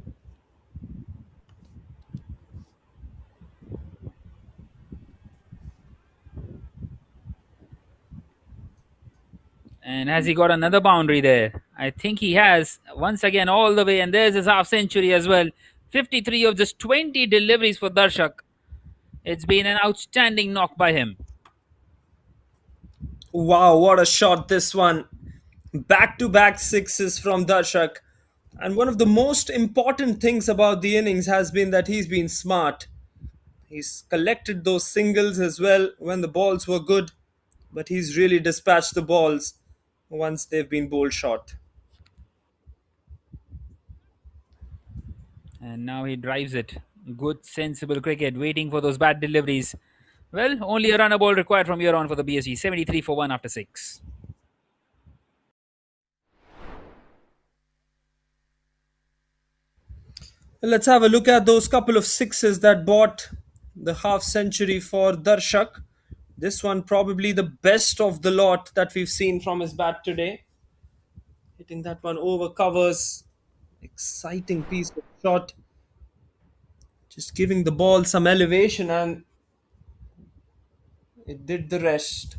And has he got another boundary there? I think he has. Once again, all the way. And there's his half century as well. 53 of just 20 deliveries for Darshak. It's been an outstanding knock by him. Wow, what a shot this one. Back to back sixes from Darshak. And one of the most important things about the innings has been that he's been smart. He's collected those singles as well when the balls were good, but he's really dispatched the balls once they've been bowled short. And now he drives it. Good, sensible cricket, waiting for those bad deliveries. Well, only a runner ball required from here on for the BSG. 73 for 1 after 6. Let's have a look at those couple of sixes that bought the half century for Darshak. This one probably the best of the lot that we've seen from his bat today. Hitting that one over covers. Exciting piece of shot. Just giving the ball some elevation and it did the rest.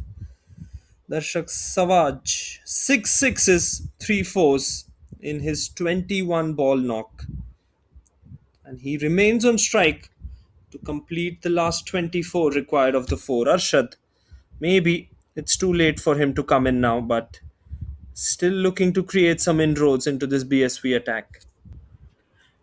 Darshak Savaj. Six sixes, three fours in his 21 ball knock. And he remains on strike to complete the last 24 required of the four. Arshad, maybe it's too late for him to come in now, but still looking to create some inroads into this BSV attack.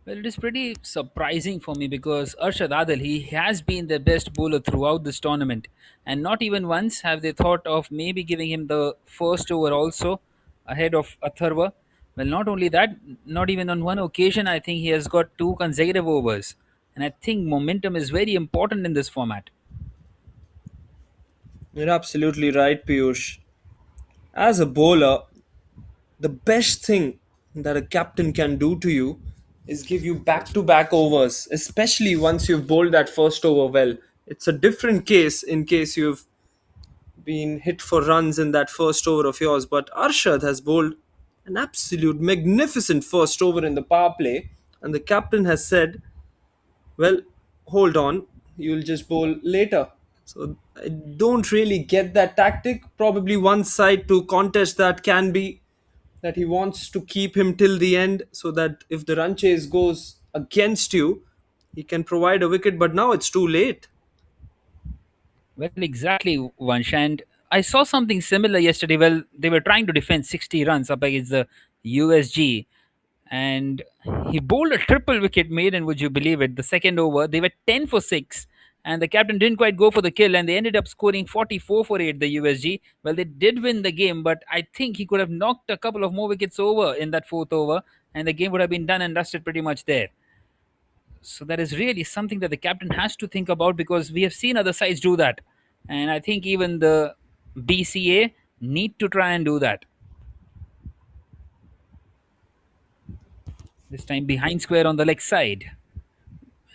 Well, it is pretty surprising for me because Arshad Adil, he has been the best bowler throughout this tournament. And not even once have they thought of maybe giving him the first over also ahead of Atharva. Well, not only that, not even on one occasion, I think he has got two consecutive overs. And I think momentum is very important in this format. You're absolutely right, Piyush. As a bowler, the best thing that a captain can do to you is give you back to back overs, especially once you've bowled that first over well. It's a different case in case you've been hit for runs in that first over of yours, but Arshad has bowled an absolute magnificent first over in the power play, and the captain has said, well, hold on, you'll just bowl later. So I don't really get that tactic. Probably one side to contest that can be that he wants to keep him till the end so that if the run chase goes against you, he can provide a wicket, but now it's too late. Well, exactly, Vansh. And I saw something similar yesterday. Well, they were trying to defend 60 runs up against the USG, and he bowled a triple wicket maiden. Would you believe it? The second over, they were 10 for 6, and the captain didn't quite go for the kill, and they ended up scoring 44 for 8, the USG. Well, they did win the game, but I think he could have knocked a couple of more wickets over in that fourth over, and the game would have been done and dusted pretty much there. So that is really something that the captain has to think about because we have seen other sides do that. And I think even the BCA need to try and do that. This time behind square on the leg side.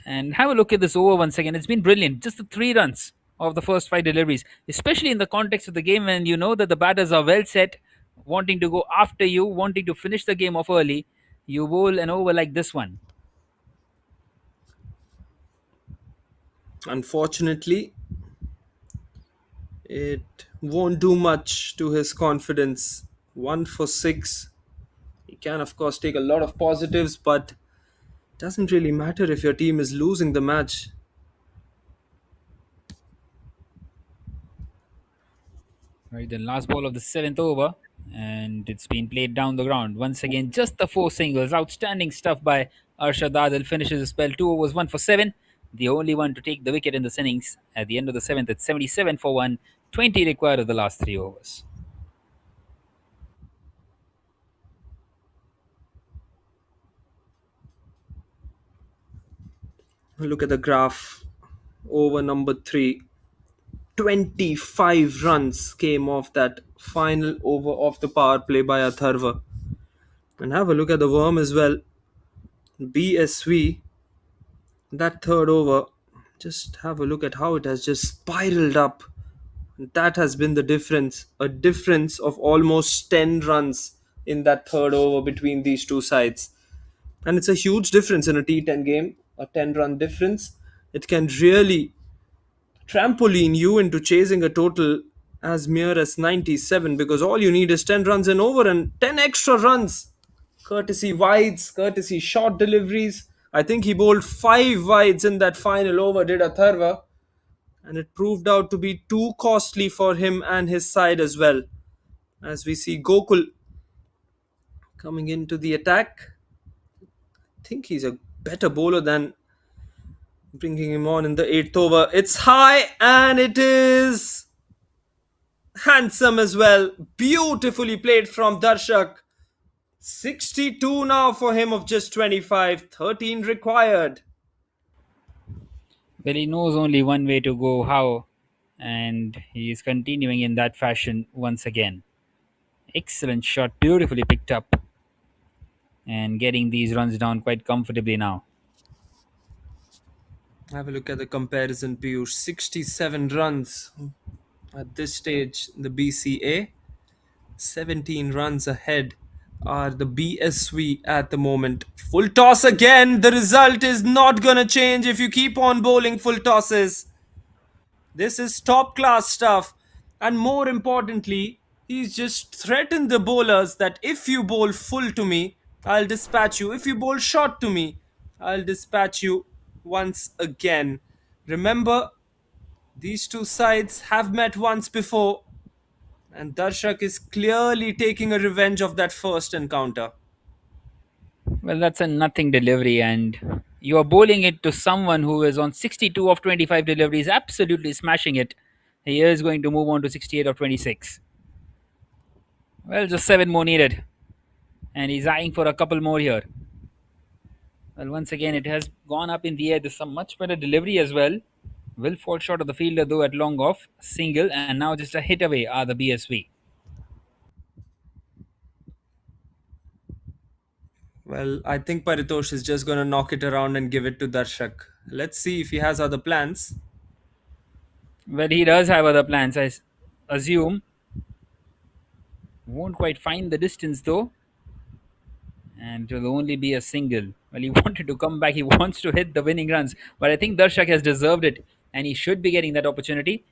And have a look at this over once again. It's been brilliant. Just the 3 runs of the first 5 deliveries, especially in the context of the game when you know that the batters are well set, wanting to go after you, wanting to finish the game off early. You bowl an over like this one. Unfortunately, it won't do much to his confidence. One for six. He can, of course, take a lot of positives, but Doesn't really matter if your team is losing the match. Right, the last ball of the seventh over, and it's been played down the ground. Once again, just the four singles. Outstanding stuff by Arshad Adil. Finishes the spell. 2 overs, 1 for 7. The only one to take the wicket in this innings at the end of the seventh. It's 77 for 1. 20 required of the last 3 overs. Look at the graph. Over number 3. 25 runs came off that final over of the power play by Atharva. And have a look at the worm as well. BSV, that third over, just have a look at how it has just spiraled up. That has been the difference. A difference of almost 10 runs in that third over between these two sides. And it's a huge difference in a T10 game, a 10-run difference. It can really trampoline you into chasing a total as mere as 97, because all you need is 10 runs and over and 10 extra runs. Courtesy wides, courtesy short deliveries. I think he bowled 5 wides in that final over, did Atharva, and it proved out to be too costly for him and his side as well. As we see Gokul coming into the attack, I think he's a better bowler than bringing him on in the eighth over. It's high and it is handsome as well. Beautifully played from Darshak. 62 now for him of just 25, 13 required. Well, he knows only one way to go, how, and he is continuing in that fashion once again. Excellent shot, beautifully picked up, and getting these runs down quite comfortably now. Have a look at the comparison, Piyush. 67 runs at this stage, the BCA. 17 runs ahead are the BSV at the moment. Full toss again. The result is not gonna change if you keep on bowling full tosses. This is top class stuff. And more importantly, he's just threatened the bowlers that if you bowl full to me, I'll dispatch you. If you bowl short to me, I'll dispatch you once again. Remember, these two sides have met once before, and Darshak is clearly taking a revenge of that first encounter. Well, that's a nothing delivery, and you are bowling it to someone who is on 62 of 25 deliveries, absolutely smashing it. He is going to move on to 68 of 26. Well, just 7 more needed, and he's eyeing for a couple more here. Well, once again, it has gone up in the air. There's some much better delivery as well. Will fall short of the fielder though at long off, single, and now just a hit away are the BSV. Well, I think Paritosh is just going to knock it around and give it to Darshak. Let's see if he has other plans. Well, he does have other plans, assume. Won't quite find the distance though, and it will only be a single. Well, he wanted to come back. He wants to hit the winning runs, but I think Darshak has deserved it, and he should be getting that opportunity.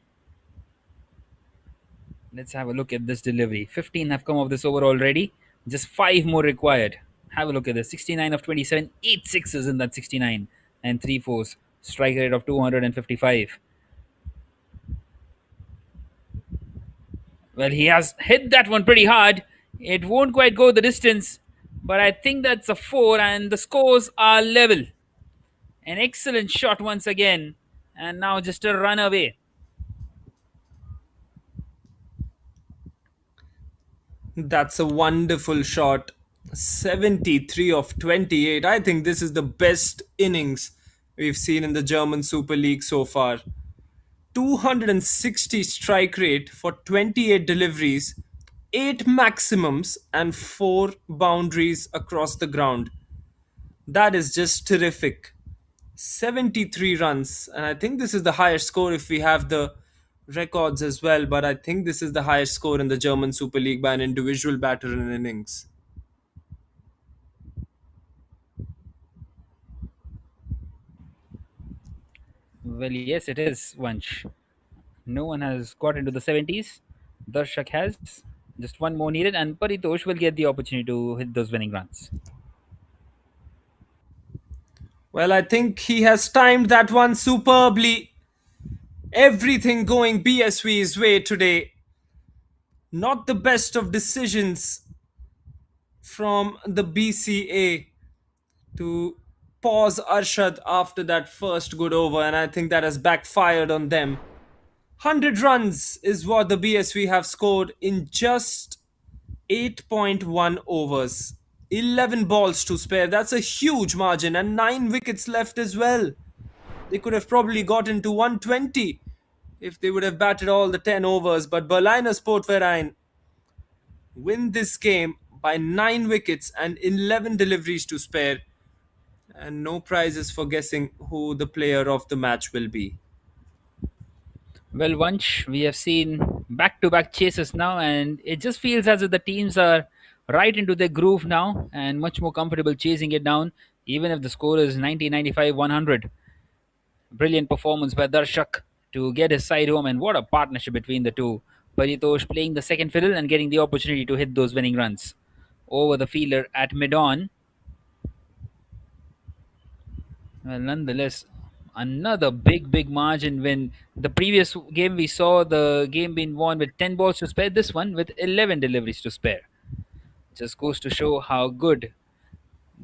Let's have a look at this delivery. 15 have come off this over already. Just 5 more required. Have a look at this. 69 of 27, 8 sixes in that 69, and 3 fours. Strike rate of 255. Well, he has hit that one pretty hard. It won't quite go the distance, but I think that's a 4, and the scores are level. An excellent shot once again, and now just a run away. That's a wonderful shot. 73 of 28. I think this is the best innings we've seen in the German Super League so far. 260 strike rate for 28 deliveries, 8 maximums, and 4 boundaries across the ground. That is just terrific. 73 runs, and I think this is the highest score if we have the records as well, but I think this is the highest score in the German Super League by an individual batter in an innings. Well, yes, it is, Vansh. No one has got into the 70s. Darshak has. Just one more needed, and Paritosh will get the opportunity to hit those winning runs. Well, I think he has timed that one superbly. Everything going BSV's way today. Not the best of decisions from the BCA to pause Arshad after that first good over, and I think that has backfired on them. 100 runs is what the BSV have scored in just 8.1 overs. 11 balls to spare. That's a huge margin, and 9 wickets left as well. They could have probably gotten to 120 if they would have batted all the 10 overs, but Berliner Sportverein win this game by 9 wickets and 11 deliveries to spare, and no prizes for guessing who the player of the match will be. Well, once we have seen back to back chases now, and it just feels as if the teams are right into their groove now and much more comfortable chasing it down, even if the score is 90, 95, 100. Brilliant performance by Darshak to get his side home, and what a partnership between the two. Paritosh playing the second fiddle and getting the opportunity to hit those winning runs over the fielder at mid on. Well, nonetheless, another big margin when the previous game we saw the game being won with 10 balls to spare, this one with 11 deliveries to spare. Just goes to show how good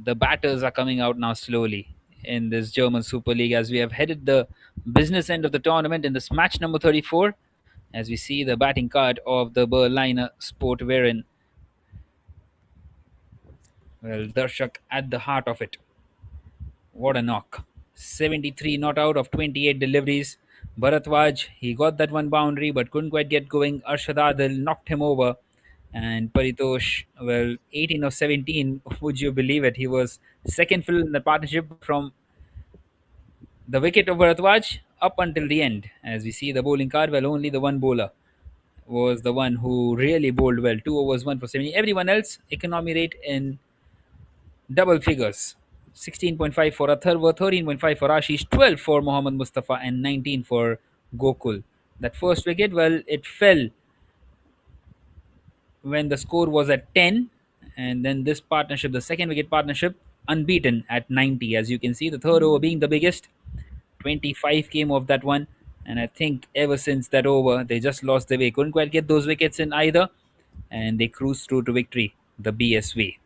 the batters are coming out now slowly in this German Super League as we have headed the business end of the tournament in this match number 34 as we see the batting card of the Berliner Sport wherein, well, Darshak at the heart of it. What a knock. 73 not out of 28 deliveries. Bharatwaj, he got that one boundary but couldn't quite get going. Arshad Adil knocked him over. And Paritosh, well, 18 of 17, would you believe it? He was second fill in the partnership from the wicket of Bharatwaj up until the end. As we see the bowling card, well, only the one bowler was the one who really bowled well. 2 overs, 1 for 70. Everyone else, economy rate in double figures. 16.5 for Atharva, 13.5 for Ashish, 12 for Mohammad Mustafa, and 19 for Gokul. That first wicket, well, it fell when the score was at 10, and then this partnership, the second wicket partnership, unbeaten at 90. As you can see, the third over being the biggest, 25 came off that one, and I think ever since that over, they just lost their way. Couldn't quite get those wickets in either, and they cruised through to victory, the BSV.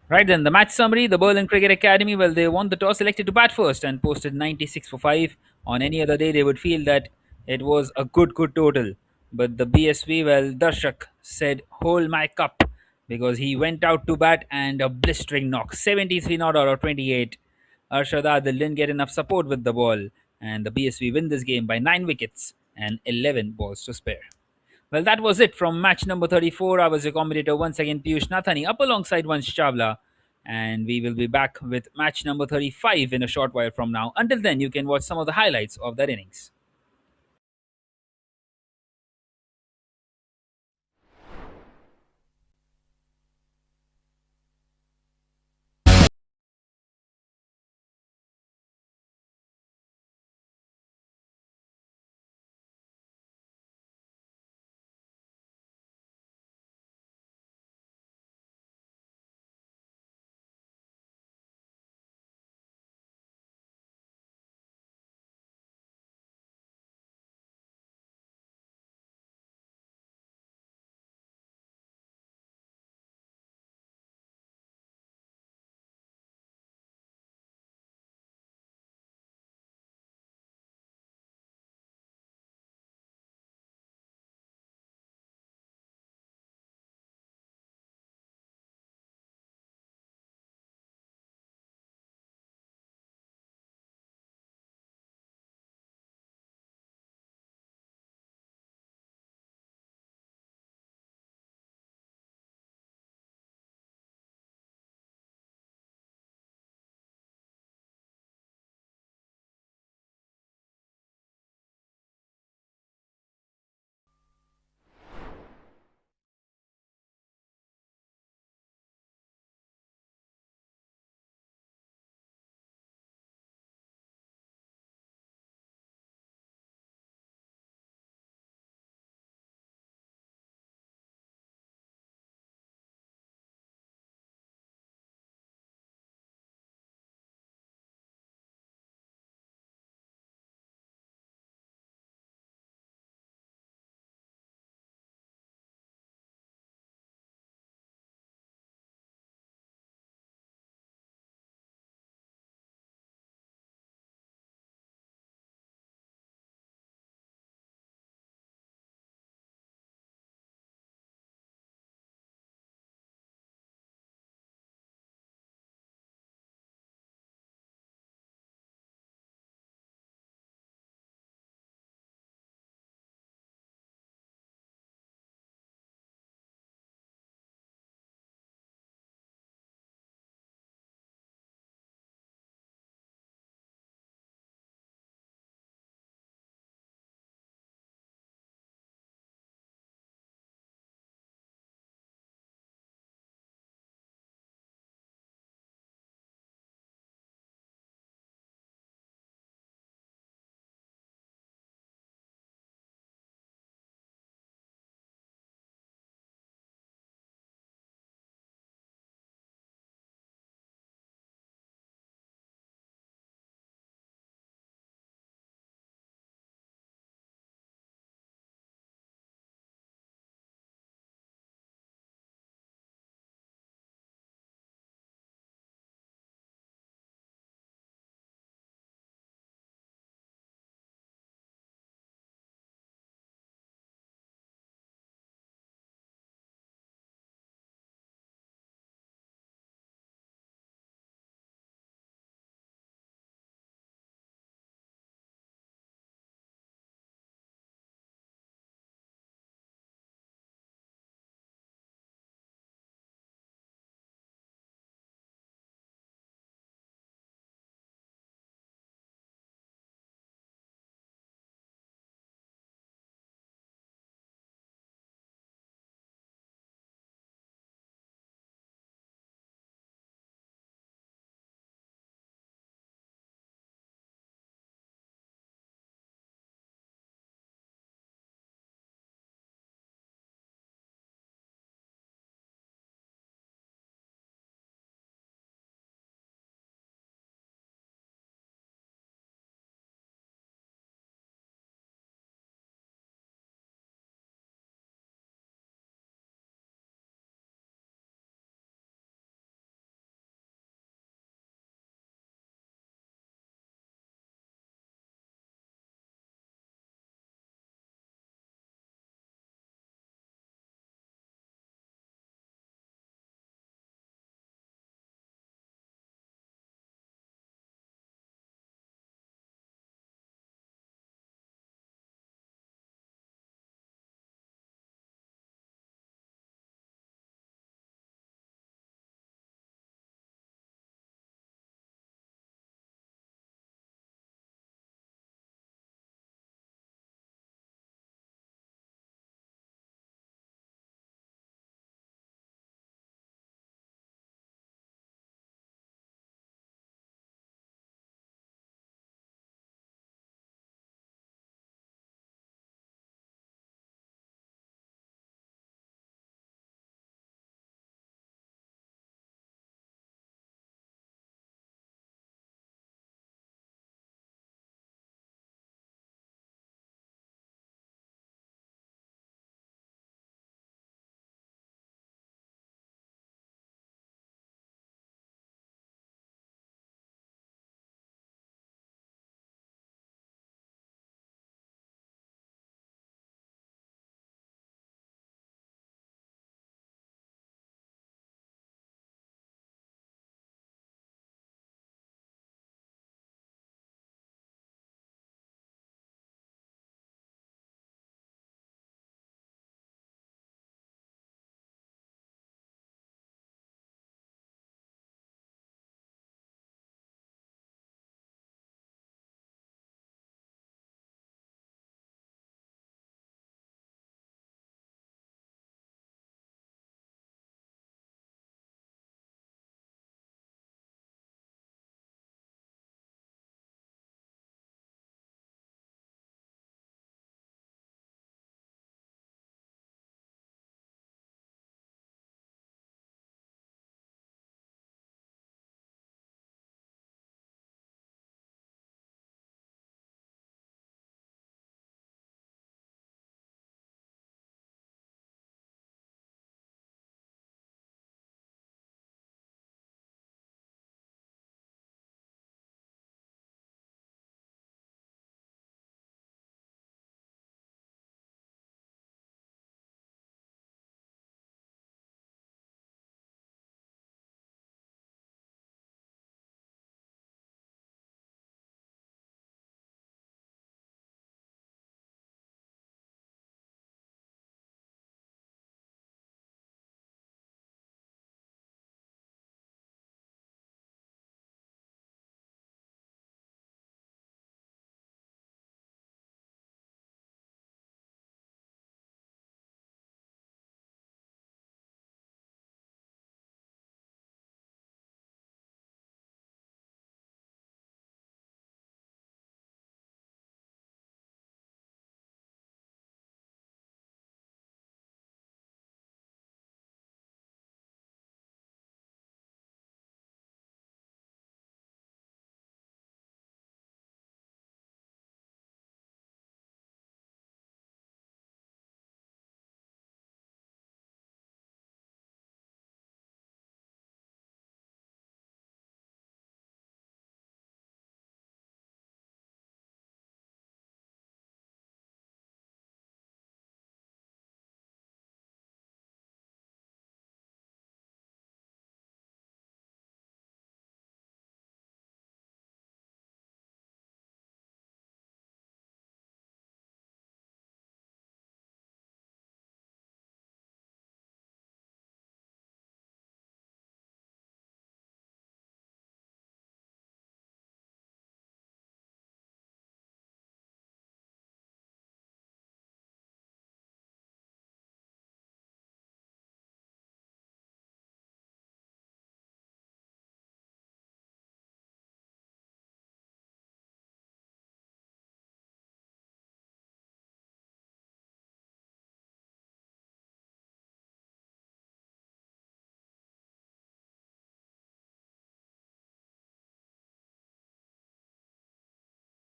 Right then, the match summary. The Berlin Cricket Academy, well, they won the toss, elected to bat first, and posted 96 for 5. On any other day, they would feel that it was a good total. But the BSV, well, Darshak said, hold my cup, because he went out to bat and a blistering knock. 73 not out of 28. Arshad Adil didn't get enough support with the ball, and the BSV win this game by 9 wickets and 11 balls to spare. Well, that was it from match number 34. I was your commentator once again, Piyush Nathani, up alongside Vansh Chawla. And we will be back with match number 35 in a short while from now. Until then, you can watch some of the highlights of that innings.